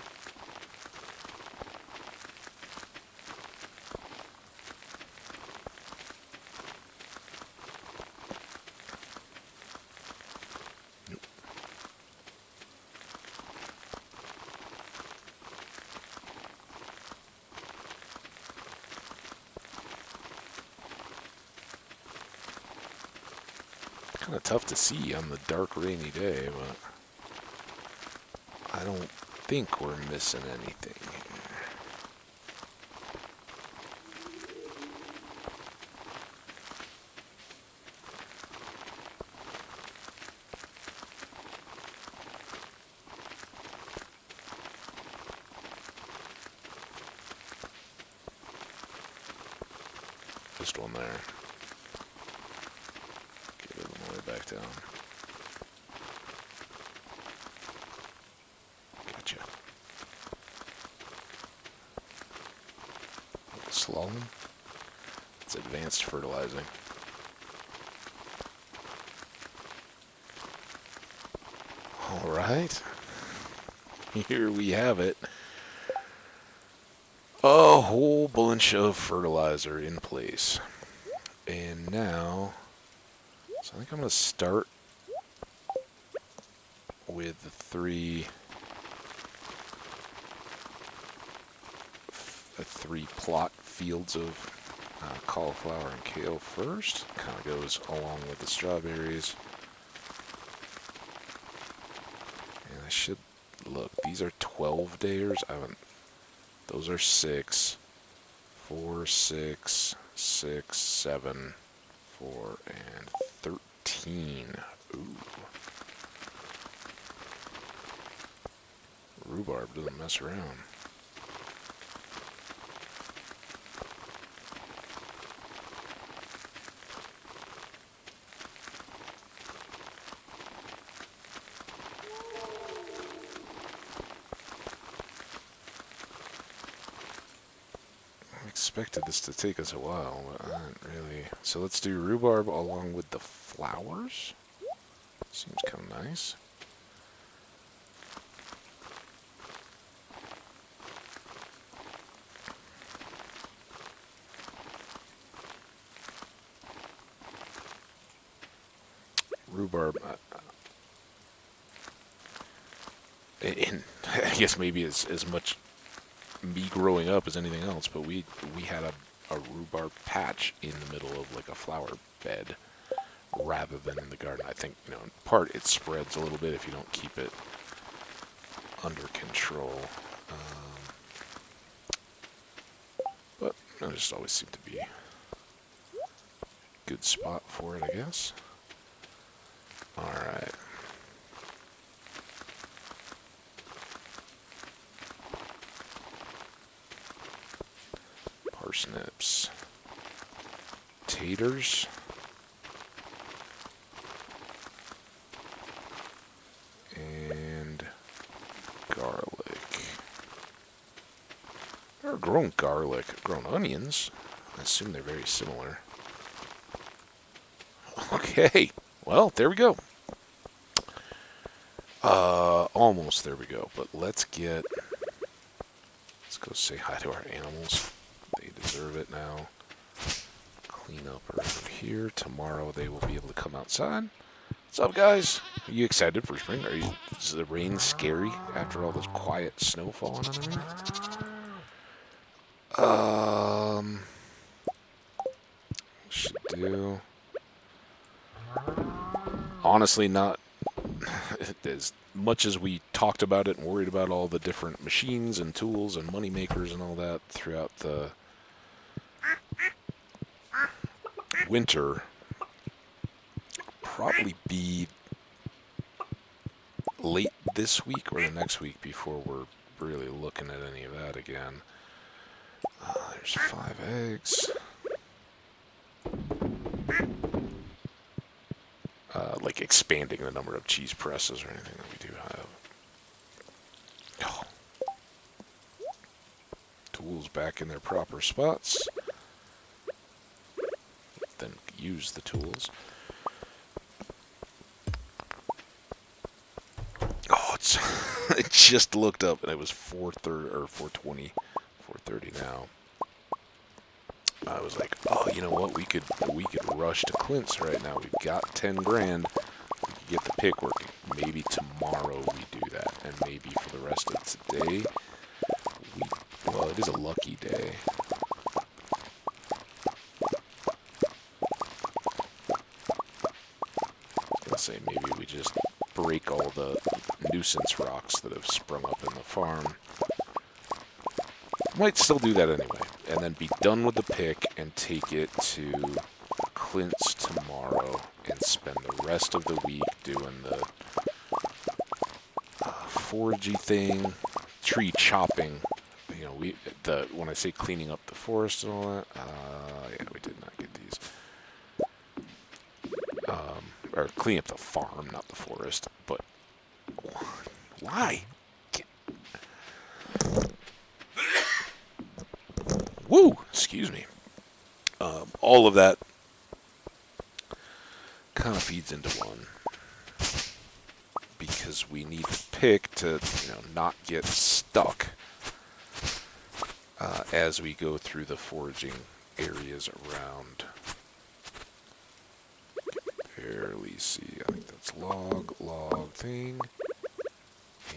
Kind of tough to see on the dark, rainy day, but I don't think we're missing anything here. Just one there. Back down. Gotcha. Slalom. It's advanced fertilizing. All right. Here we have it. A whole bunch of fertilizer in place. And now... So I think I'm going to start with the 3 3 plot fields of cauliflower and kale first. Kind of goes along with the strawberries. And I should look. These are 12 dares. I haven't. Those are 6, 4, 6, 6, 7, 4, and 13. Ooh. Rhubarb doesn't mess around. Expected this to take us a while, but I didn't really. So let's do rhubarb along with the flowers. Seems kind of nice. Rhubarb, and I guess maybe as much me growing up as anything else, but we had a rhubarb patch in the middle of like a flower bed rather than in the garden. I think, in part it spreads a little bit if you don't keep it under control. But it just always seemed to be a good spot for it, I guess. Alright. Parsnips. Taters. And garlic. Or grown garlic. Grown onions. I assume they're very similar. Okay. Well, there we go. Almost there we go. But let's go say hi to our animals. They deserve it now. Clean up around here. Tomorrow they will be able to come outside. What's up, guys? Are you excited for spring? Is the rain scary after all this quiet snow falling underneath? Should do. Honestly, not as much as we talked about it and worried about all the different machines and tools and money makers and all that throughout the winter. Probably be late this week or the next week before we're really looking at any of that again. There's 5 eggs. Like expanding the number of cheese presses or anything that we do have. Oh. Tools back in their proper spots. Then use the tools. Oh, I just looked up and it was 4:30 or 4:20, 4:30 now. I was like, oh, you know what? We could rush to Clint's right now. We've got 10 grand. We could get the pick working. Maybe tomorrow we do that, and maybe for the rest of today, well, it is a lucky day. Let's say maybe we just break all the nuisance rocks that have sprung up in the farm. Might still do that anyway, and then be done with the pick and take it to Clint's tomorrow and spend the rest of the week doing the foragey thing, tree chopping. You know, when I say cleaning up the forest and all that, yeah, we did not get these. Or clean up the farm, not the forest. But why? Woo! Excuse me. All of that kind of feeds into one. Because we need to pick to, not get stuck as we go through the foraging areas around. Barely see. I think that's log thing.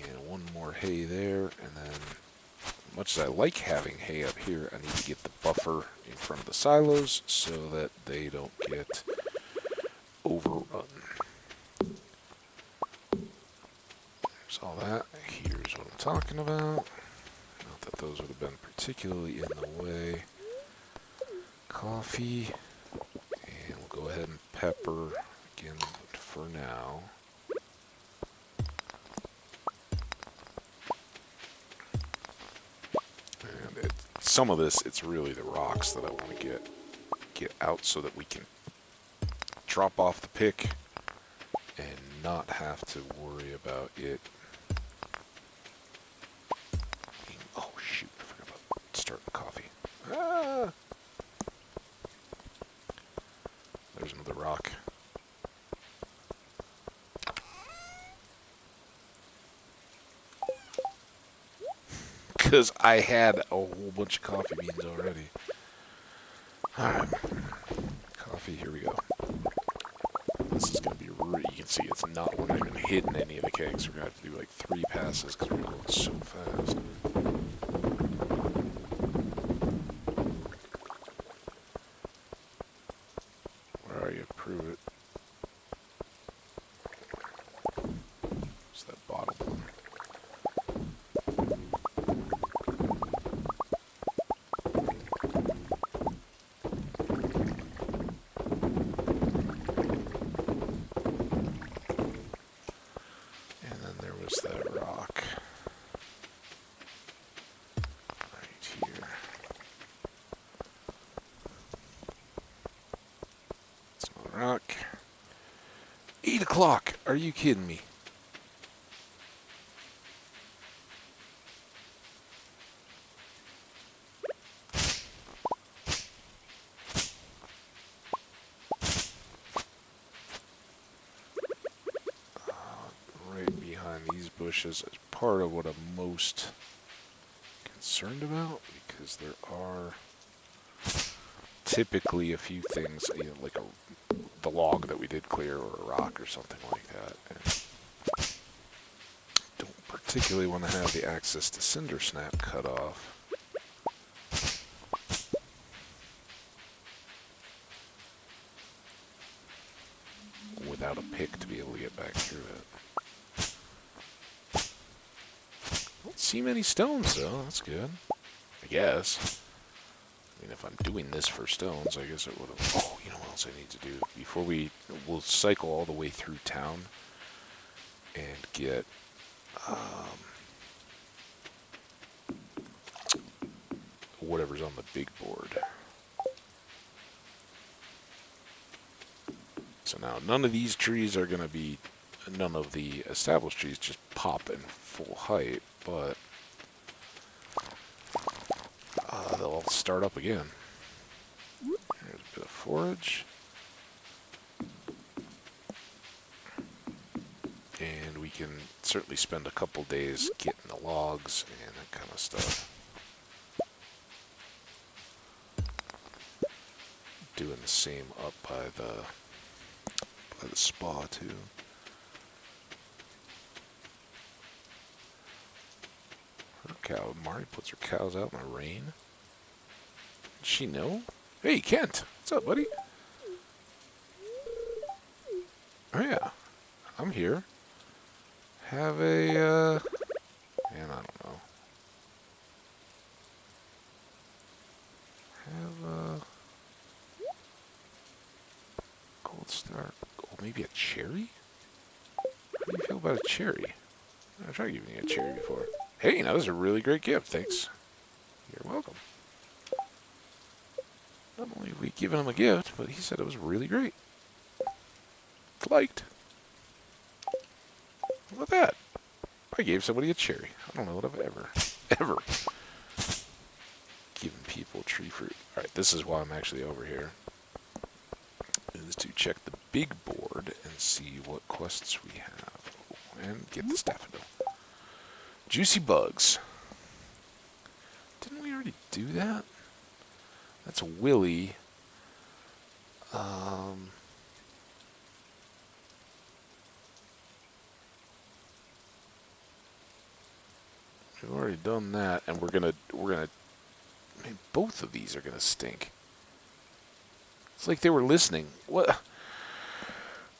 And one more hay there, and then much as I like having hay up here, I need to get the buffer in front of the silos so that they don't get overrun. There's all that. Here's what I'm talking about. Not that those would have been particularly in the way. Coffee. And we'll go ahead and pepper again for now. And some of this, it's really the rocks that I want to get out so that we can drop off the pick and not have to worry about it. Oh shoot, I forgot about starting the coffee. Ah! There's another rock. Because I had a whole bunch of coffee beans already. Alright. Coffee, here we go. This is going to be really, you can see it's not, we're not even hitting any of the kegs. We're going to have to do like 3 passes because we're going so fast. Where are you? Prove it. It's that bottom one. That rock right here. It's not a rock. 8 o'clock. Are you kidding me? These bushes is part of what I'm most concerned about, because there are typically a few things, you know, like the log that we did clear or a rock or something like that. And don't particularly want to have the access to Cinder Snap cut off. Without a pick to be able to get back through it. Don't see many stones, though. That's good. I guess. I mean, if I'm doing this for stones, I guess it would have... Oh, you know what else I need to do? Before we'll cycle all the way through town and get... whatever's on the big board. So now, none of these trees are going to be... None of the established trees just pop in full height, but they'll all start up again. There's a bit of forage. And we can certainly spend a couple days getting the logs and that kind of stuff. Doing the same up by the spa too. Her cow, Marty puts her cows out in the rain. Does she know? Hey, Kent, what's up, buddy? Oh yeah, I'm here. Have a, man, I don't know. Have a gold star. Oh, maybe a cherry? How do you feel about a cherry? I tried giving you a cherry before. Hey, now this is a really great gift, thanks. You're welcome. Not only have we given him a gift, but he said it was really great. Liked. How about that? I gave somebody a cherry. I don't know that I've ever given people tree fruit. Alright, this is why I'm actually over here. Is to check the big board and see what quests we have. Oh, and get the daffodil. Juicy bugs. Didn't we already do that? That's Willy. We've already done that, and we're gonna. I mean, both of these are gonna stink. It's like they were listening. What?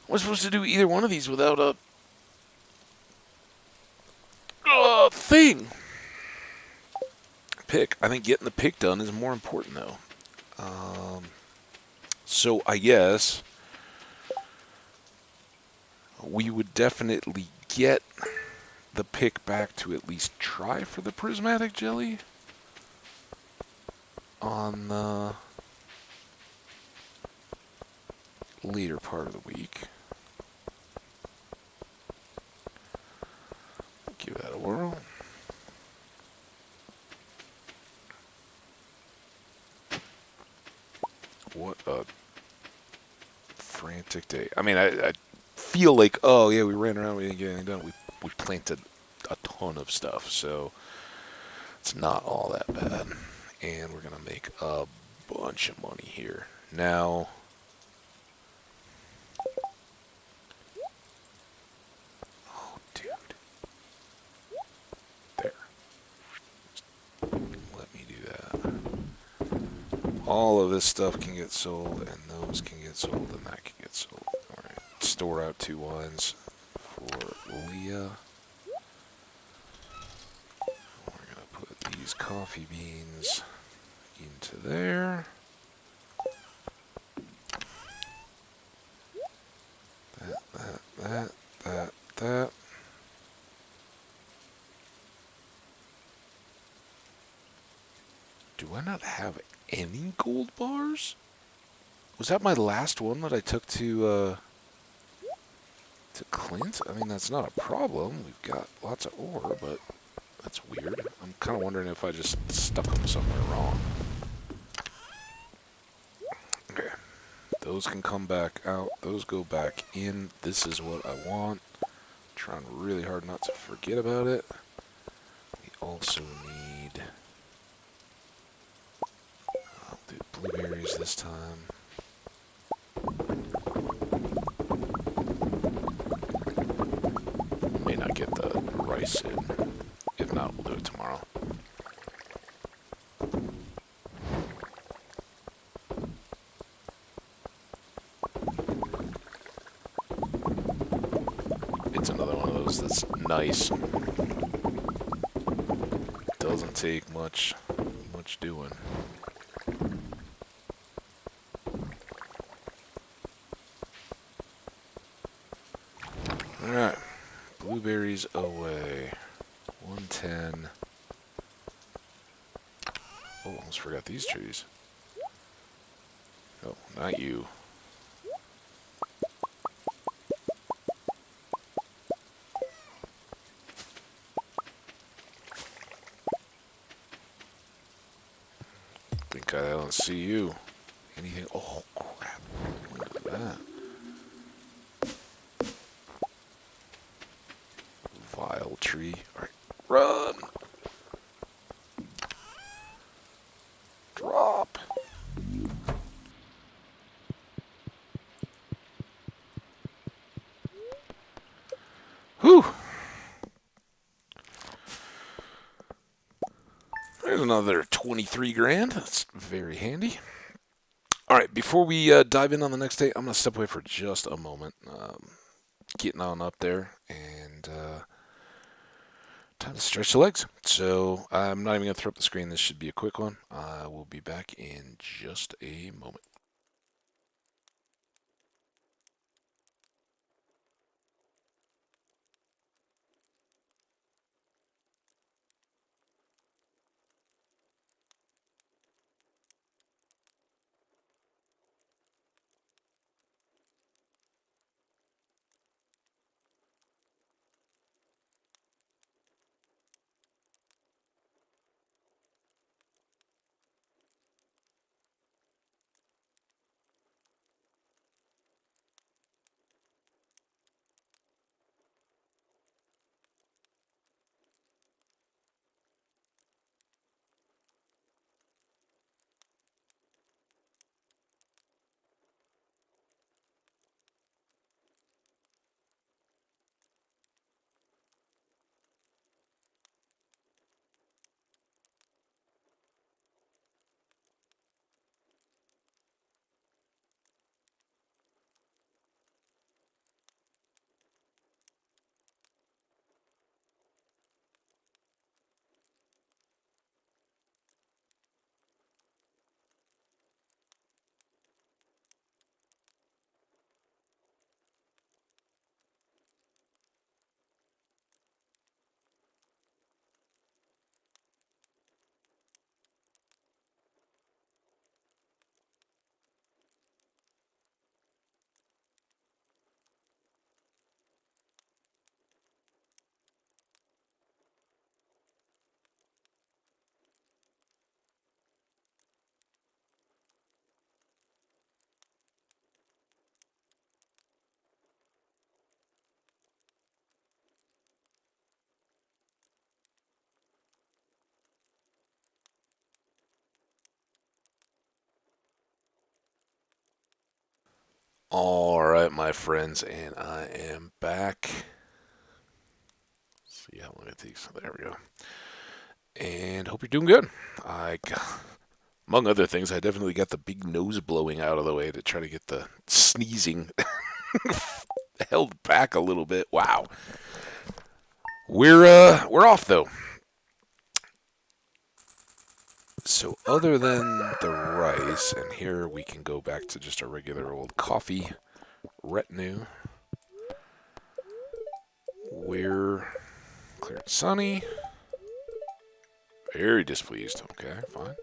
I'm supposed to do either one of these without a thing. Pick. I think getting the pick done is more important, though. So I guess we would definitely get the pick back to at least try for the prismatic jelly on the later part of the week. Give that a whirl. What a frantic day. I mean, I feel like, oh yeah, we ran around, we didn't get anything done. We planted a ton of stuff, so it's not all that bad. And we're going to make a bunch of money here. Now, oh dude. There. Let me do that. All of this stuff can get sold, and those can get sold, and that can get sold. Alright, store out 2 wines for Leah. We're going to put these coffee beans into there. That. Do I not have any gold bars? Was that my last one that I took to Clint? I mean, that's not a problem. We've got lots of ore, but that's weird. I'm kind of wondering if I just stuck them somewhere wrong. Okay. Those can come back out. Those go back in. This is what I want. I'm trying really hard not to forget about it. We also need... I'll do blueberries this time. May not get the rice in. If not, we'll do it tomorrow. It's another one of those that's nice. Doesn't take much doing. Alright. Blueberries away. 110. Oh, almost forgot these trees. Oh, not you. Think I don't see you. Anything? Oh, crap. Look at that. Vile tree. Alright, run! Drop! Whew! There's another 23 grand. That's very handy. Alright, before we dive in on the next day, I'm going to step away for just a moment. Getting on up there, and time to stretch the legs. So I'm not even going to throw up the screen. This should be a quick one. I will be back in just a moment. Alright, my friends, and I am back. See how long it takes. There we go. And hope you're doing good. Among other things, I definitely got the big nose blowing out of the way to try to get the sneezing held back a little bit. Wow. We're off though. So other than the rice, and here we can go back to just our regular old coffee retinue. We're clear and sunny. Very displeased. Okay, fine.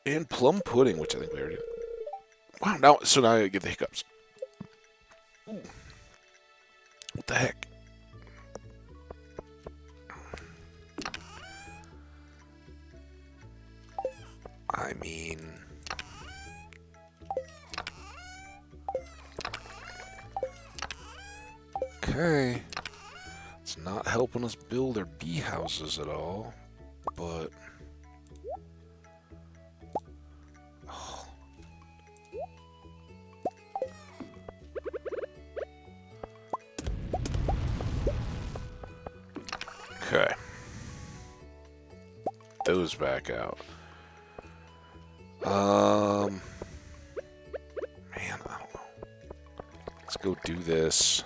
And plum pudding, which I think we already did. Wow, now I get the hiccups. Ooh. What the heck? I mean... Okay. It's not helping us build our bee houses at all, but... Oh. Okay. Those back out. Man, I don't know. Let's go do this.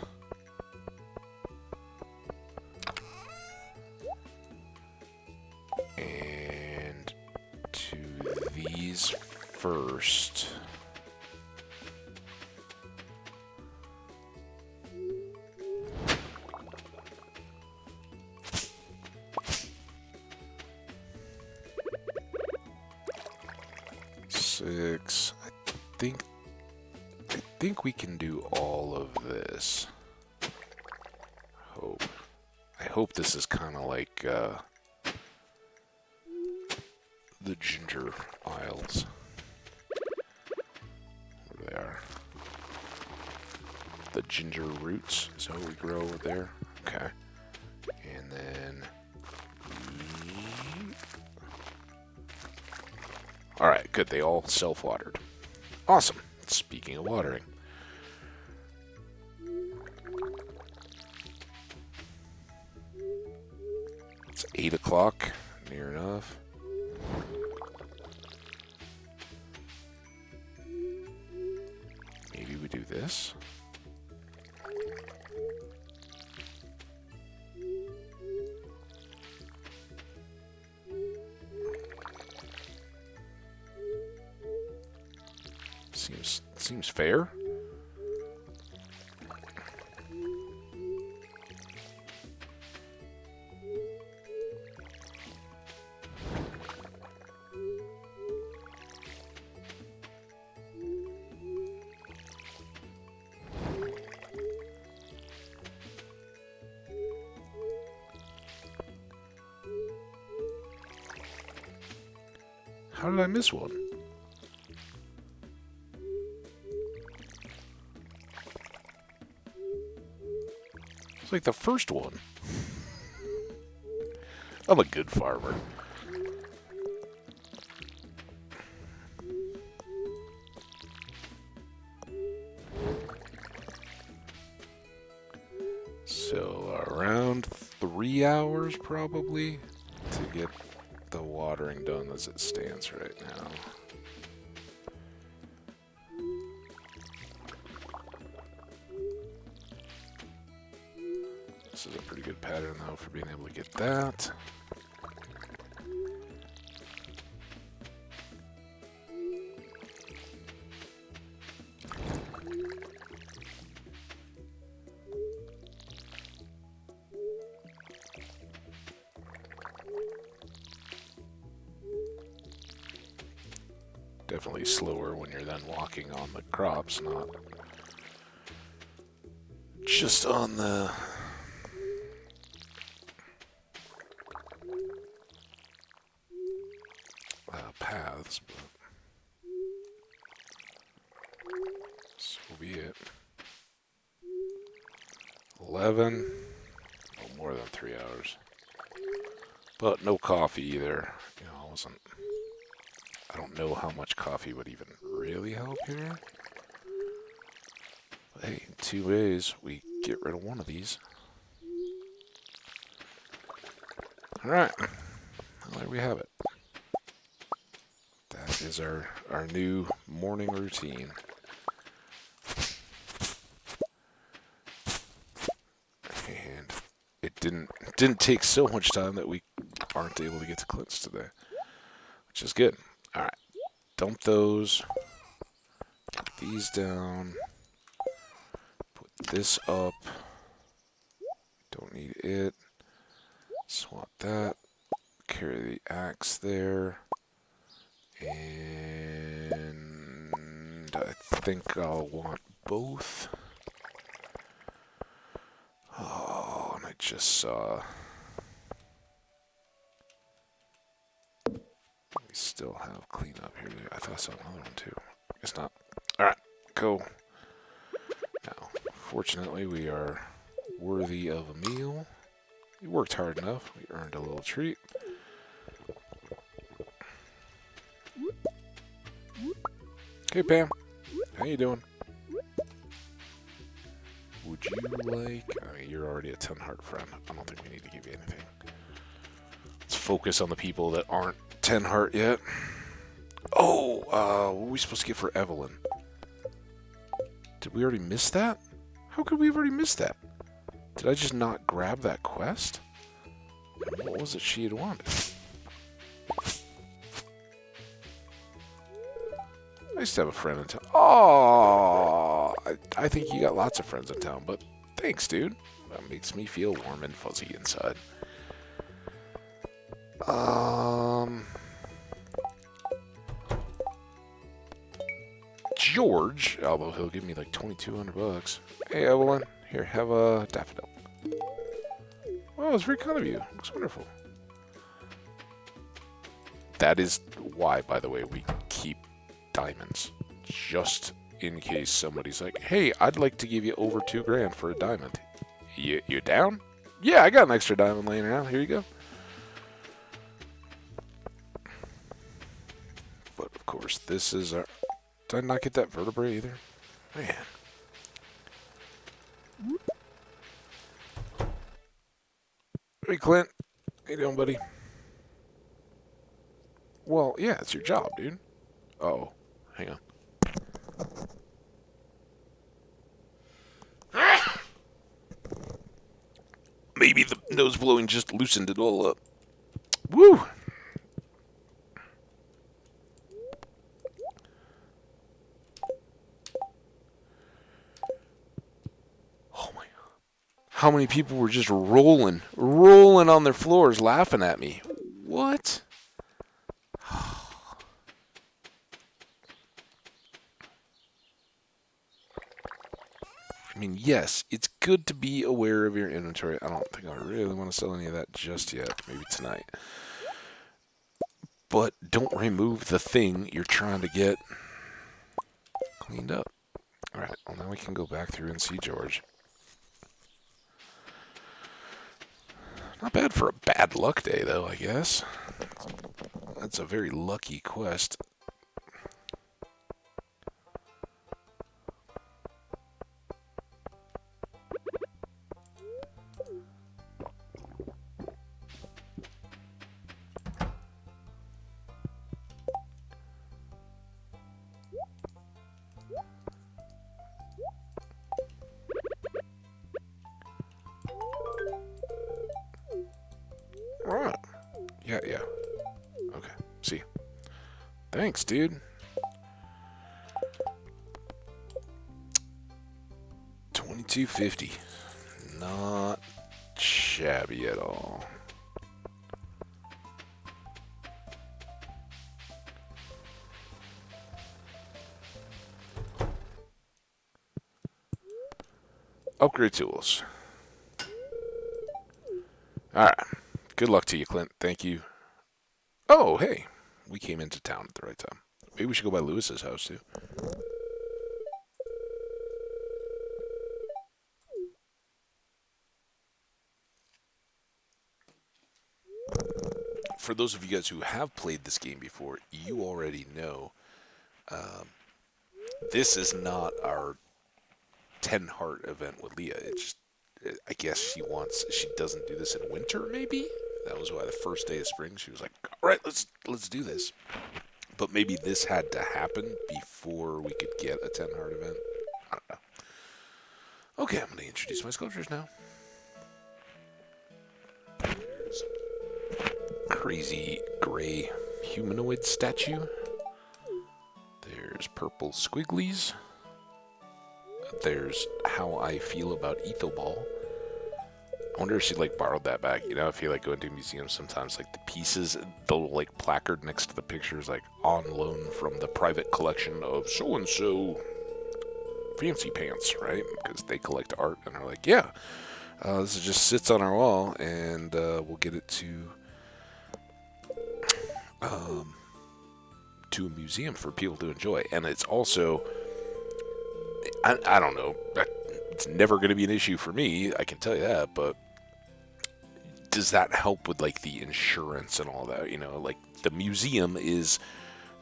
And to these first. Six. I think we can do all of this. I hope this is kind of like the ginger isles. Where they are. The ginger roots is what we grow over there. Okay. And then... Alright, good. They all self-watered. Awesome. Speaking of watering. It's 8 o'clock. Near enough. Maybe we do this. Seems fair. How did I miss one? It's like the first one. I'm a good farmer. So around 3 hours probably to get the watering done as it stands right now. This is a pretty good pattern though for being able to get that. Definitely slower when you're then walking on the crops, not just on the paths, but so be it. 11, well, more than 3 hours, but no coffee either. You know, I don't know how much coffee would even really help here. Hey, in 2 ways, we get rid of one of these. Alright. Well, there we have it. That is our new morning routine. And it didn't take so much time that we aren't able to get to Clint's today, which is good. Alright. Dump those. Put these down. Put this up. Don't need it. Swap that. Carry the axe there. And I think I'll want both. Oh, and I just saw... We still have cleanup here. I thought I saw another one too. Guess not. Alright, go. Now, fortunately, we are worthy of a meal. We worked hard enough. We earned a little treat. Hey, Pam. How you doing? Would you like... I mean, you're already a 10 heart friend. I don't think we need to give you anything. Let's focus on the people that aren't 10 heart yet. Oh, what were we supposed to get for Evelyn? Did we already miss that? How could we have already missed that? Did I just not grab that quest? And what was it she had wanted? Nice to have a friend in town. Oh, I think you got lots of friends in town, but thanks, dude. That makes me feel warm and fuzzy inside. George, although he'll give me like 2,200 bucks. Hey, Evelyn, here, have a daffodil. Oh, it's very kind of you. Looks wonderful. That is why, by the way, we keep diamonds. Just in case somebody's like, hey, I'd like to give you over 2 grand for a diamond. You down? Yeah, I got an extra diamond laying around. Here you go. But, of course, this is our... Did I not get that vertebrae either? Man. Hey, Clint. How you doing, buddy? Well, yeah, it's your job, dude. Uh-oh. Hang on. Maybe the nose blowing just loosened it all up. Woo! Oh my God. How many people were just rolling on their floors laughing at me? What? I mean, yes, it's good to be aware of your inventory. I don't think I really want to sell any of that just yet. Maybe tonight. But don't remove the thing you're trying to get cleaned up. Alright, well now we can go back through and see George. Not bad for a bad luck day, though, I guess. That's a very lucky quest. Alright. Yeah. Okay, see. Thanks, dude. 2250. Not shabby at all. Upgrade tools. Alright. Good luck to you, Clint. Thank you. Oh, hey. We came into town at the right time. Maybe we should go by Lewis's house, too. For those of you guys who have played this game before, you already know this is not our 10 heart event with Leah. I guess she doesn't do this in winter, maybe? That was why the first day of spring she was like, all right, let's do this. But maybe this had to happen before we could get a 10 heart event. I don't know. Okay, I'm going to introduce my sculptures now. There's a crazy gray humanoid statue. There's purple squigglies. There's how I feel about Ethelball. I wonder if she borrowed that back. You know, if you go into museums sometimes, the pieces, the little placard next to the pictures, on loan from the private collection of so and so fancy pants, right? Because they collect art and are like, yeah, this just sits on our wall, and we'll get it to a museum for people to enjoy. And it's also, I don't know, it's never going to be an issue for me, I can tell you that, but does that help with the insurance and all that? You know, the museum is,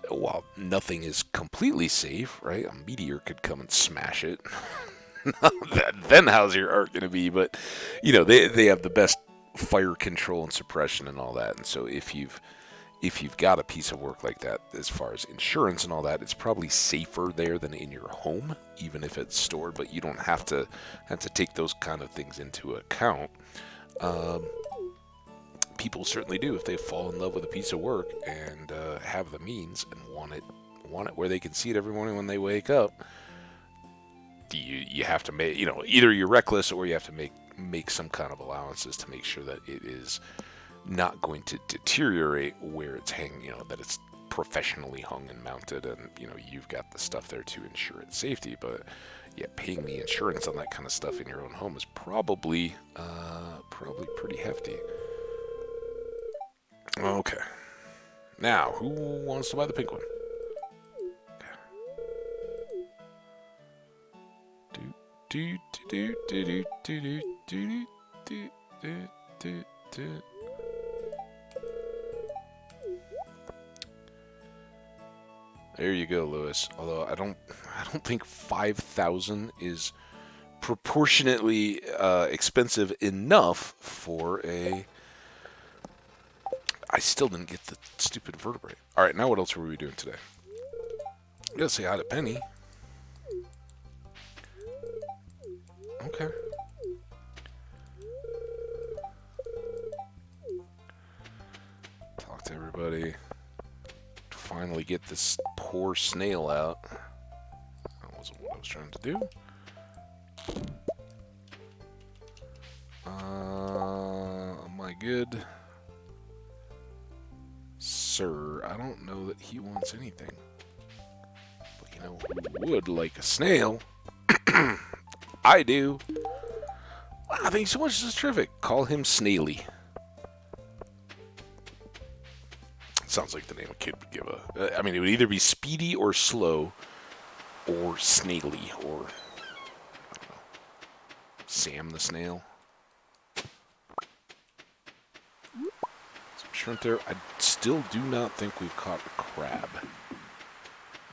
while nothing is completely safe, right? A meteor could come and smash it. Then how's your art going to be? But, you know, they have the best fire control and suppression and all that. And so if you've got a piece of work like that, as far as insurance and all that, it's probably safer there than in your home, even if it's stored. But you don't have to take those kind of things into account. People certainly do if they fall in love with a piece of work and have the means and want it where they can see it every morning when they wake up. You have to make, either you're reckless or you have to make some kind of allowances to make sure that it is not going to deteriorate where it's hanging, that it's professionally hung and mounted, and you've got the stuff there to ensure its safety. But yeah, paying the insurance on that kind of stuff in your own home is probably pretty hefty. Okay. Now, who wants to buy the pink one? There you go, Lewis. Although I don't think 5,000 is proportionately expensive enough for a. I still didn't get the stupid vertebrae. All right, now what else were we doing today? I gotta say hi to Penny. Okay. Talk to everybody. Finally get this poor snail out. That wasn't what I was trying to do. Am I good? Sir, I don't know that he wants anything. But who would like a snail? I do. Wow, thank you so much. This is terrific. Call him Snaily. Sounds like the name a kid would give a. It would either be Speedy or Slow, or Snaily, or I don't know, Sam the Snail. Some shrimp there. I still do not think we've caught a crab.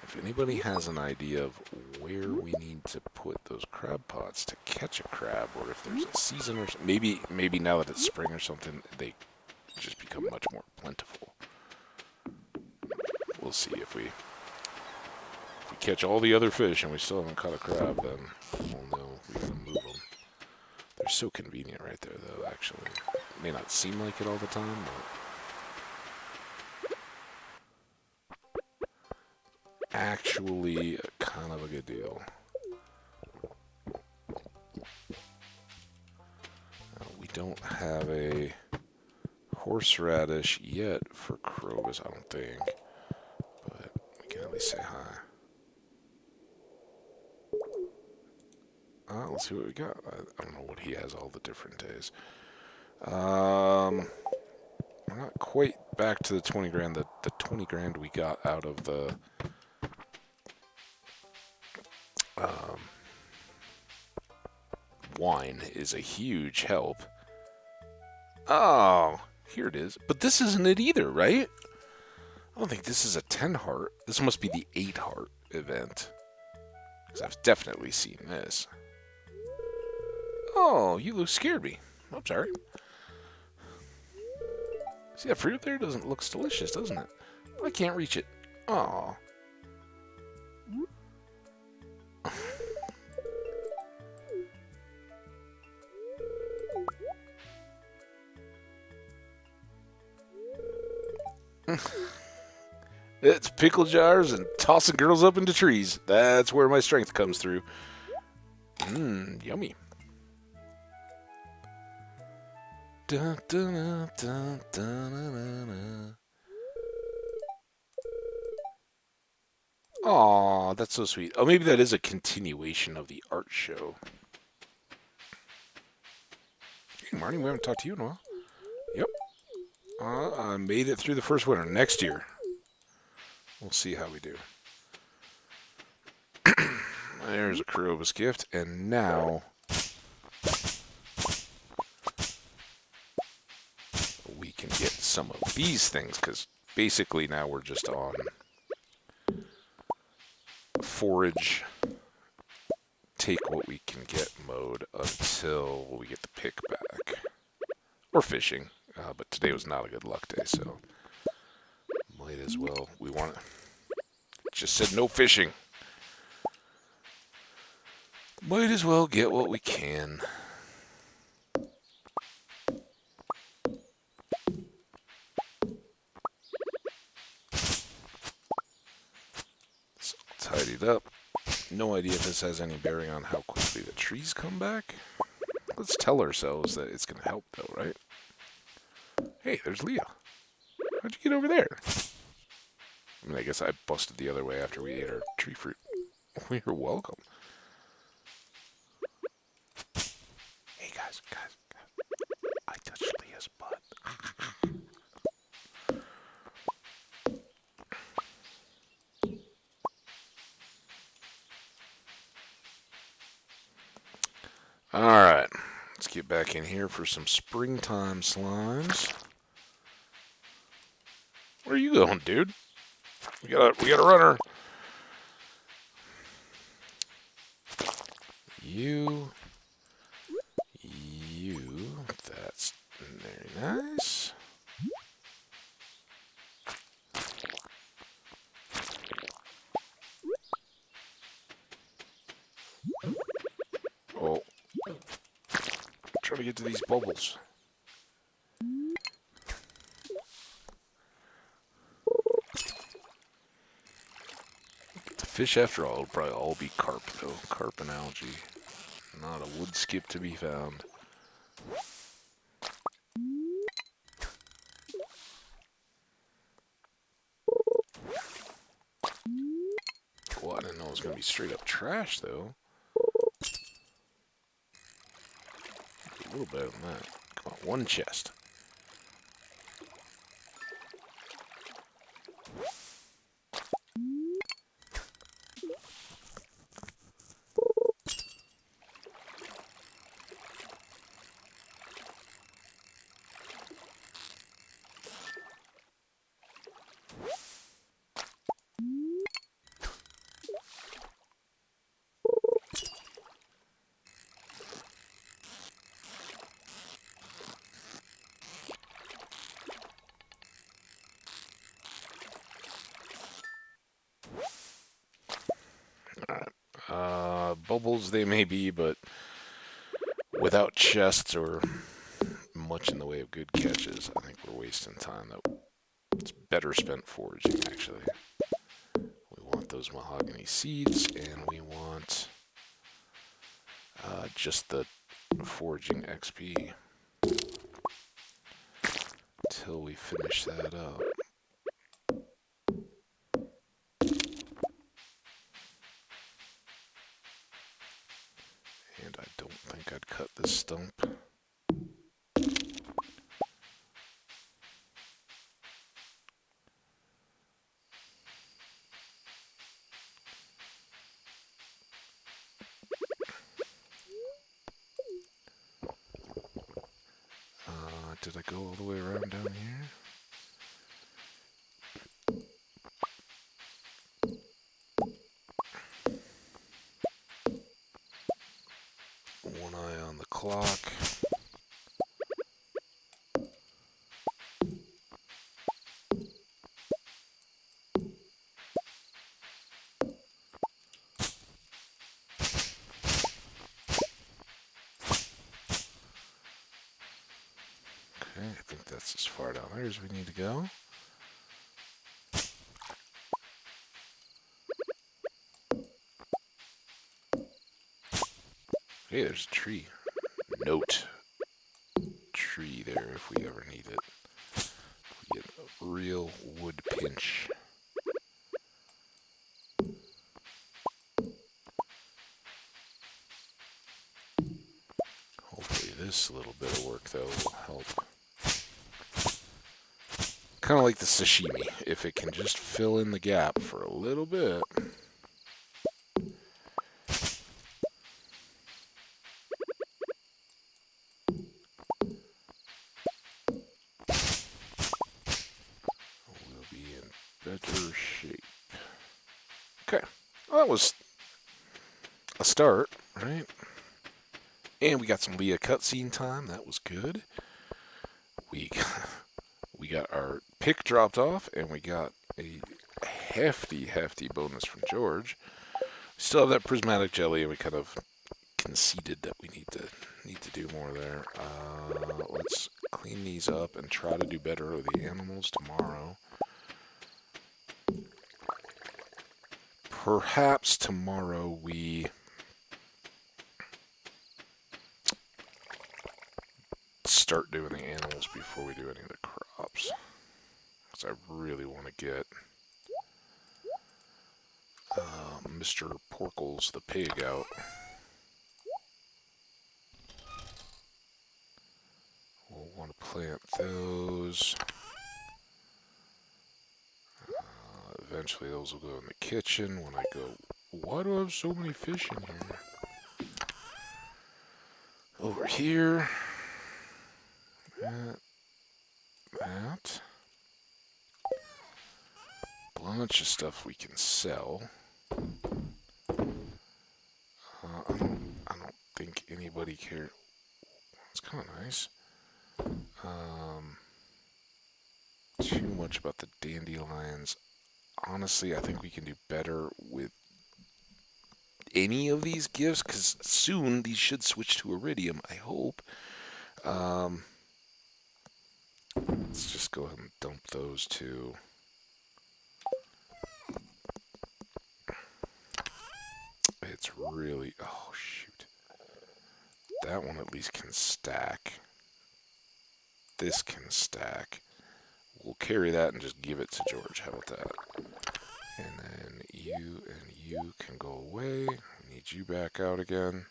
If anybody has an idea of where we need to put those crab pots to catch a crab, or if there's a season or something, maybe now that it's spring or something, they just become much more plentiful. We'll see if we catch all the other fish and we still haven't caught a crab, then we'll know we gotta move them. They're so convenient right there, though, actually. It may not seem like it all the time, but actually kind of a good deal. We don't have a horseradish yet for crows, I don't think. But we can at least say hi. Let's see what we got. I don't know what he has all the different days. We're not quite back to the 20 grand. The 20 grand we got out of the wine is a huge help. Oh, here it is. But this isn't it either, right? I don't think this is a 10 heart. This must be the 8 heart event. Because I've definitely seen this. Oh, you scared me. I'm sorry. See that fruit there? Looks delicious, doesn't it? I can't reach it. Oh. It's pickle jars and tossing girls up into trees. That's where my strength comes through. Yummy. Dun, dun, dun, dun, dun, dun. Aw, that's so sweet. Oh, maybe that is a continuation of the art show. Hey, Marty, we haven't talked to you in a while. Yep. I made it through the first winter. Next year, we'll see how we do. There's a Kuroba's gift, and now we can get some of these things, because basically now we're just on forage, take what we can get mode until we get the pick back. Or fishing, but today was not a good luck day, so might as well. We want to. Just said no fishing. Might as well get what we can. So tidied up. No idea if this has any bearing on how quickly the trees come back. Let's tell ourselves that it's going to help, though, right? Hey, there's Leah. How'd you get over there? I mean, I guess I busted the other way after we ate our tree fruit. You're welcome. Hey, guys. I touched Leah's butt. Alright. Let's get back in here for some springtime slimes. Where are you going, dude? We got a runner. You. That's very nice. Oh. Try to get to these bubbles. The fish, after all, will probably all be carp, though. Carp and algae. Not a wood skip to be found. Well, I didn't know it was going to be straight up trash, though. A little better than that. Come on, one chest. Bubbles they may be, but without chests or much in the way of good catches, I think we're wasting time. It's better spent foraging, actually. We want those mahogany seeds, and we want just the foraging XP until we finish that up. And I don't think I'd cut this stump. Did I go all the way around down here? One eye on the clock. Okay, I think that's as far down there as we need to go. Hey, there's a tree. Note. Tree there if we ever need it. We get a real wood pinch. Hopefully this little bit of work, though, will help. Kind of like the sashimi. If it can just fill in the gap for a little bit. We'll be in better shape. Okay. Well, that was a start, right? And we got some Leah cutscene time. That was good. We got our pick dropped off, and we got a hefty bonus from George. We still have that prismatic jelly, and we kind of conceded that we need to do more there. Let's clean these up and try to do better with the animals tomorrow. Perhaps tomorrow we start doing the animals before we do any of the crops. Because I really want to get Mr. Porkles the pig out. We'll want to plant those. Eventually those will go in the kitchen when I go, why do I have so many fish in here? Over here. That. Bunch of stuff we can sell. I don't think anybody cares. It's kind of nice. Too much about the dandelions. Honestly, I think we can do better with any of these gifts, because soon these should switch to iridium, I hope. Let's just go ahead and dump those two. It's really... oh, shoot. That one at least can stack. This can stack. We'll carry that and just give it to George. How about that? And then you can go away. We need you back out again.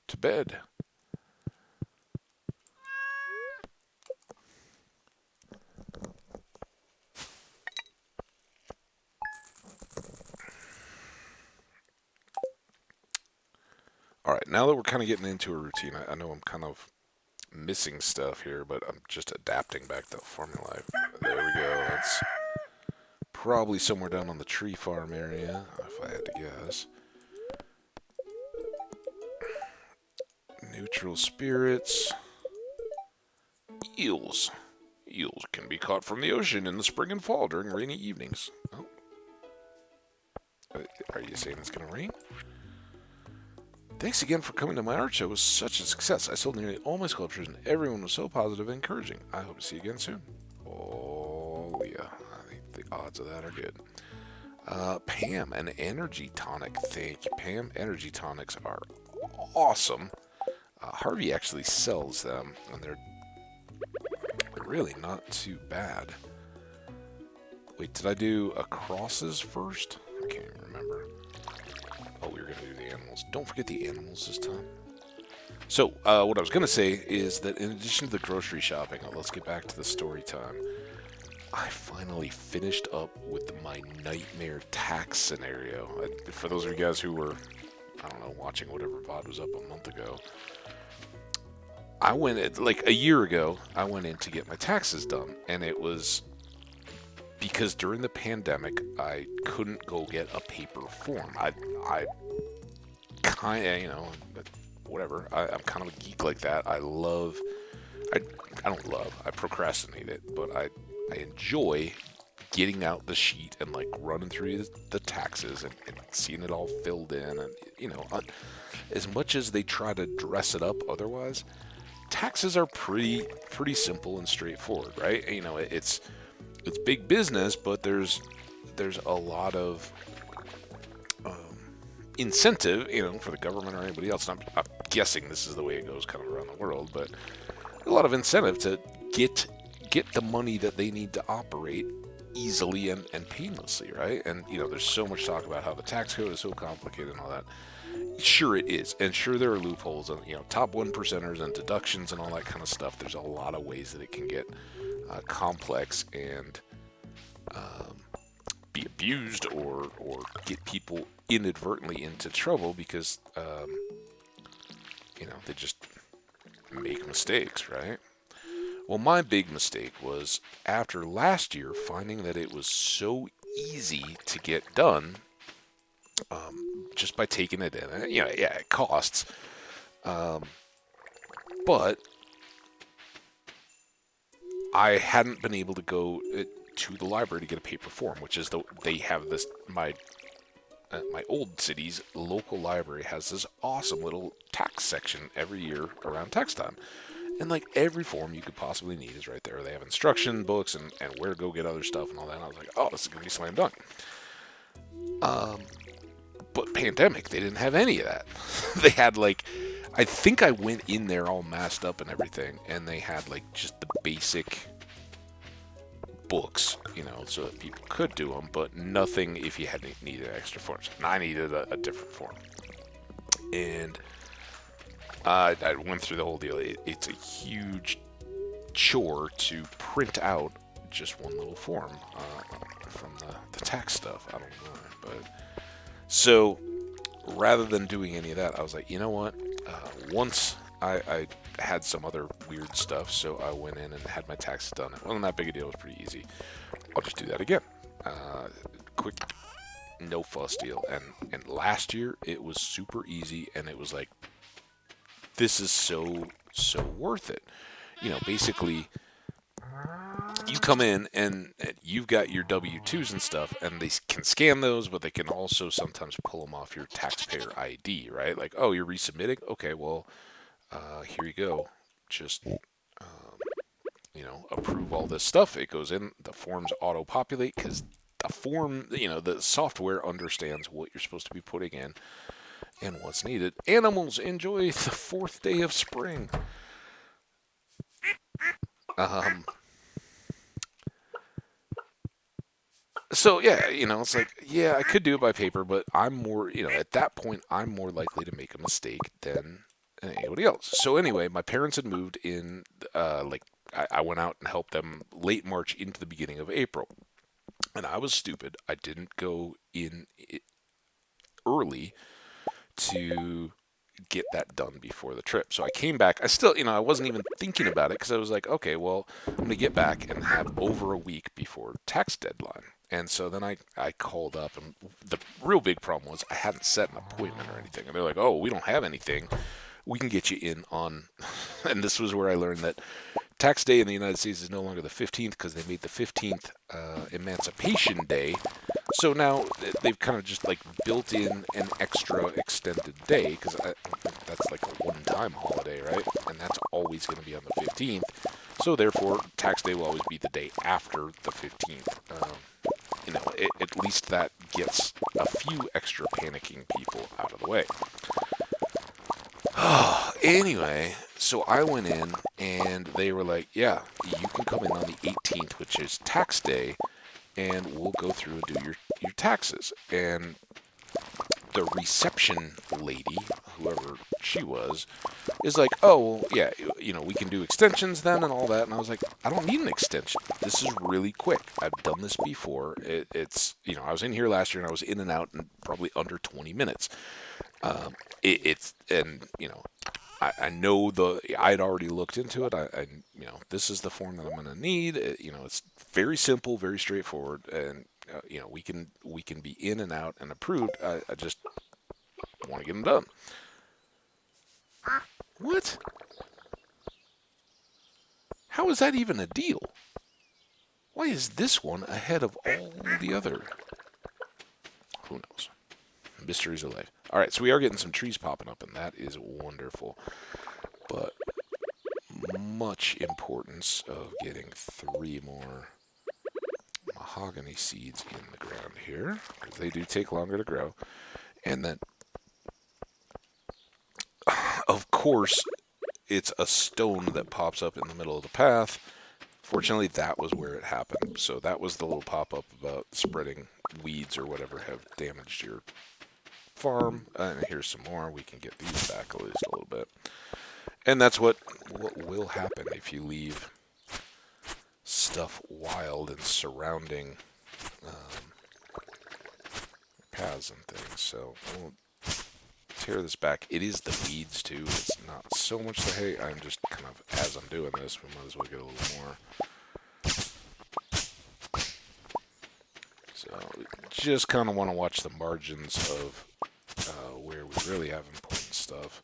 To bed. Alright, now that we're kind of getting into a routine, I know I'm kind of missing stuff here, but I'm just adapting back to formula. There we go. That's probably somewhere down on the tree farm area, if I had to guess. Neutral spirits. Eels. Eels can be caught from the ocean in the spring and fall during rainy evenings. Oh. Are you saying it's going to rain? Thanks again for coming to my art show. It was such a success. I sold nearly all my sculptures and everyone was so positive and encouraging. I hope to see you again soon. Oh, yeah. I think the odds of that are good. Pam, an energy tonic. Thank you, Pam. Energy tonics are awesome. Harvey actually sells them, and they're really not too bad. Wait, did I do crosses first? I can't even remember. Oh, we were going to do the animals. Don't forget the animals this time. So, what I was going to say is that in addition to the grocery shopping, let's get back to the story time. I finally finished up with my nightmare tax scenario. For those of you guys who were, I don't know, watching whatever VOD was up a month ago, I went, like a year ago, I went in to get my taxes done, and it was because during the pandemic, I couldn't go get a paper form. I kind of, whatever. I'm kind of a geek like that. I, I don't love, I procrastinate it, but I enjoy getting out the sheet and like running through the taxes and seeing it all filled in. And, as much as they try to dress it up otherwise, taxes are pretty simple and straightforward, right? It's big business, but there's a lot of incentive, for the government or anybody else. And I'm guessing this is the way it goes kind of around the world, but a lot of incentive to get the money that they need to operate easily and painlessly, right? And there's so much talk about how the tax code is so complicated and all that. Sure it is, and sure there are loopholes and top 1%ers and deductions and all that kind of stuff. There's a lot of ways that it can get complex and be abused or get people inadvertently into trouble because they just make mistakes, right? Well, my big mistake was after last year finding that it was so easy to get done just by taking it in. And, it costs. But I hadn't been able to go to the library to get a paper form, which is they have this, my old city's local library has this awesome little tax section every year around tax time. And like every form you could possibly need is right there. They have instruction books and where to go get other stuff and all that. And I was like, oh, this is going to be slam dunk. But pandemic, they didn't have any of that. They had I think I went in there all masked up and everything, and they had just the basic books, so that people could do them, but nothing if you had needed extra forms. And I needed a different form. And I went through the whole deal. It's a huge chore to print out just one little form from the tax stuff. I don't know, but so rather than doing any of that, I was like, you know what? Once I had some other weird stuff, so I went in and had my taxes done. It wasn't that big a deal. It was pretty easy. I'll just do that again. Quick, no fuss deal. And last year it was super easy, and it was like, this is so worth it. Basically, you come in and you've got your W-2s and stuff, and they can scan those, but they can also sometimes pull them off your taxpayer ID, right? Like, oh, you're resubmitting? Okay, well, here you go. Just, approve all this stuff. It goes in, the forms auto-populate, because the form, the software understands what you're supposed to be putting in and what's needed. Animals enjoy the fourth day of spring. So yeah, it's like, yeah, I could do it by paper, but I'm more, at that point, I'm more likely to make a mistake than anybody else. So anyway, my parents had moved in, I went out and helped them late March into the beginning of April. And I was stupid. I didn't go in early to get that done before the trip. So I came back. I still, I wasn't even thinking about it because I was like, okay, well, I'm going to get back and have over a week before tax deadline. And so then I called up, and the real big problem was I hadn't set an appointment or anything. And they're like, oh, we don't have anything. We can get you in on, and this was where I learned that tax day in the United States is no longer the 15th because they made the 15th Emancipation Day. So now they've kind of just built in an extra extended day because that's like a one-time holiday, right? And that's always going to be on the 15th. So therefore, tax day will always be the day after the 15th. At least that gets a few extra panicking people out of the way. Anyway, so I went in and they were like, yeah, you can come in on the 18th, which is tax day, and we'll go through and do your taxes. And the reception lady, whoever she was, is like, oh, well, yeah, we can do extensions then and all that. And I was like, I don't need an extension. This is really quick. I've done this before. It's, I was in here last year and I was in and out in probably under 20 minutes. I know I'd already looked into it. This is the form that I'm going to need. It's very simple, very straightforward, and we can be in and out and approved. I just want to get them done. What? How is that even a deal? Why is this one ahead of all the other? Who knows? Mysteries of life. All right, so we are getting some trees popping up, and that is wonderful. But much importance of getting 3 more mahogany seeds in the ground here, because they do take longer to grow. And then, of course, it's a stone that pops up in the middle of the path. Fortunately, that was where it happened. So that was the little pop-up about spreading weeds or whatever have damaged your farm. And here's some more. We can get these back at least a little bit. And that's what will happen if you leave stuff wild and surrounding paths and things. So we'll tear this back. It is the weeds too. It's not so much the hay. I'm just kind of, as I'm doing this, we might as well get a little more. So we just kind of want to watch the margins of where we really have important stuff.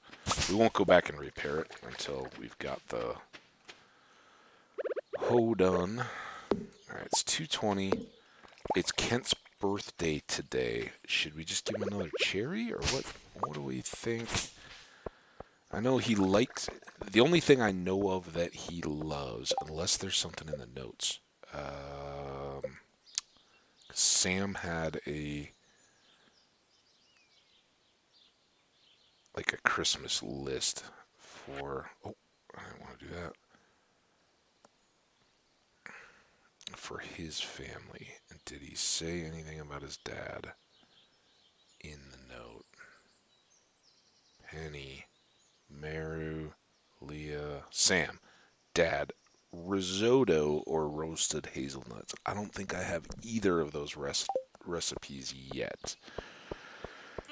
We won't go back and repair it until we've got the hoe done. Alright, it's 2:20. It's Kent's birthday today. Should we just give him another cherry, or what? What do we think? I know he likes... The only thing I know of that he loves, unless there's something in the notes, Sam had a Christmas list for... Oh, I didn't want to do that. For his family. And did he say anything about his dad in the note? Penny, Maru, Leah, Sam, Dad, risotto or roasted hazelnuts. I don't think I have either of those recipes yet.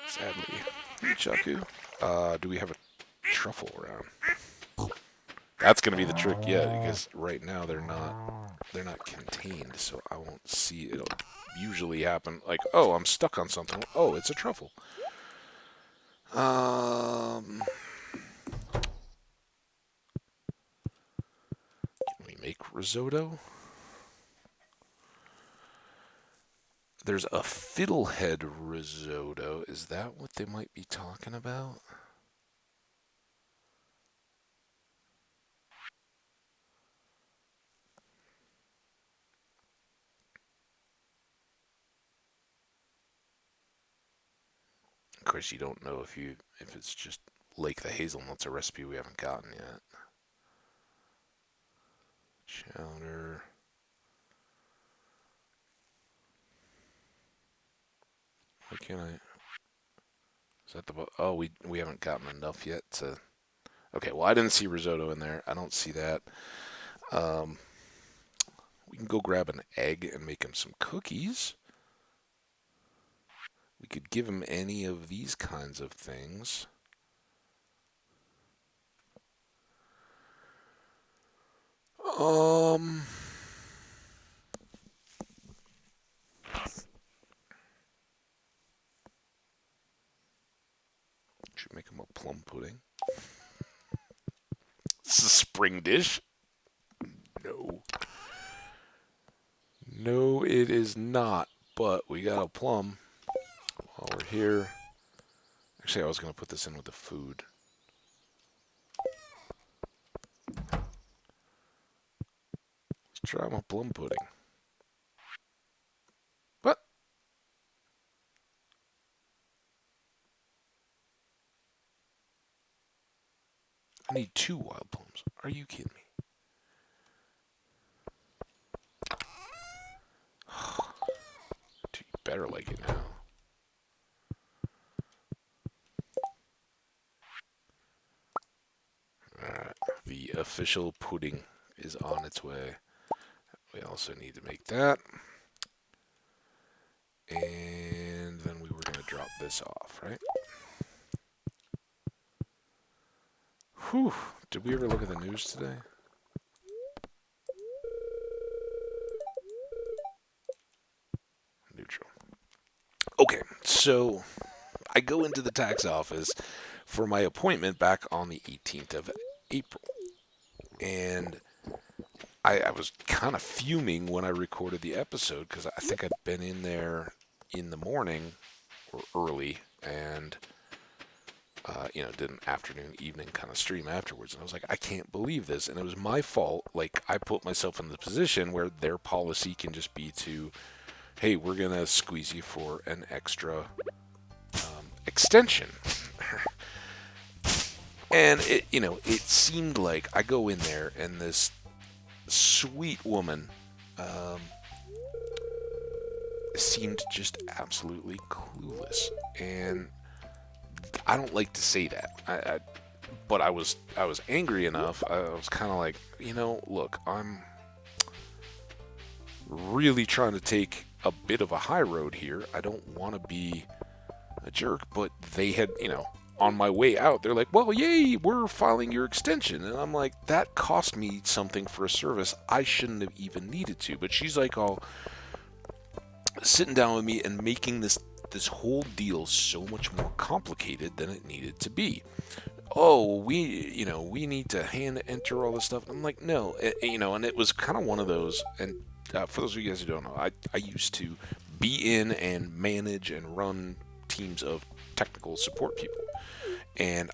Sadly. Hey, Chaku. Do we have a truffle around? That's gonna be the trick, yeah, because right now they're not contained, so I won't see. It'll usually happen like, oh, I'm stuck on something. Oh, it's a truffle. Can we make risotto? There's a fiddlehead risotto. Is that what they might be talking about? Of course, you don't know if it's just like the hazelnuts, a recipe we haven't gotten yet. Chowder. Why can't I? Is that the? Oh, we haven't gotten enough yet to. Okay, well I didn't see risotto in there. I don't see that. Um, we can go grab an egg and make him some cookies. We could give him any of these kinds of things. Um, should make him a plum pudding. This is a spring dish. No. No, it is not. But we got a plum while we're here. Actually, I was going to put this in with the food. Let's try my plum pudding. What? I need 2 wild plums. Are you kidding me? You better like it now. Alright, the official pudding is on its way. We also need to make that. And then we were going to drop this off, right? Whew. Did we ever look at the news today? Neutral. Okay, so I go into the tax office for my appointment back on the 18th of April. And I was kind of fuming when I recorded the episode because I think I'd been in there in the morning or early and, did an afternoon, evening kind of stream afterwards. And I was like, I can't believe this. And it was my fault. Like, I put myself in the position where their policy can just be to, hey, we're going to squeeze you for an extra extension. And it seemed like I go in there and this sweet woman seemed just absolutely clueless. And I don't like to say that, but I was angry enough. I was kind of like, look, I'm really trying to take a bit of a high road here. I don't want to be a jerk, but they had, on my way out, they're like, well, yay, we're filing your extension. And I'm like, that cost me something for a service I shouldn't have even needed to. But she's like all sitting down with me and making this whole deal so much more complicated than it needed to be. Oh, we need to hand enter all this stuff. I'm like, no, and it was kind of one of those. And for those of you guys who don't know, I used to be in and manage and run teams of technical support people. And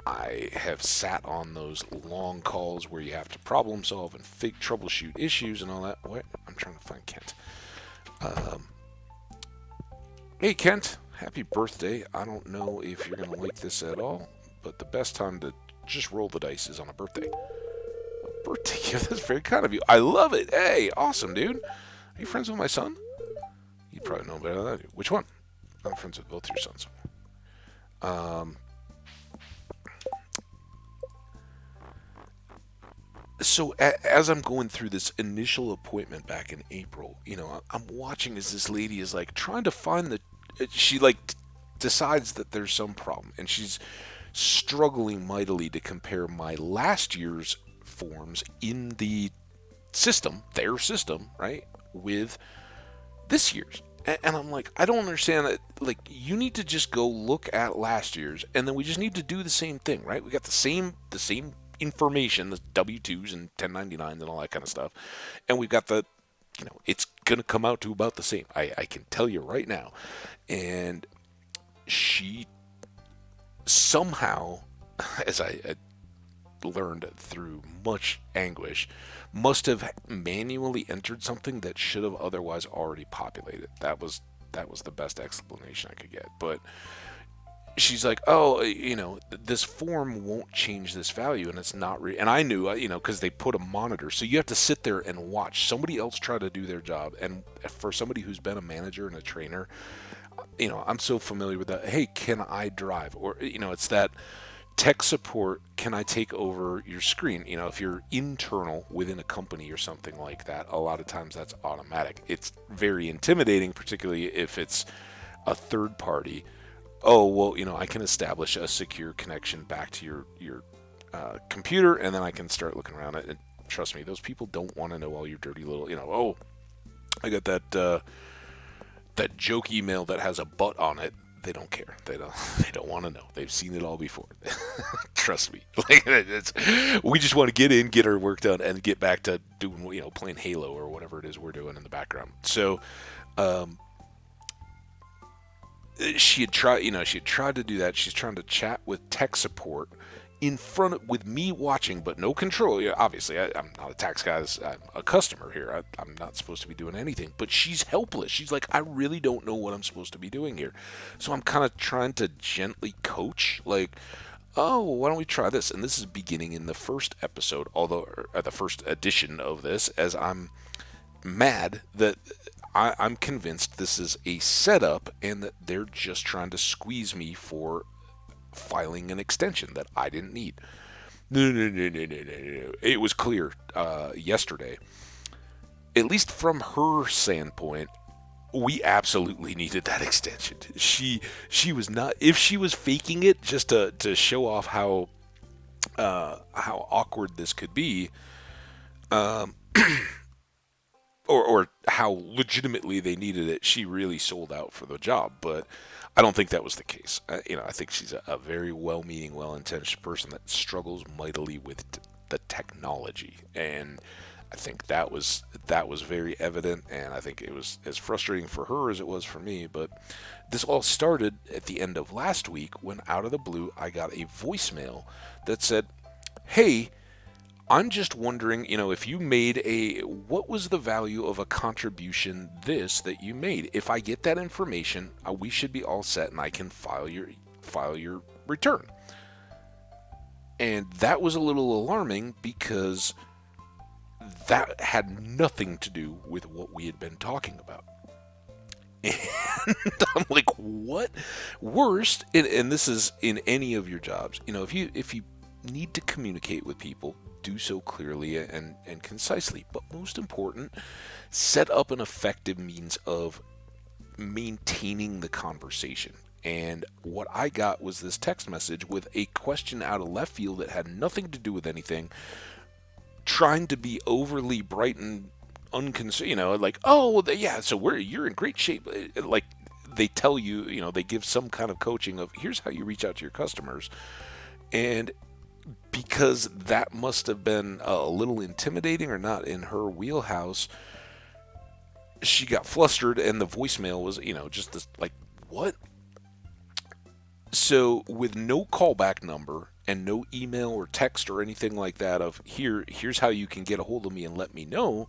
I have sat on those long calls where you have to problem solve and troubleshoot issues and all that. What? I'm trying to find Kent. Hey Kent, happy birthday. I don't know if you're going to like this at all, but the best time to just roll the dice is on a birthday. A birthday gift? That's very kind of you. I love it. Hey, awesome, dude. Are you friends with my son? You probably know better than I do. Which one? I'm friends with both your sons. So as I'm going through this initial appointment back in April, I'm watching as this lady is like trying to find she like decides that there's some problem and she's struggling mightily to compare my last year's forms in the system, their system, right, with this year's. And I'm like, I don't understand that. Like, you need to just go look at last year's, and then we just need to do the same thing, right? We got the same information, the W-2s and 1099s and all that kind of stuff, and we've got it's gonna come out to about the same. I can tell you right now. And she somehow, as I learned through much anguish, must have manually entered something that should have otherwise already populated. That was the best explanation I could get. But she's like, oh, this form won't change this value, and it's not and I knew, because they put a monitor, so you have to sit there and watch somebody else try to do their job. And for somebody who's been a manager and a trainer, I'm so familiar with that. Hey, can I drive? Or it's that tech support, can I take over your screen? If you're internal within a company or something like that, a lot of times that's automatic. It's very intimidating, particularly if it's a third party. Oh, well, I can establish a secure connection back to your computer, and then I can start looking around it. And trust me, those people don't want to know all your dirty little, oh, I got that joke email that has a butt on it. They don't care. They don't want to know. They've seen it all before. Trust me. We just want to get in, get our work done, and get back to doing, playing Halo or whatever it is we're doing in the background. So, she had tried to do that. She's trying to chat with tech support with me watching, but no control. Obviously, I'm not a tax guy. I'm a customer here. I'm not supposed to be doing anything. But she's helpless. She's like, I really don't know what I'm supposed to be doing here. So I'm kind of trying to gently coach, like, oh, why don't we try this? And this is beginning in the first episode, the first edition of this, as I'm mad that I'm convinced this is a setup and that they're just trying to squeeze me for filing an extension that I didn't need. No. It was clear yesterday, at least from her standpoint, we absolutely needed that extension. She was not, if she was faking it just to show off how how awkward this could be, um, or how legitimately they needed it. She really sold out for the job, but I don't think that was the case. I think she's a very well-meaning, well-intentioned person that struggles mightily with the technology, and I think that was very evident, and I think it was as frustrating for her as it was for me. But this all started at the end of last week when, out of the blue, I got a voicemail that said, "Hey, I'm just wondering, if you made what was the value of a contribution this that you made? If I get that information, we should be all set, and I can file your return." And that was a little alarming because that had nothing to do with what we had been talking about. And I'm like, what? Worst, and this is in any of your jobs, if you need to communicate with people, do so clearly and concisely. But most important, set up an effective means of maintaining the conversation. And what I got was this text message with a question out of left field that had nothing to do with anything, trying to be overly bright and unconcerned, like, oh, well, yeah, so you're in great shape. Like, they tell you, they give some kind of coaching of, here's how you reach out to your customers. And because that must have been a little intimidating or not in her wheelhouse, she got flustered, and the voicemail was, just this, like, what? So, with no callback number and no email or text or anything like that of, here's how you can get a hold of me and let me know,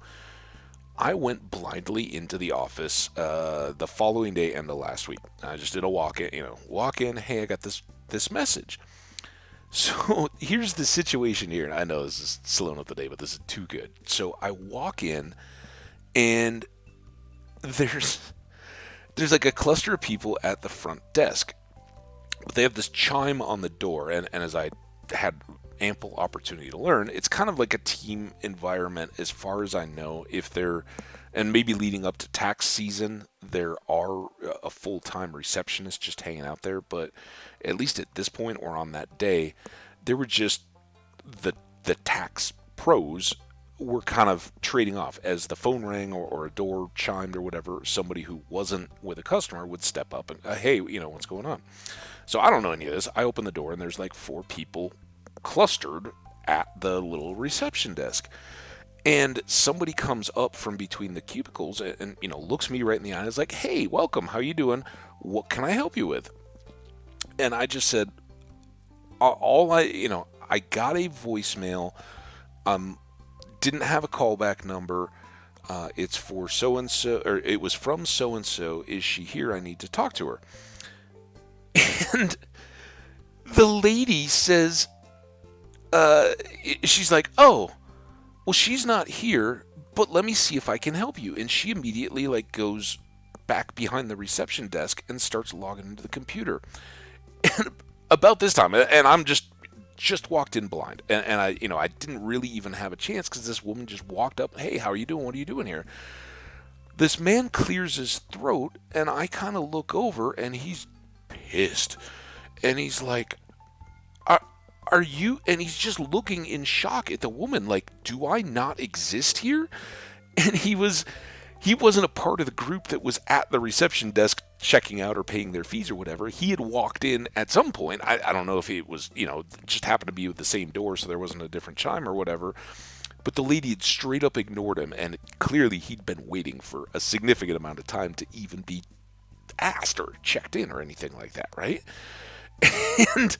I went blindly into the office the following day and the last week. I just did a walk in, hey, I got this message. So here's the situation here, and I know this is slowing up the day, but this is too good. So I walk in, and there's like a cluster of people at the front desk, but they have this chime on the door, and as I had ample opportunity to learn, it's kind of like a team environment as far as I know. And maybe leading up to tax season, there are a full-time receptionist just hanging out there, but at least at this point or on that day, there were just the tax pros were kind of trading off. As the phone rang or a door chimed or whatever, somebody who wasn't with a customer would step up and, hey, what's going on? So I don't know any of this. I open the door, and there's like 4 people clustered at the little reception desk. And somebody comes up from between the cubicles and looks me right in the eye and is like, "Hey, welcome. How you doing? What can I help you with?" And I just said, I got a voicemail. Didn't have a callback number. It's for so and so, or it was from so and so. Is she here? I need to talk to her. And the lady says, she's like, "Oh, well, she's not here, but let me see if I can help you." And she immediately goes back behind the reception desk and starts logging into the computer. And about this time, and I'm just walked in blind, and I didn't really even have a chance because this woman just walked up. "Hey, how are you doing? What are you doing here?" This man clears his throat, and I kind of look over, and he's pissed, and he's like, Are you? And he's just looking in shock at the woman, like, "Do I not exist here?" And he wasn't a part of the group that was at the reception desk checking out or paying their fees or whatever. He had walked in at some point. I don't know if it was, just happened to be with the same door, so there wasn't a different chime or whatever. But the lady had straight up ignored him, and clearly he'd been waiting for a significant amount of time to even be asked or checked in or anything like that, right? And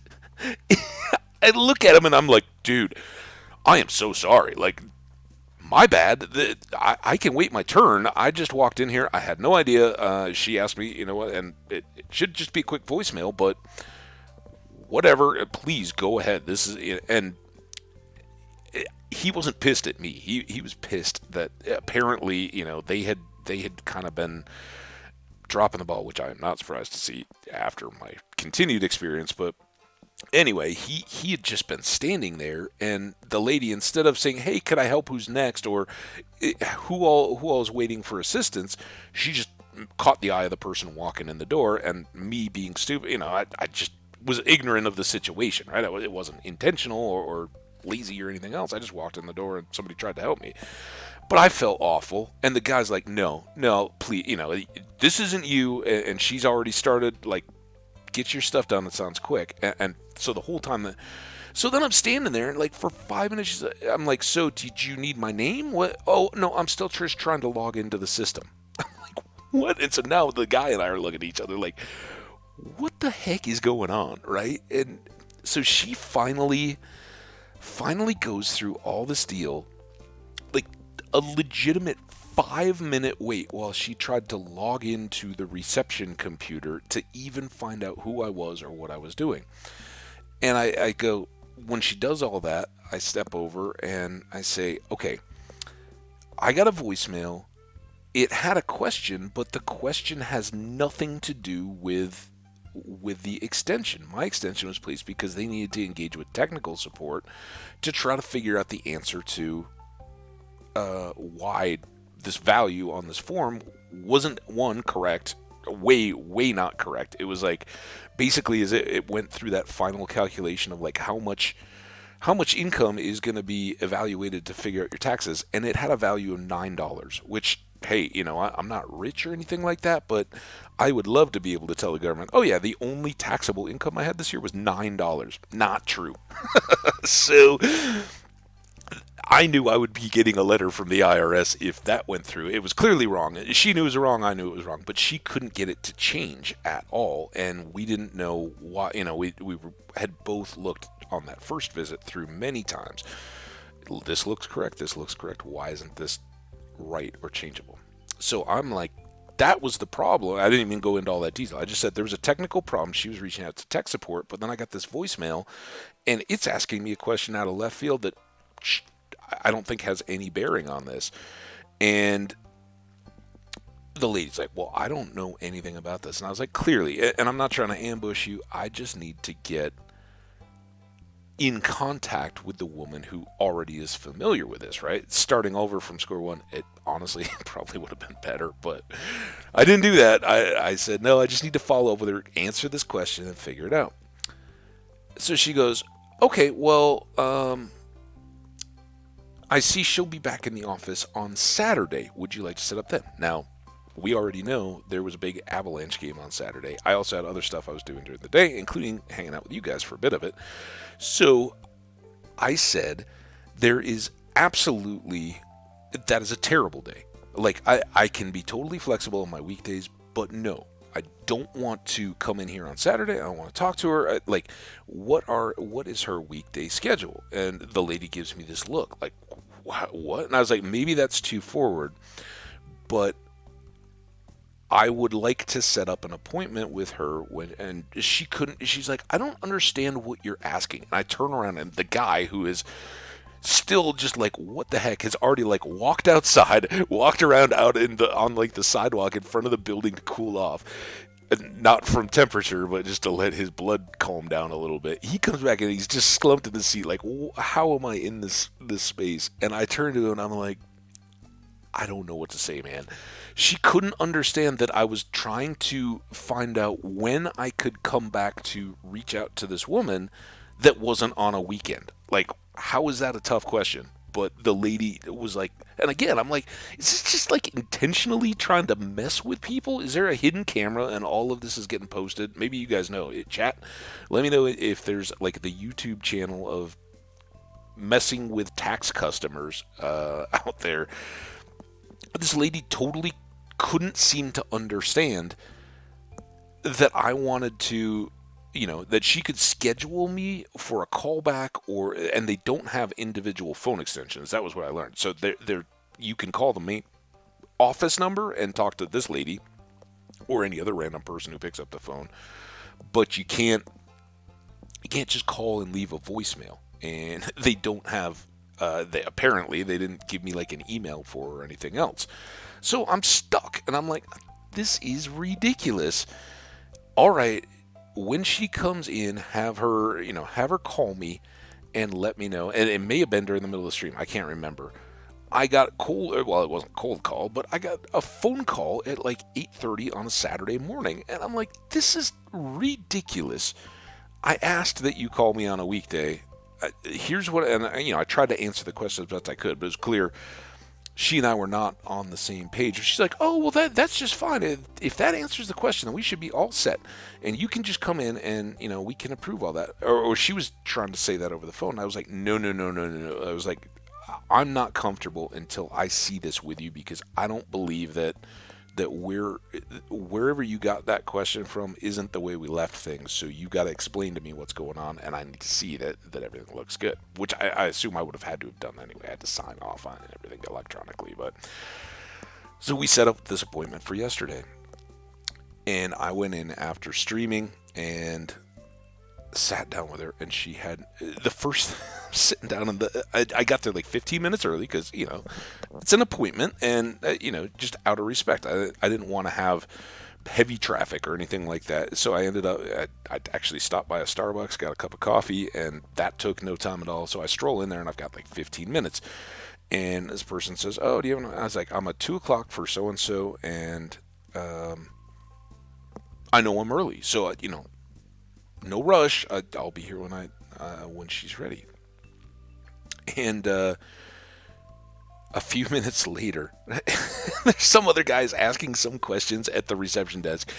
I look at him and I'm like, "Dude, I am so sorry. Like, my bad. I can wait my turn. I just walked in here. I had no idea." She asked me, and it should just be a quick voicemail, but whatever. Please go ahead. This is, and he wasn't pissed at me. He was pissed that apparently, they had kind of been dropping the ball, which I am not surprised to see after my continued experience, but anyway, he had just been standing there, and the lady, instead of saying, "Hey, could I help? Who's next?" or who all is waiting for assistance, she just caught the eye of the person walking in the door, and me being stupid, was ignorant of the situation, right? It wasn't intentional or lazy or anything else. I just walked in the door and somebody tried to help me. But I felt awful, and the guy's like, no, please, this isn't you, and she's already started, like, get your stuff done. It sounds quick. And so the whole time, so then I'm standing there, and like for 5 minutes, I'm like, so did you need my name? What? Oh, no, I'm still just trying to log into the system. I'm like, what? And so now the guy and I are looking at each other like, what the heck is going on, right? And so she finally goes through all this deal, like a legitimate 5-minute wait while she tried to log into the reception computer to even find out who I was or what I was doing. And I go, when she does all that, I step over and I say, okay, I got a voicemail. It had a question, but the question has nothing to do with the extension. My extension was placed because they needed to engage with technical support to try to figure out the answer to why this value on this form wasn't, one, correct, way not correct. It was like, basically, as it went through that final calculation of like how much income is going to be evaluated to figure out your taxes, and it had a value of $9, which, hey, I'm not rich or anything like that, but I would love to be able to tell the government, oh yeah, the only taxable income I had this year was $9. Not true. So I knew I would be getting a letter from the IRS if that went through. It was clearly wrong. She knew it was wrong. I knew it was wrong. But she couldn't get it to change at all. And we didn't know why. We had both looked on that first visit through many times. This looks correct. This looks correct. Why isn't this right or changeable? So I'm like, that was the problem. I didn't even go into all that detail. I just said there was a technical problem. She was reaching out to tech support. But then I got this voicemail, and it's asking me a question out of left field that I don't think has any bearing on this. And the lady's like, well, I don't know anything about this. And I was like, clearly, and I'm not trying to ambush you, I just need to get in contact with the woman who already is familiar with this, right? Starting over from square one, it honestly probably would have been better, but I didn't do that. I said, no, I just need to follow up with her, answer this question, and figure it out. So she goes, okay, well, I see she'll be back in the office on Saturday. Would you like to set up then? Now, we already know there was a big Avalanche game on Saturday. I also had other stuff I was doing during the day, including hanging out with you guys for a bit of it. So I said, there is absolutely, that is a terrible day. Like, I can be totally flexible on my weekdays, but no, I don't want to come in here on Saturday. I don't want to talk to her. Like, what is her weekday schedule? And the lady gives me this look like, what? And I was like, maybe that's too forward, but I would like to set up an appointment with her and she couldn't. She's like, I don't understand what you're asking. And I turn around, and the guy, who is still just like, what the heck, has already like walked outside, walked around out on like the sidewalk in front of the building to cool off. Not from temperature, but just to let his blood calm down a little bit. He comes back and he's just slumped in the seat like, how am I in this space? And I turn to him and I'm like, I don't know what to say, man. She couldn't understand that I was trying to find out when I could come back to reach out to this woman that wasn't on a weekend. Like, how is that a tough question? But the lady was like, and again, I'm like, is this just like intentionally trying to mess with people? Is there a hidden camera and all of this is getting posted? Maybe you guys know. Chat, let me know if there's like the YouTube channel of messing with tax customers out there. This lady totally couldn't seem to understand that I wanted to, that she could schedule me for a callback, and they don't have individual phone extensions. That was what I learned. So you can call the main office number and talk to this lady or any other random person who picks up the phone, but you can't just call and leave a voicemail. And they don't have, they didn't give me like an email for or anything else. So I'm stuck, and I'm like, this is ridiculous. All right, when she comes in, have her call me and let me know. And it may have been during the middle of the stream. I can't remember. I got it wasn't a cold call, but I got a phone call at like 8:30 on a Saturday morning. And I'm like, this is ridiculous. I asked that you call me on a weekday. Here's what, and I tried to answer the question as best I could, but it was clear she and I were not on the same page. She's like, "Oh, well, that's just fine. If that answers the question, then we should be all set, and you can just come in and we can approve all that." Or she was trying to say that over the phone. And I was like, "No, no, no, no, no, no." I was like, "I'm not comfortable until I see this with you because I don't believe that wherever you got that question from isn't the way we left things. So you got to explain to me what's going on, and I need to see that everything looks good." Which I assume I would have had to have done anyway. I had to sign off on everything electronically. But so we set up this appointment for yesterday, and I went in after streaming and sat down with her, and she had the first sitting down in I got there like 15 minutes early because it's an appointment, and just out of respect, I didn't want to have heavy traffic or anything like that. So I ended up I actually stopped by a Starbucks, got a cup of coffee, and that took no time at all. So I stroll in there and I've got like 15 minutes, and this person says, "Oh, do you have?" I was like, "I'm at 2 o'clock for so and so, and I know I'm early, so no rush. I'll be here when she's ready." And a few minutes later, there's some other guys asking some questions at the reception desk,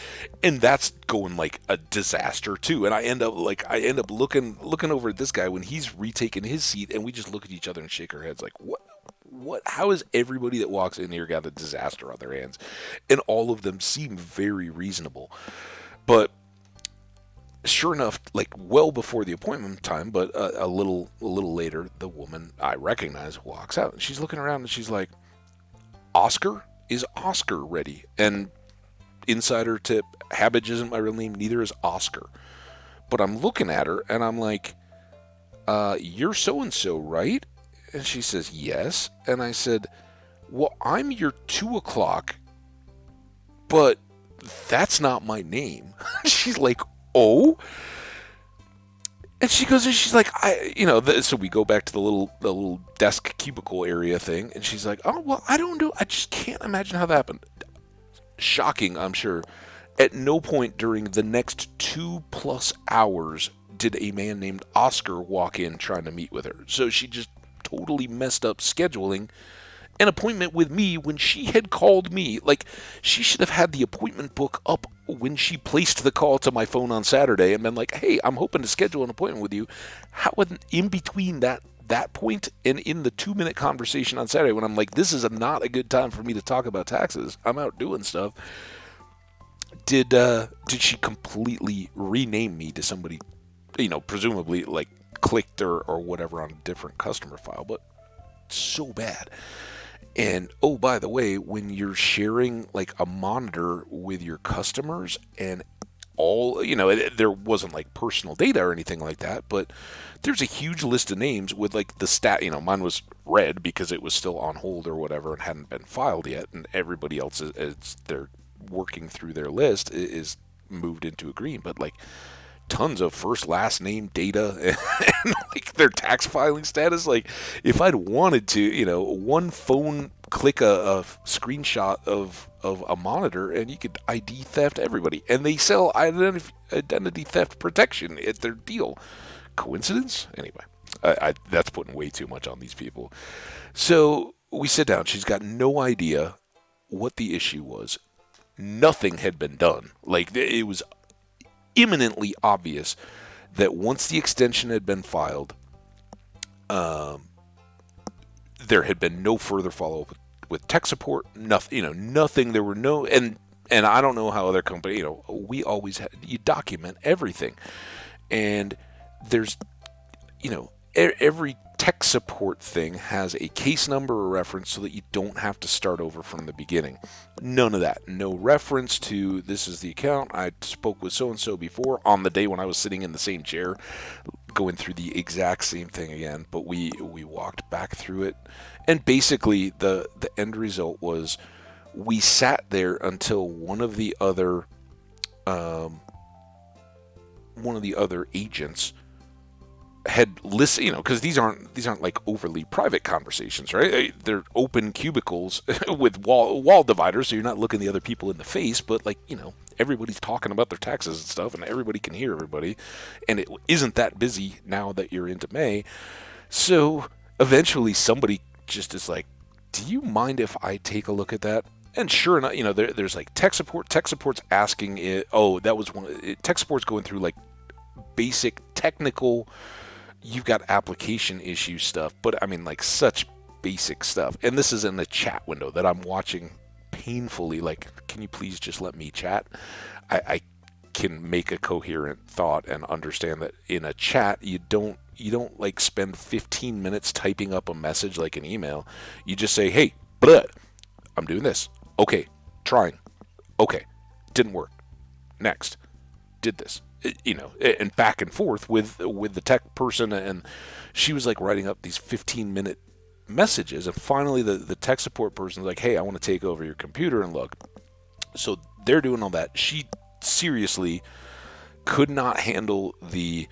and that's going like a disaster too. And I end up looking over at this guy when he's retaking his seat, and we just look at each other and shake our heads like, what? How has everybody that walks in here got a disaster on their hands? And all of them seem very reasonable, but sure enough, like well before the appointment time, but a little later, the woman I recognize walks out, and she's looking around, and she's like, "Oscar? Is Oscar ready?" And insider tip: Habbage isn't my real name. Neither is Oscar. But I'm looking at her, and I'm like, "You're so and so, right?" And she says, "Yes." And I said, "Well, I'm your 2 o'clock, but that's not my name." She's like, "Oh," and she goes, and she's like, so we go back to the little desk cubicle area thing, and she's like, "Oh, well, I don't know. I just can't imagine how that happened." Shocking, I'm sure. At no point during the next 2+ hours did a man named Oscar walk in trying to meet with her. So she just totally messed up scheduling an appointment with me when she had called me. Like, she should have had the appointment book up when she placed the call to my phone on Saturday and been like, "Hey, I'm hoping to schedule an appointment with you." How in between that point and in the 2-minute conversation on Saturday when I'm like, "This is not a good time for me to talk about taxes. I'm out doing stuff." Did she completely rename me to somebody, presumably like clicked or whatever on a different customer file, but so bad. And oh, by the way, when you're sharing like a monitor with your customers and all, there wasn't like personal data or anything like that, but there's a huge list of names with like the stat, mine was red because it was still on hold or whatever and hadn't been filed yet. And everybody else is they're working through their list is moved into a green, but like tons of first last name data and like their tax filing status. Like if I'd wanted to, one phone click a screenshot of a monitor and you could ID theft everybody, and they sell identity theft protection at their deal. Coincidence? Anyway, that's putting way too much on these people. So we sit down. She's got no idea what the issue was. Nothing had been done. Like it was imminently obvious that once the extension had been filed, there had been no further follow-up with tech support. Nothing. Nothing. There were no and I don't know how other companies. We always you document everything, and there's every tech support thing has a case number or reference so that you don't have to start over from the beginning. None of that. No reference to this is the account. I spoke with so-and-so before on the day when I was sitting in the same chair going through the exact same thing again. But we walked back through it. And basically the end result was we sat there until one of the other agents had listened, because these aren't like overly private conversations, right? They're open cubicles with wall dividers, so you're not looking the other people in the face, but like everybody's talking about their taxes and stuff, and everybody can hear everybody, and it isn't that busy now that you're into May. So eventually, somebody just is like, "Do you mind if I take a look at that?" And sure enough, there's like tech support. Tech support's asking it. Oh, that was tech support's going through like basic technical, you've got application issue stuff, but I mean, like, such basic stuff. And this is in the chat window that I'm watching painfully. Like, can you please just let me chat? I can make a coherent thought and understand that in a chat, you don't like spend 15 minutes typing up a message like an email. You just say, hey, but I'm doing this. Okay, trying. Okay, didn't work. Next, did this. And back and forth with the tech person, and she was like writing up these 15-minute messages, and finally the tech support person's like, hey, I want to take over your computer and look. So they're doing all that. She seriously could not handle the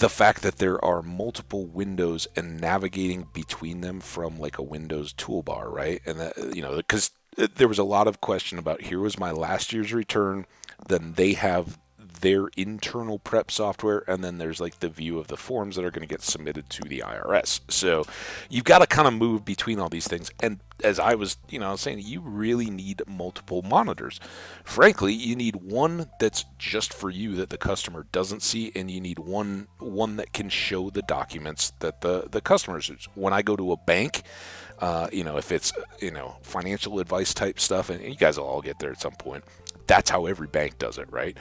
fact that there are multiple windows and navigating between them from like a Windows toolbar, right? And that, because there was a lot of question about, here was my last year's return, then they have their internal prep software, and then there's like the view of the forms that are going to get submitted to the IRS. So you've got to kind of move between all these things. And as I was, saying, you really need multiple monitors. Frankly, you need one that's just for you that the customer doesn't see, and you need one that can show the documents that the customers use. When I go to a bank, if it's, financial advice type stuff, and you guys will all get there at some point, that's how every bank does it, right?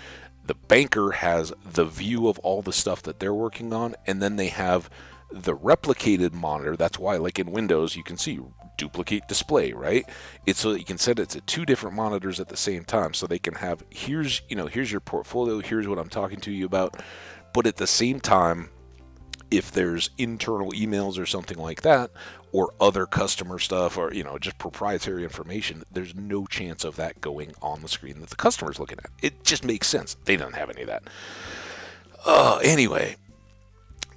The banker has the view of all the stuff that they're working on, and then they have the replicated monitor. That's why, like in Windows, you can see duplicate display, right? It's so that you can set it to two different monitors at the same time, so they can have, here's your portfolio, here's what I'm talking to you about, but at the same time, if there's internal emails or something like that, or other customer stuff, or just proprietary information, there's no chance of that going on the screen that the customer's looking at. It just makes sense. They don't have any of that. Anyway,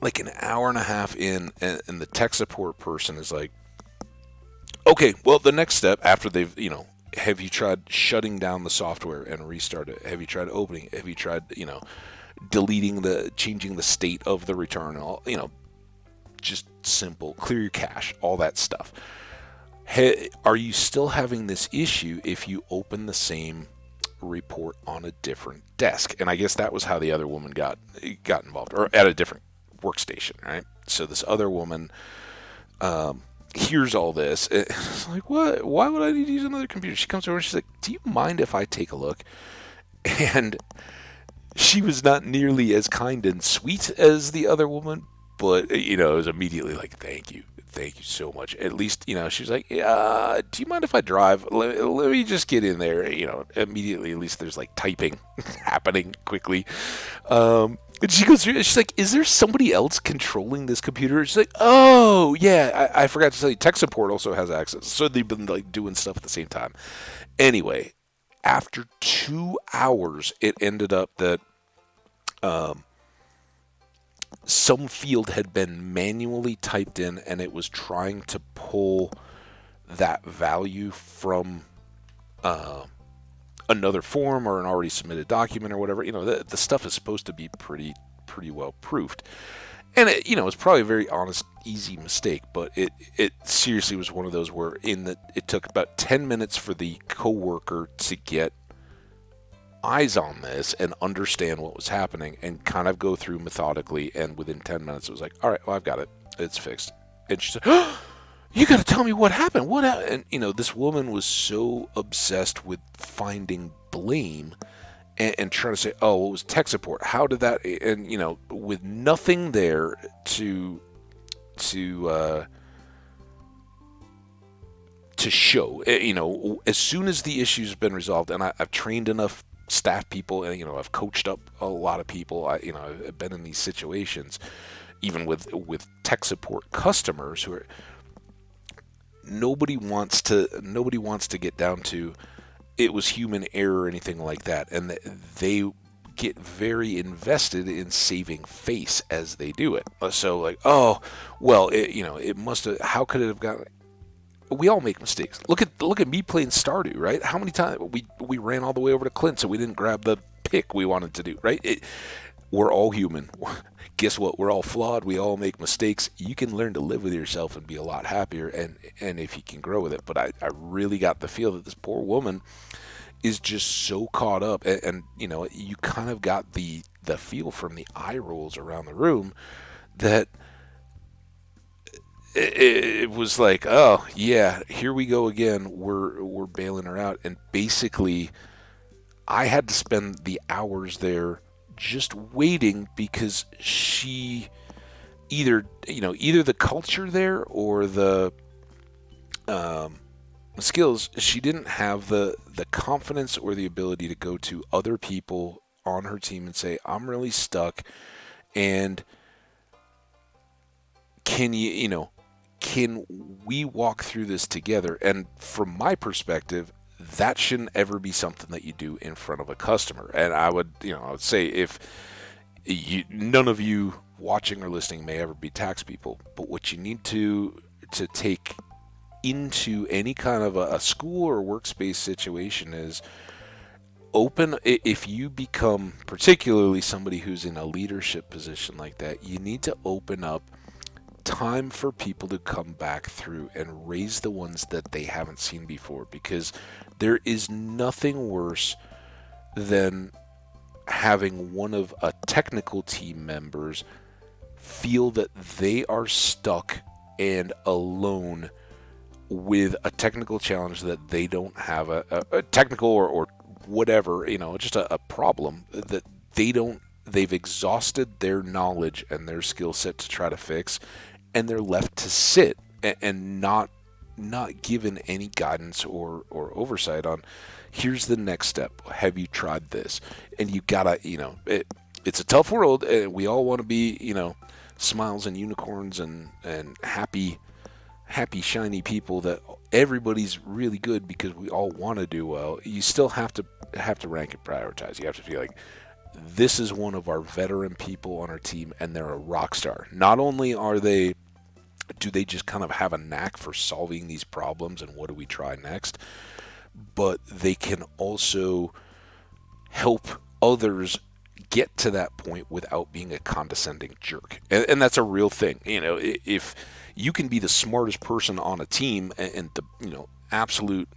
like an hour and a half in, and the tech support person is like, okay, well, the next step after they've, have you tried shutting down the software and restart it? Have you tried opening it? Have you tried, changing the state of the return? All, just simple, clear your cache, all that stuff. Hey, are you still having this issue if you open the same report on a different desk? And I guess that was how the other woman got involved, or at a different workstation, right? So this other woman hears all this. It's like, what? Why would I need to use another computer? She comes over and she's like, do you mind if I take a look? And she was not nearly as kind and sweet as the other woman, but, it was immediately like, thank you so much. At least, she was like, yeah, do you mind if I drive? Let me just get in there. Immediately, at least there's like typing happening quickly. And she goes through, she's like, is there somebody else controlling this computer? She's like, oh, yeah, I forgot to tell you, tech support also has access. So they've been like doing stuff at the same time. Anyway, after 2 hours, it ended up that some field had been manually typed in, and it was trying to pull that value from another form or an already submitted document or whatever. The stuff is supposed to be pretty well proofed. And it's probably a very honest, easy mistake, but it seriously was one of those where it took about 10 minutes for the coworker to get eyes on this and understand what was happening and kind of go through methodically, and within 10 minutes it was like, all right, well, I've got it, it's fixed. And she said, oh, you got to tell me what happened. And this woman was so obsessed with finding blame and trying to say, oh, well, it was tech support, how did that, and with nothing there to show. As soon as the issue's been resolved, and I've trained enough staff people, and I've coached up a lot of people. I've been in these situations, even with tech support customers who are. Nobody wants to get down to it was human error or anything like that, and they get very invested in saving face as they do it. So like, oh, well, it must have. How could it have gotten? We all make mistakes. Look at me playing Stardew, right? How many times we ran all the way over to Clint so we didn't grab the pick we wanted to do, right? We're all human. Guess what? We're all flawed. We all make mistakes. You can learn to live with yourself and be a lot happier, and if you can grow with it. But I really got the feel that this poor woman is just so caught up, and you kind of got the feel from the eye rolls around the room that it was like, oh yeah, here we go again. We're bailing her out, and basically, I had to spend the hours there just waiting because she either the culture there or the skills, she didn't have the confidence or the ability to go to other people on her team and say, I'm really stuck, and can can we walk through this together? And from my perspective, that shouldn't ever be something that you do in front of a customer. And I would say, if none of you watching or listening may ever be tax people, but what you need to take into any kind of a school or workspace situation is if you become particularly somebody who's in a leadership position like that, you need to open up time for people to come back through and raise the ones that they haven't seen before, because there is nothing worse than having one of a technical team members feel that they are stuck and alone with a technical challenge that they don't have a technical or whatever, just a problem that they've exhausted their knowledge and their skill set to try to fix, and they're left to sit and not given any guidance or oversight on, here's the next step. Have you tried this? And you gotta, it's a tough world, and we all want to be, smiles and unicorns and happy, shiny people that everybody's really good because we all want to do well. You still have to rank and prioritize. You have to be like, this is one of our veteran people on our team, and they're a rock star. Not only do they just kind of have a knack for solving these problems and what do we try next, but they can also help others get to that point without being a condescending jerk. And that's a real thing. If you can be the smartest person on a team and the absolute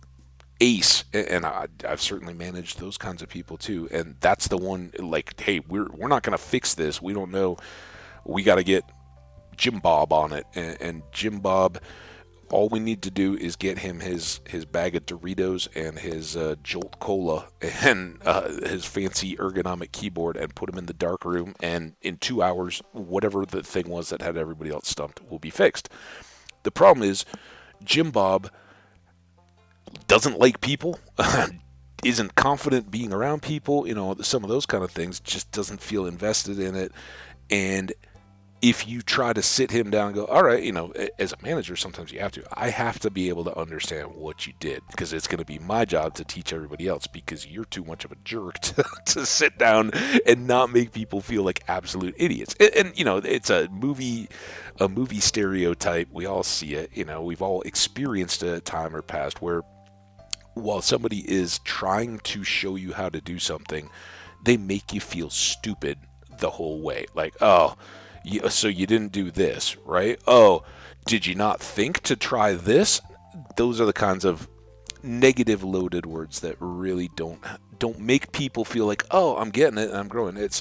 ace, and I've certainly managed those kinds of people too, and that's the one, like, hey, we're not going to fix this, we don't know, we got to get Jim Bob on it, and Jim Bob, all we need to do is get him his bag of Doritos and his Jolt Cola and his fancy ergonomic keyboard, and put him in the dark room, and in 2 hours, whatever the thing was that had everybody else stumped will be fixed. The problem is, Jim Bob doesn't like people, isn't confident being around people, some of those kind of things, just doesn't feel invested in it. And if you try to sit him down and go, all right, as a manager, sometimes you have to. I have to be able to understand what you did, because it's going to be my job to teach everybody else, because you're too much of a jerk to sit down and not make people feel like absolute idiots. And it's a movie stereotype. We all see it. We've all experienced a time or past where, while somebody is trying to show you how to do something, they make you feel stupid the whole way. Like, oh, so you didn't do this, right? Oh, did you not think to try this? Those are the kinds of negative loaded words that really don't make people feel like, oh, I'm getting it and I'm growing. It's,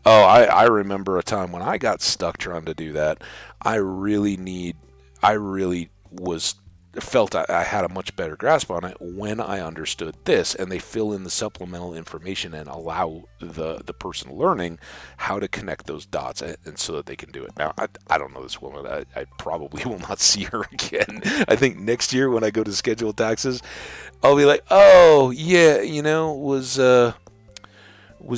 oh, I remember a time when I got stuck trying to do that. I really felt I had a much better grasp on it when I understood this, and they fill in the supplemental information and allow the person learning how to connect those dots, and so that they can do it. Now, I don't know this woman. I probably will not see her again. I think next year when I go to schedule taxes, I'll be like, oh yeah, was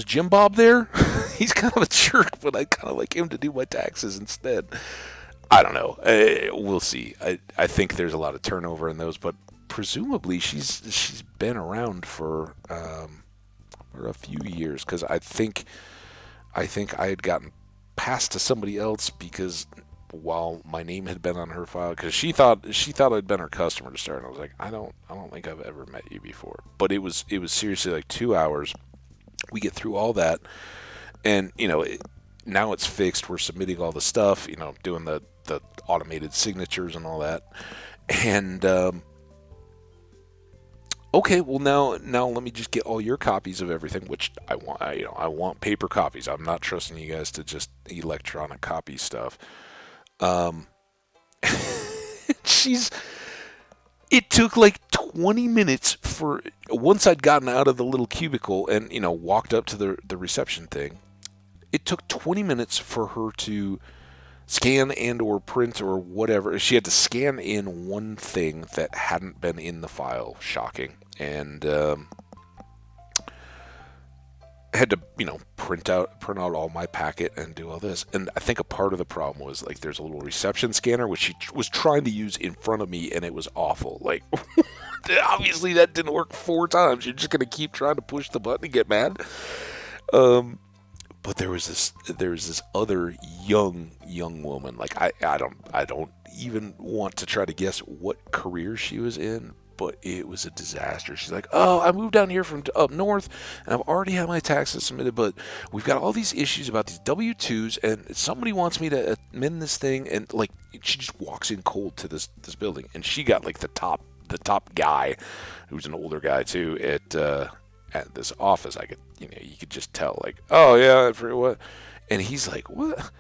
Jim Bob there? He's kind of a jerk, but I kind of like him to do my taxes instead. I don't know. We'll see. I think there's a lot of turnover in those, but presumably she's been around for for a few years because I think I had gotten passed to somebody else because while my name had been on her file, because she thought I'd been her customer to start, and I was like, I don't think I've ever met you before. But it was seriously like 2 hours. We get through all that, and now it's fixed. We're submitting all the stuff, doing the automated signatures and all that, and okay, well now let me just get all your copies of everything, which I want. I want paper copies. I'm not trusting you guys to just electronic copy stuff. She's. It took like 20 minutes for once I'd gotten out of the little cubicle and walked up to the reception thing. It took 20 minutes for her to scan and or print or whatever. She had to scan in one thing that hadn't been in the file. Shocking. And had to print out all my packet and do all this. And I think a part of the problem was like there's a little reception scanner which she was trying to use in front of me, and it was awful. Like obviously that didn't work 4 times. You're just gonna keep trying to push the button and get mad. But there was this other young woman. Like I don't even want to try to guess what career she was in, but it was a disaster. She's like, oh, I moved down here from up north, and I've already had my taxes submitted, but we've got all these issues about these W-2s, and somebody wants me to amend this thing, and like she just walks in cold to this building, and she got like the top guy, who's an older guy too, at this office. I could, you could just tell, like, oh yeah, for what, and he's like, what?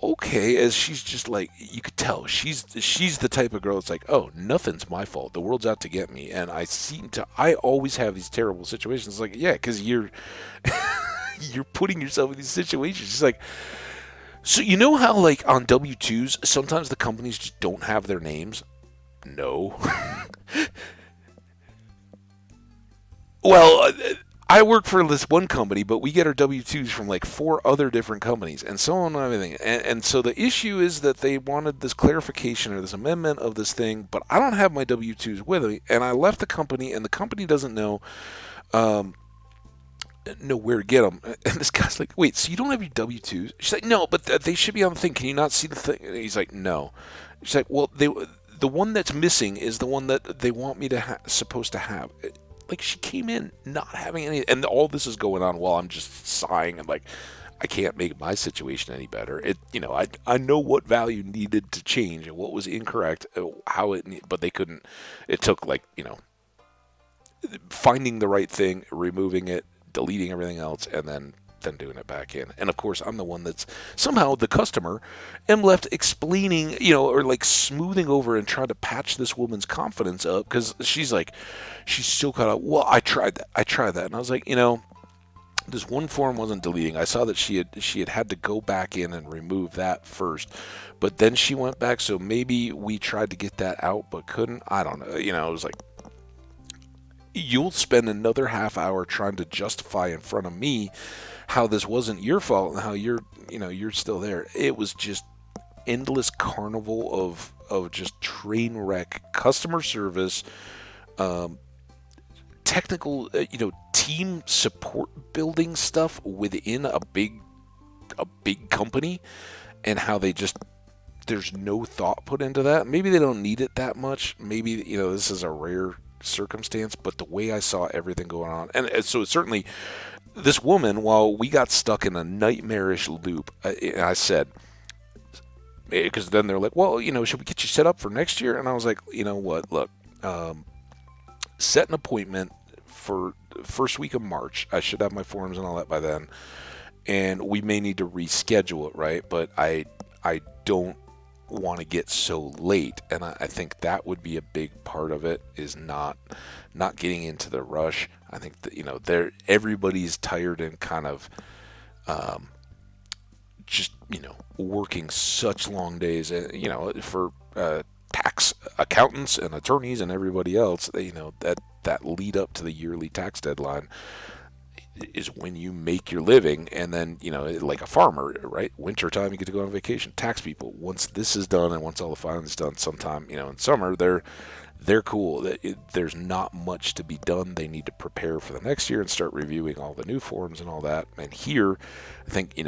Okay, as she's just like, you could tell she's the type of girl that's like, oh, nothing's my fault, the world's out to get me, and I always have these terrible situations. Like, yeah, because you're you're putting yourself in these situations. She's like, so how like on W-2s sometimes the companies just don't have their names? No. Well, I work for this one company, but we get our W-2s from like 4 other different companies, and so on and everything. And so the issue is that they wanted this clarification or this amendment of this thing, but I don't have my W-2s with me, and I left the company, and the company doesn't know where to get them. And this guy's like, wait, so you don't have your W-2s? She's like, no, but they should be on the thing. Can you not see the thing? And he's like, no. She's like, well, the one that's missing is the one that they want me to supposed to have. Like, she came in not having any, and all this is going on while I'm just sighing and like, I can't make my situation any better. I know what value needed to change and what was incorrect, but they couldn't. It took like, finding the right thing, removing it, deleting everything else, and then doing it back in. And of course, I'm the one that's somehow the customer am left explaining, or like smoothing over and trying to patch this woman's confidence up, because she's so caught up. Well, I tried that. And I was like, this one form wasn't deleting. I saw that she had to go back in and remove that first, but then she went back. So maybe we tried to get that out, but couldn't. I don't know. It was like, you'll spend another half hour trying to justify in front of me how this wasn't your fault and how you're still there. It was just endless carnival of just train wreck customer service, technical, team support building stuff within a big company, and how they just, there's no thought put into that. Maybe they don't need it that much. Maybe, this is a rare circumstance, but the way I saw everything going on, and so certainly this woman, while we got stuck in a nightmarish loop, I said, because then they're like, well, should we get you set up for next year? And I was like, you know what, look, set an appointment for the first week of March. I should have my forms and all that by then, and we may need to reschedule it, right? But I don't want to get so late, and I think that would be a big part of it, is not getting into the rush. I think that everybody's tired and kind of just working such long days, for tax accountants and attorneys and everybody else. That lead up to the yearly tax deadline, is when you make your living, and then like a farmer, right? Wintertime you get to go on vacation. Tax people, once this is done and once all the filing is done, sometime in summer they're cool. There's not much to be done. They need to prepare for the next year and start reviewing all the new forms and all that. And here, I think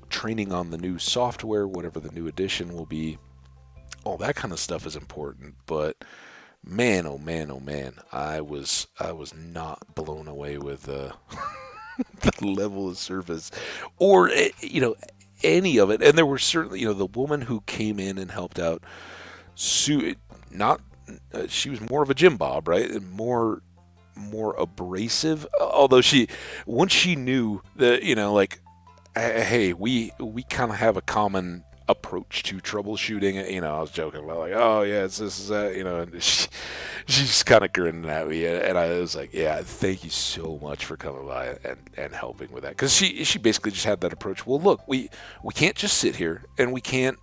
training on the new software, whatever the new edition will be, all that kind of stuff is important. But man, oh man, oh man, I was not blown away with the level of service, or any of it. And there were certainly the woman who came in and helped out. Not she was more of a Jim Bob, right? And more abrasive. Although once she knew that like, hey, we kind of have a common approach to troubleshooting. I was joking about like, oh yeah, it's this is that, and she's kind of grinning at me, and I was like, yeah, thank you so much for coming by and helping with that, because she basically just had that approach. Well, look, we can't just sit here and we can't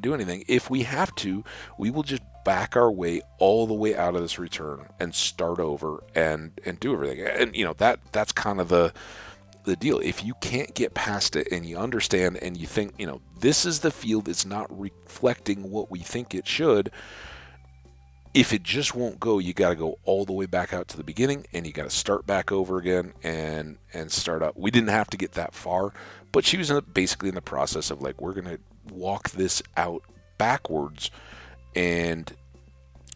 do anything. If we have to, we will just back our way all the way out of this return and start over and do everything. And that's kind of the deal. If you can't get past it and you understand and you think, this is the field, it's not reflecting what we think it should, if it just won't go, you got to go all the way back out to the beginning, and you got to start back over again and start up. We didn't have to get that far, but she was basically in the process of like, we're going to walk this out backwards and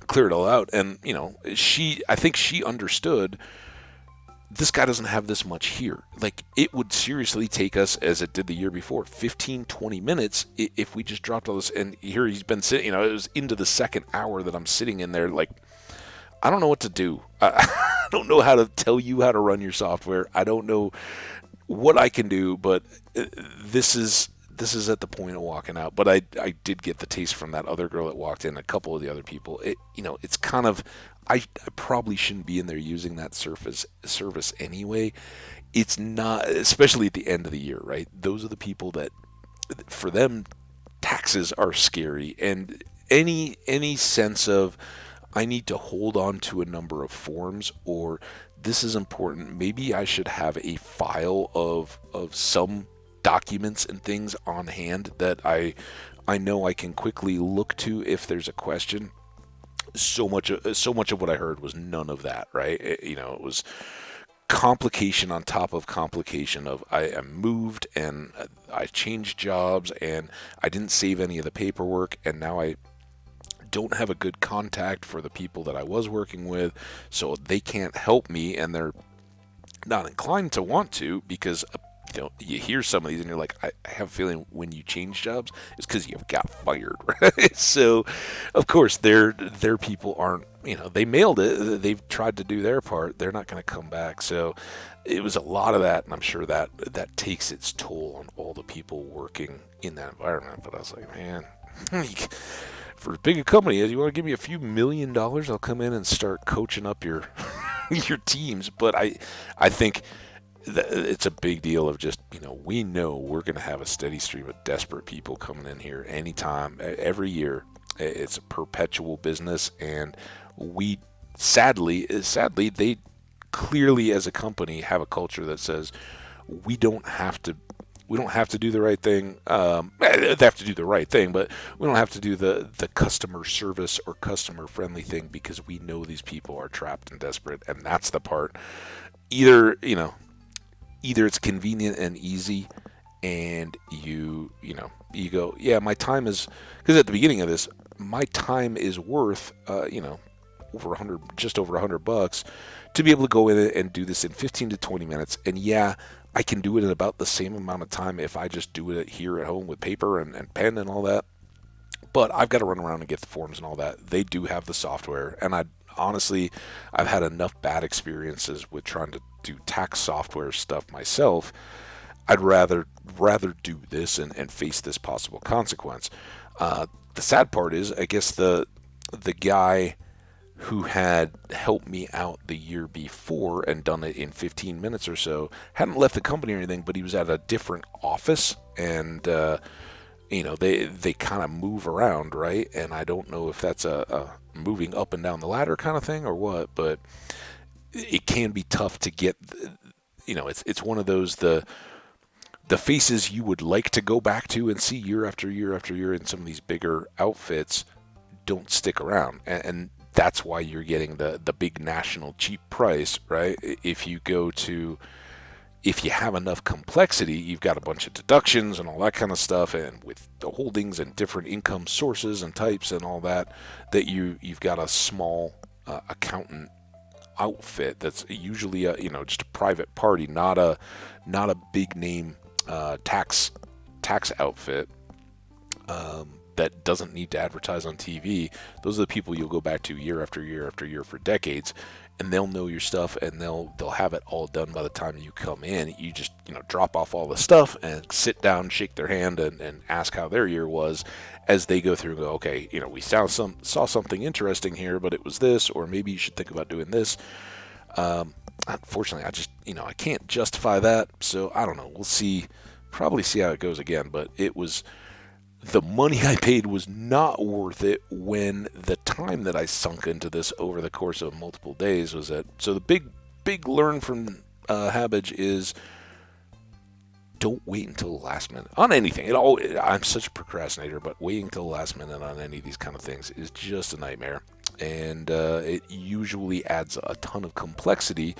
clear it all out. And, I think she understood this guy doesn't have this much here. Like, it would seriously take us, as it did the year before, 15, 20 minutes if we just dropped all this. And here he's been sitting, it was into the second hour that I'm sitting in there. Like, I don't know what to do. I don't know how to tell you how to run your software. I don't know what I can do, but this is at the point of walking out. But I did get the taste from that other girl that walked in, a couple of the other people. It's kind of, I probably shouldn't be in there using that service anyway. It's not, especially at the end of the year, right? Those are the people that, for them, taxes are scary, and any sense of, I need to hold on to a number of forms, or this is important. Maybe I should have a file of some documents and things on hand that I know I can quickly look to if there's a question. So much of what I heard was none of that, right? It was complication on top of complication of, I am moved and I changed jobs and I didn't save any of the paperwork, and now I don't have a good contact for the people that I was working with, so they can't help me, and they're not inclined to want to, because you hear some of these and you're like, I have a feeling when you change jobs, it's because you got fired, right? So, of course, their people aren't, they mailed it. They've tried to do their part. They're not going to come back. So it was a lot of that, and I'm sure that takes its toll on all the people working in that environment. But I was like, man, for as big a company as you want to give me a few $1 million, I'll come in and start coaching up your your teams. But I think it's a big deal of just, we know we're going to have a steady stream of desperate people coming in here anytime, every year. It's a perpetual business, and we sadly, they clearly as a company have a culture that says we don't have to do the right thing. They have to do the right thing, but we don't have to do the customer service or customer friendly thing, because we know these people are trapped and desperate, and that's the part. Either it's convenient and easy, and you go, yeah, my time is, because at the beginning of this, my time is worth, just over $100 to be able to go in and do this in 15 to 20 minutes. And yeah, I can do it in about the same amount of time if I just do it here at home with paper and pen and all that. But I've got to run around and get the forms and all that. They do have the software, and honestly, I've had enough bad experiences with trying to do tax software stuff myself. I'd rather do this and face this possible consequence. The sad part is, I guess the guy who had helped me out the year before and done it in 15 minutes or so hadn't left the company or anything, but he was at a different office, and they kind of move around, right? And I don't know if that's a moving up and down the ladder kind of thing or what, but it can be tough to get it's one of those the faces you would like to go back to and see year after year after year in some of these bigger outfits don't stick around, and that's why you're getting the big national cheap price, right? If you have enough complexity, you've got a bunch of deductions and all that kind of stuff, and with the holdings and different income sources and types and all that, that you've got a small accountant outfit that's usually just a private party, not a big name tax outfit that doesn't need to advertise on TV. Those are the people you'll go back to year after year after year for decades, and they'll know your stuff, and they'll have it all done by the time you come in. You just drop off all the stuff and sit down, shake their hand, and ask how their year was as they go through and go, okay, we saw something interesting here, but it was this, or maybe you should think about doing this. Unfortunately, I just I can't justify that, so I don't know. We'll probably see how it goes again, but it was. The money I paid was not worth it when the time that I sunk into this over the course of multiple days was at. So the big learn from Habbage is don't wait until the last minute on anything. I'm such a procrastinator, but waiting until the last minute on any of these kind of things is just a nightmare. And it usually adds a ton of complexity.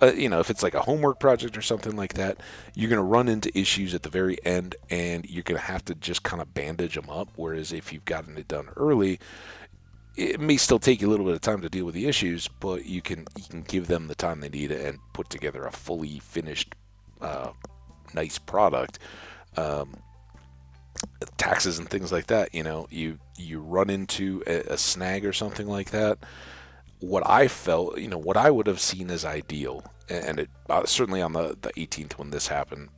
If it's like a homework project or something like that, you're going to run into issues at the very end, and you're going to have to just kind of bandage them up. Whereas if you've gotten it done early, it may still take you a little bit of time to deal with the issues, but you can give them the time they need and put together a fully finished, nice product. Taxes and things like that, you run into a snag or something like that. What I felt, what I would have seen as ideal, and it certainly on the 18th when this happened,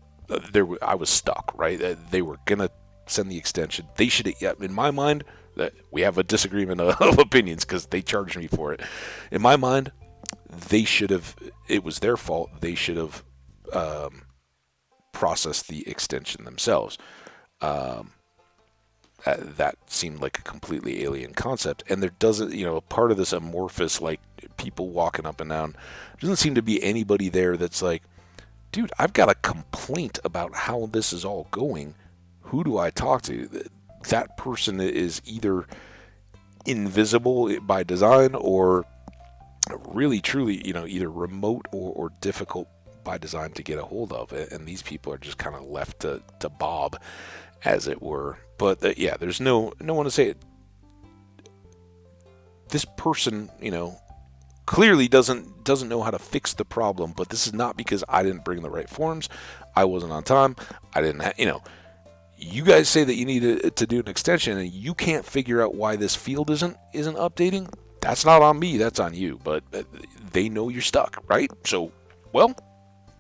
I was stuck, right? They were gonna send the extension. They should, in my mind, that we have a disagreement of opinions because they charged me for it. In my mind, they should have. It was their fault. They should have processed the extension themselves. That seemed like a completely alien concept, and there doesn't, part of this amorphous, like, people walking up and down, there doesn't seem to be anybody there that's like, dude, I've got a complaint about how this is all going. Who do I talk to? That person is either invisible by design or really, truly, either remote or difficult by design to get a hold of. And these people are just kind of left to bob, as it were. But there's no one to say it. This person, clearly doesn't know how to fix the problem. But this is not because I didn't bring the right forms. I wasn't on time. I didn't. You guys say that you need to do an extension, and you can't figure out why this field isn't updating. That's not on me. That's on you. But they know you're stuck, right? So, well.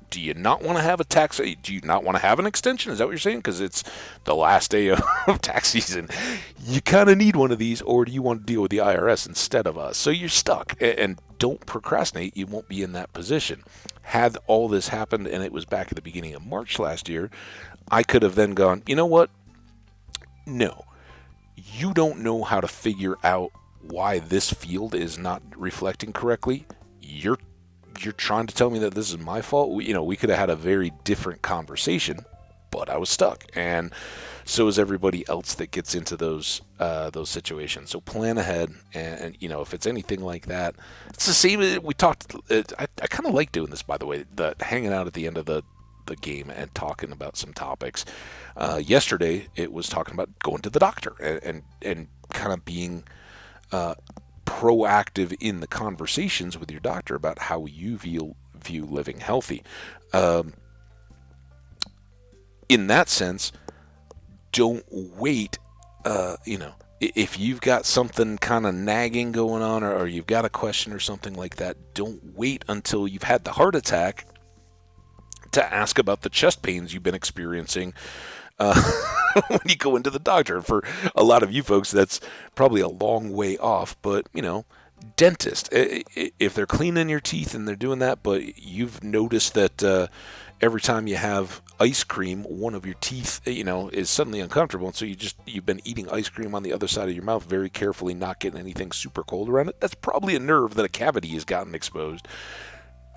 Do you not want to have a tax? Do you not want to have an extension? Is that what you're saying? Because it's the last day of tax season. You kind of need one of these, or do you want to deal with the IRS instead of us? So you're stuck. And don't procrastinate. You won't be in that position. Had all this happened and it was back at the beginning of March last year, I could have then gone, you know what? No. You don't know how to figure out why this field is not reflecting correctly. You're trying to tell me that this is my fault. We could have had a very different conversation, but I was stuck, and so is everybody else that gets into those situations. So plan ahead, and if it's anything like that, it's the same. We talked. I kind of like doing this, by the way. The hanging out at the end of the game and talking about some topics. Yesterday, it was talking about going to the doctor and kind of being. Proactive in the conversations with your doctor about how you view living healthy. In that sense, don't wait. If you've got something kind of nagging going on, or you've got a question or something like that, don't wait until you've had the heart attack to ask about the chest pains you've been experiencing. When you go into the doctor. For a lot of you folks, that's probably a long way off, but dentist, if they're cleaning your teeth and they're doing that, but you've noticed that every time you have ice cream, one of your teeth is suddenly uncomfortable, and so you've been eating ice cream on the other side of your mouth very carefully, not getting anything super cold around it. That's probably a nerve that a cavity has gotten exposed.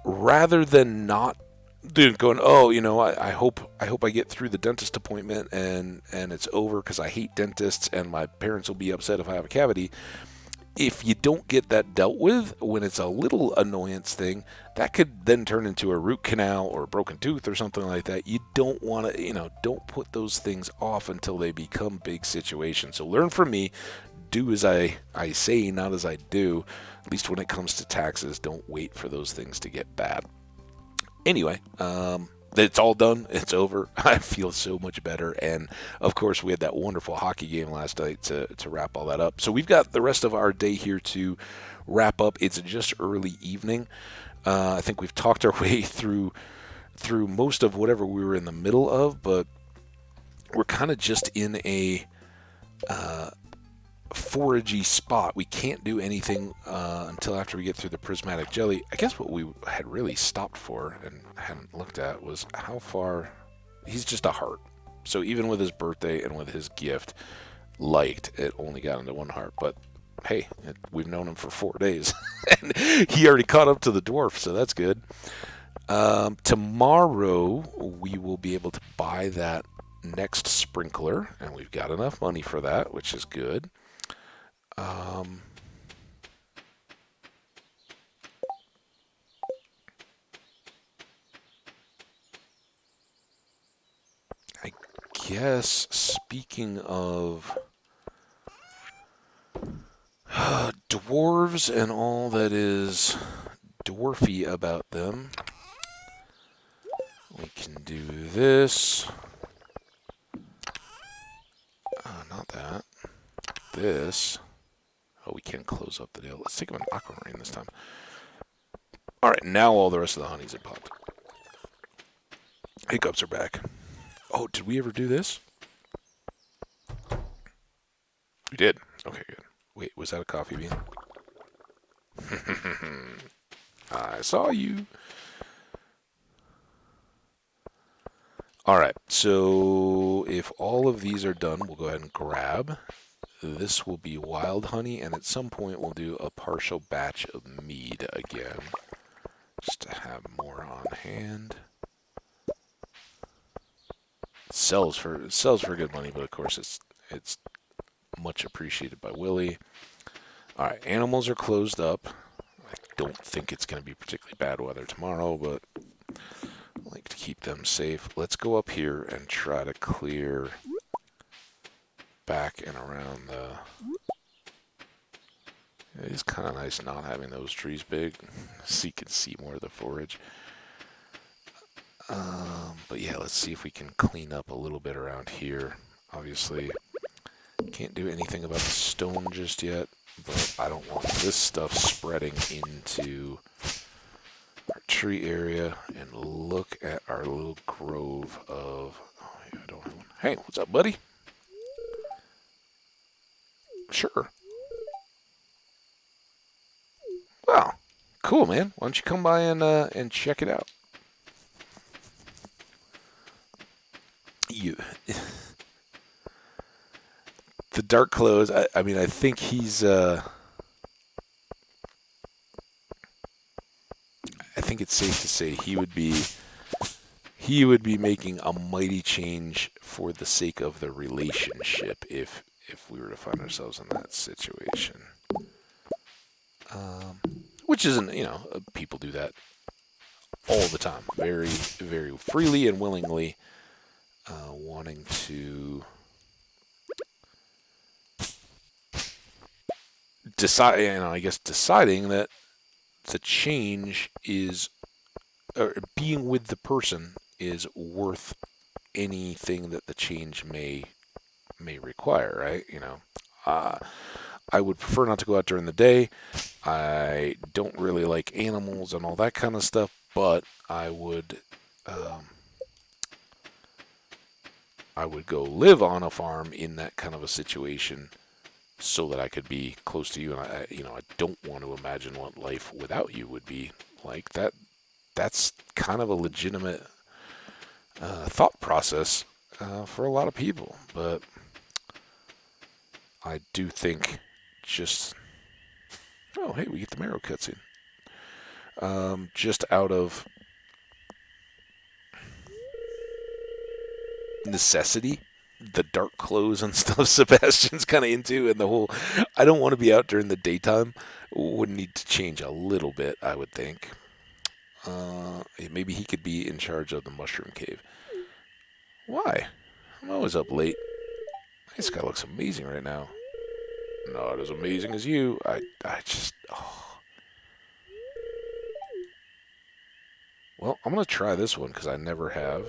Rather than not Dude, going, oh, I hope I get through the dentist appointment and it's over because I hate dentists and my parents will be upset if I have a cavity. If you don't get that dealt with when it's a little annoyance thing, that could then turn into a root canal or a broken tooth or something like that. You don't want to, don't put those things off until they become big situations. So learn from me. Do as I say, not as I do. At least when it comes to taxes, don't wait for those things to get bad. Anyway, it's all done. It's over. I feel so much better. And of course, we had that wonderful hockey game last night to wrap all that up. So we've got the rest of our day here to wrap up. It's just early evening. I think we've talked our way through most of whatever we were in the middle of, but we're kind of just in a foragey spot. We can't do anything until after we get through the prismatic jelly. I guess what we had really stopped for and hadn't looked at was how far. He's just a heart. So even with his birthday and with his gift, liked, it only got into one heart. But hey, we've known him for 4 days. And he already caught up to the dwarf, so that's good. Tomorrow we will be able to buy that next sprinkler, and we've got enough money for that, which is good. I guess speaking of dwarves and all that is dwarfy about them, we can do this. Not that. This. Oh, we can't close up the deal. Let's take him an aquamarine this time. Alright, now all the rest of the honeys are popped. Hiccups are back. Oh, did we ever do this? We did. Okay, good. Wait, was that a coffee bean? I saw you. Alright, so if all of these are done, we'll go ahead and grab. This will be wild honey, and at some point we'll do a partial batch of mead again, just to have more on hand. It sells for good money, but of course it's much appreciated by Willie. All right, animals are closed up. I don't think it's going to be particularly bad weather tomorrow, but I like to keep them safe. Let's go up here and try to clear back and around the... It is kind of nice not having those trees big, so you can see more of the forage. But yeah, let's see if we can clean up a little bit around here. Obviously, can't do anything about the stone just yet, but I don't want this stuff spreading into our tree area. And look at our little grove of... Oh, yeah, I don't have one. Hey, what's up, buddy? Sure. Wow, cool, man. Why don't you come by and check it out? You... The dark clothes, I mean, I think he's... I think it's safe to say he would be making a mighty change for the sake of the relationship if we were to find ourselves in that situation. Which isn't, people do that all the time, very, very freely and willingly, wanting to decide, I guess deciding that the change is, or being with the person is worth anything that the change may require, right? I would prefer not to go out during the day. I don't really like animals and all that kind of stuff, but I would go live on a farm in that kind of a situation so that I could be close to you. And I don't want to imagine what life without you would be like. That's kind of a legitimate thought process for a lot of people, but I do think just... Oh, hey, we get the marrow cutscene. Just out of necessity. The dark clothes and stuff Sebastian's kind of into, and the whole I don't want to be out during the daytime would need to change a little bit, I would think. Maybe he could be in charge of the mushroom cave. Why? I'm always up late. This guy looks amazing right now. Not as amazing as you. I just. Oh. Well, I'm gonna try this one because I never have.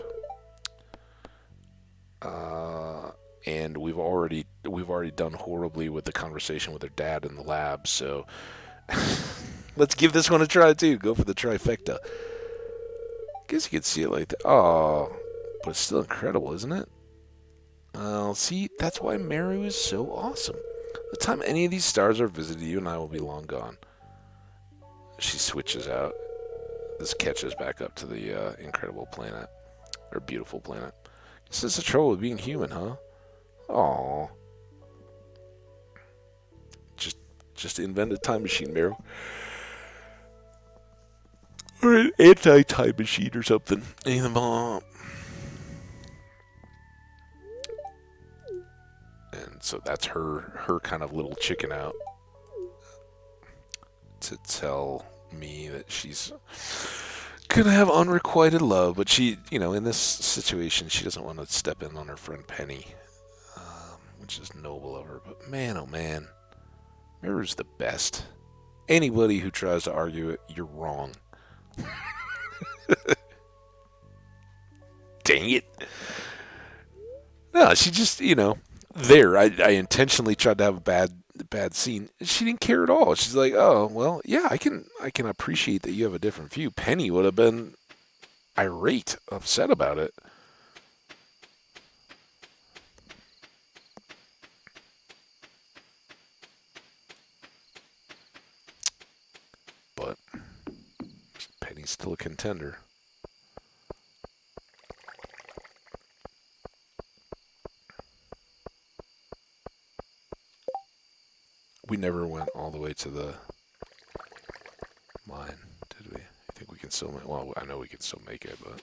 And we've already done horribly with the conversation with her dad in the lab. So let's give this one a try too. Go for the trifecta. Guess you could see it like that. Oh, but it's still incredible, isn't it? See, that's why Meru is so awesome. The time any of these stars are visited, you and I will be long gone. She switches out. This catches back up to the incredible planet. Or beautiful planet. This is the trouble with being human, huh? Aww. Just invent a time machine, Meru. Or an anti-time machine or something. Anything bomb. And so that's her kind of little chicken out to tell me that she's gonna have unrequited love, but she, in this situation, she doesn't want to step in on her friend Penny, which is noble of her. But man, oh man, Mirror's the best. Anybody who tries to argue it, you're wrong. Dang it. No, she just, there. I intentionally tried to have a bad scene. She didn't care at all. She's like, oh, well, yeah, I can appreciate that you have a different view. Penny would have been irate, upset about it. But Penny's still a contender. We never went all the way to the mine, did we? I think we can still make. Well, I know we can still make it, but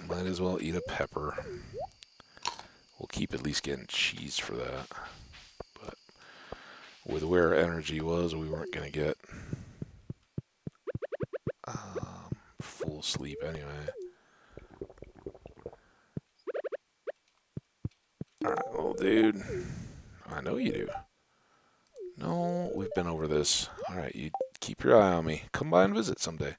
might as well eat a pepper. We'll keep at least getting cheese for that. But with where our energy was, we weren't gonna get full sleep anyway. Alright, well, dude. I know you do. No, we've been over this. Alright, you keep your eye on me. Come by and visit someday.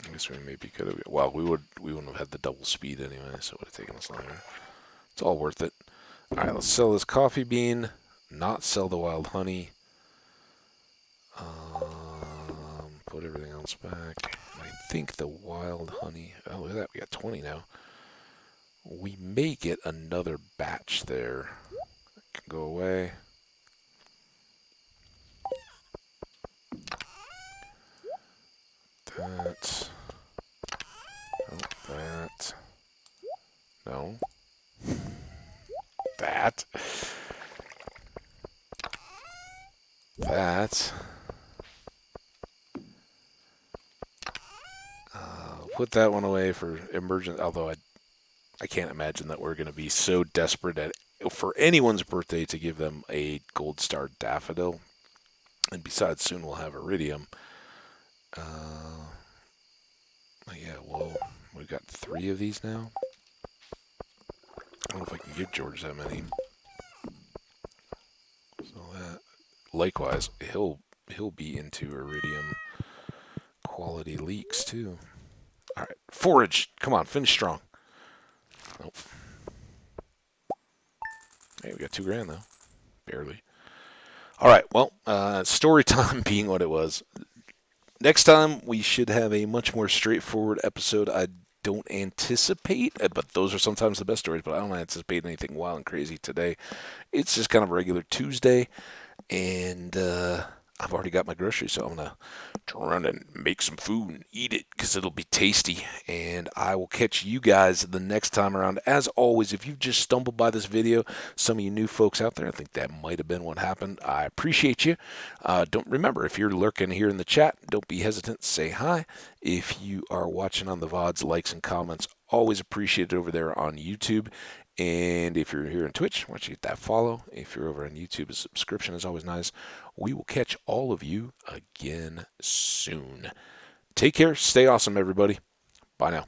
I guess we maybe could have. Well, we wouldn't have had the double speed anyway, so it would have taken us longer. It's all worth it. Alright, let's sell this coffee bean. Not sell the wild honey. Put everything else back. I think the wild honey. Oh, look at that. We got 20 now. We may get another batch there. That can go away. That. Oh, that. No. That. That. Put that one away for emergent. Although I can't imagine that we're going to be so desperate for anyone's birthday to give them a gold star daffodil. And besides, soon we'll have iridium. Yeah, well, we've got 3 of these now. I don't know if I can give George that many. So that, likewise, he'll be into iridium quality leaks too. All right, forage. Come on, finish strong. Nope. Hey, we got $2,000 though, barely. All right, well, story time being what it was. Next time we should have a much more straightforward episode. I don't anticipate, but those are sometimes the best stories. But I don't anticipate anything wild and crazy today. It's just kind of a regular Tuesday, and I've already got my groceries, so I'm going to turn around and make some food and eat it because it'll be tasty. And I will catch you guys the next time around. As always, if you've just stumbled by this video, some of you new folks out there, I think that might have been what happened. I appreciate you. Don't remember, if you're lurking here in the chat, don't be hesitant. Say hi. If you are watching on the VODs, likes and comments, always appreciated over there on YouTube. And if you're here on Twitch, why don't you hit that follow? If you're over on YouTube, a subscription is always nice. We will catch all of you again soon. Take care. Stay awesome, everybody. Bye now.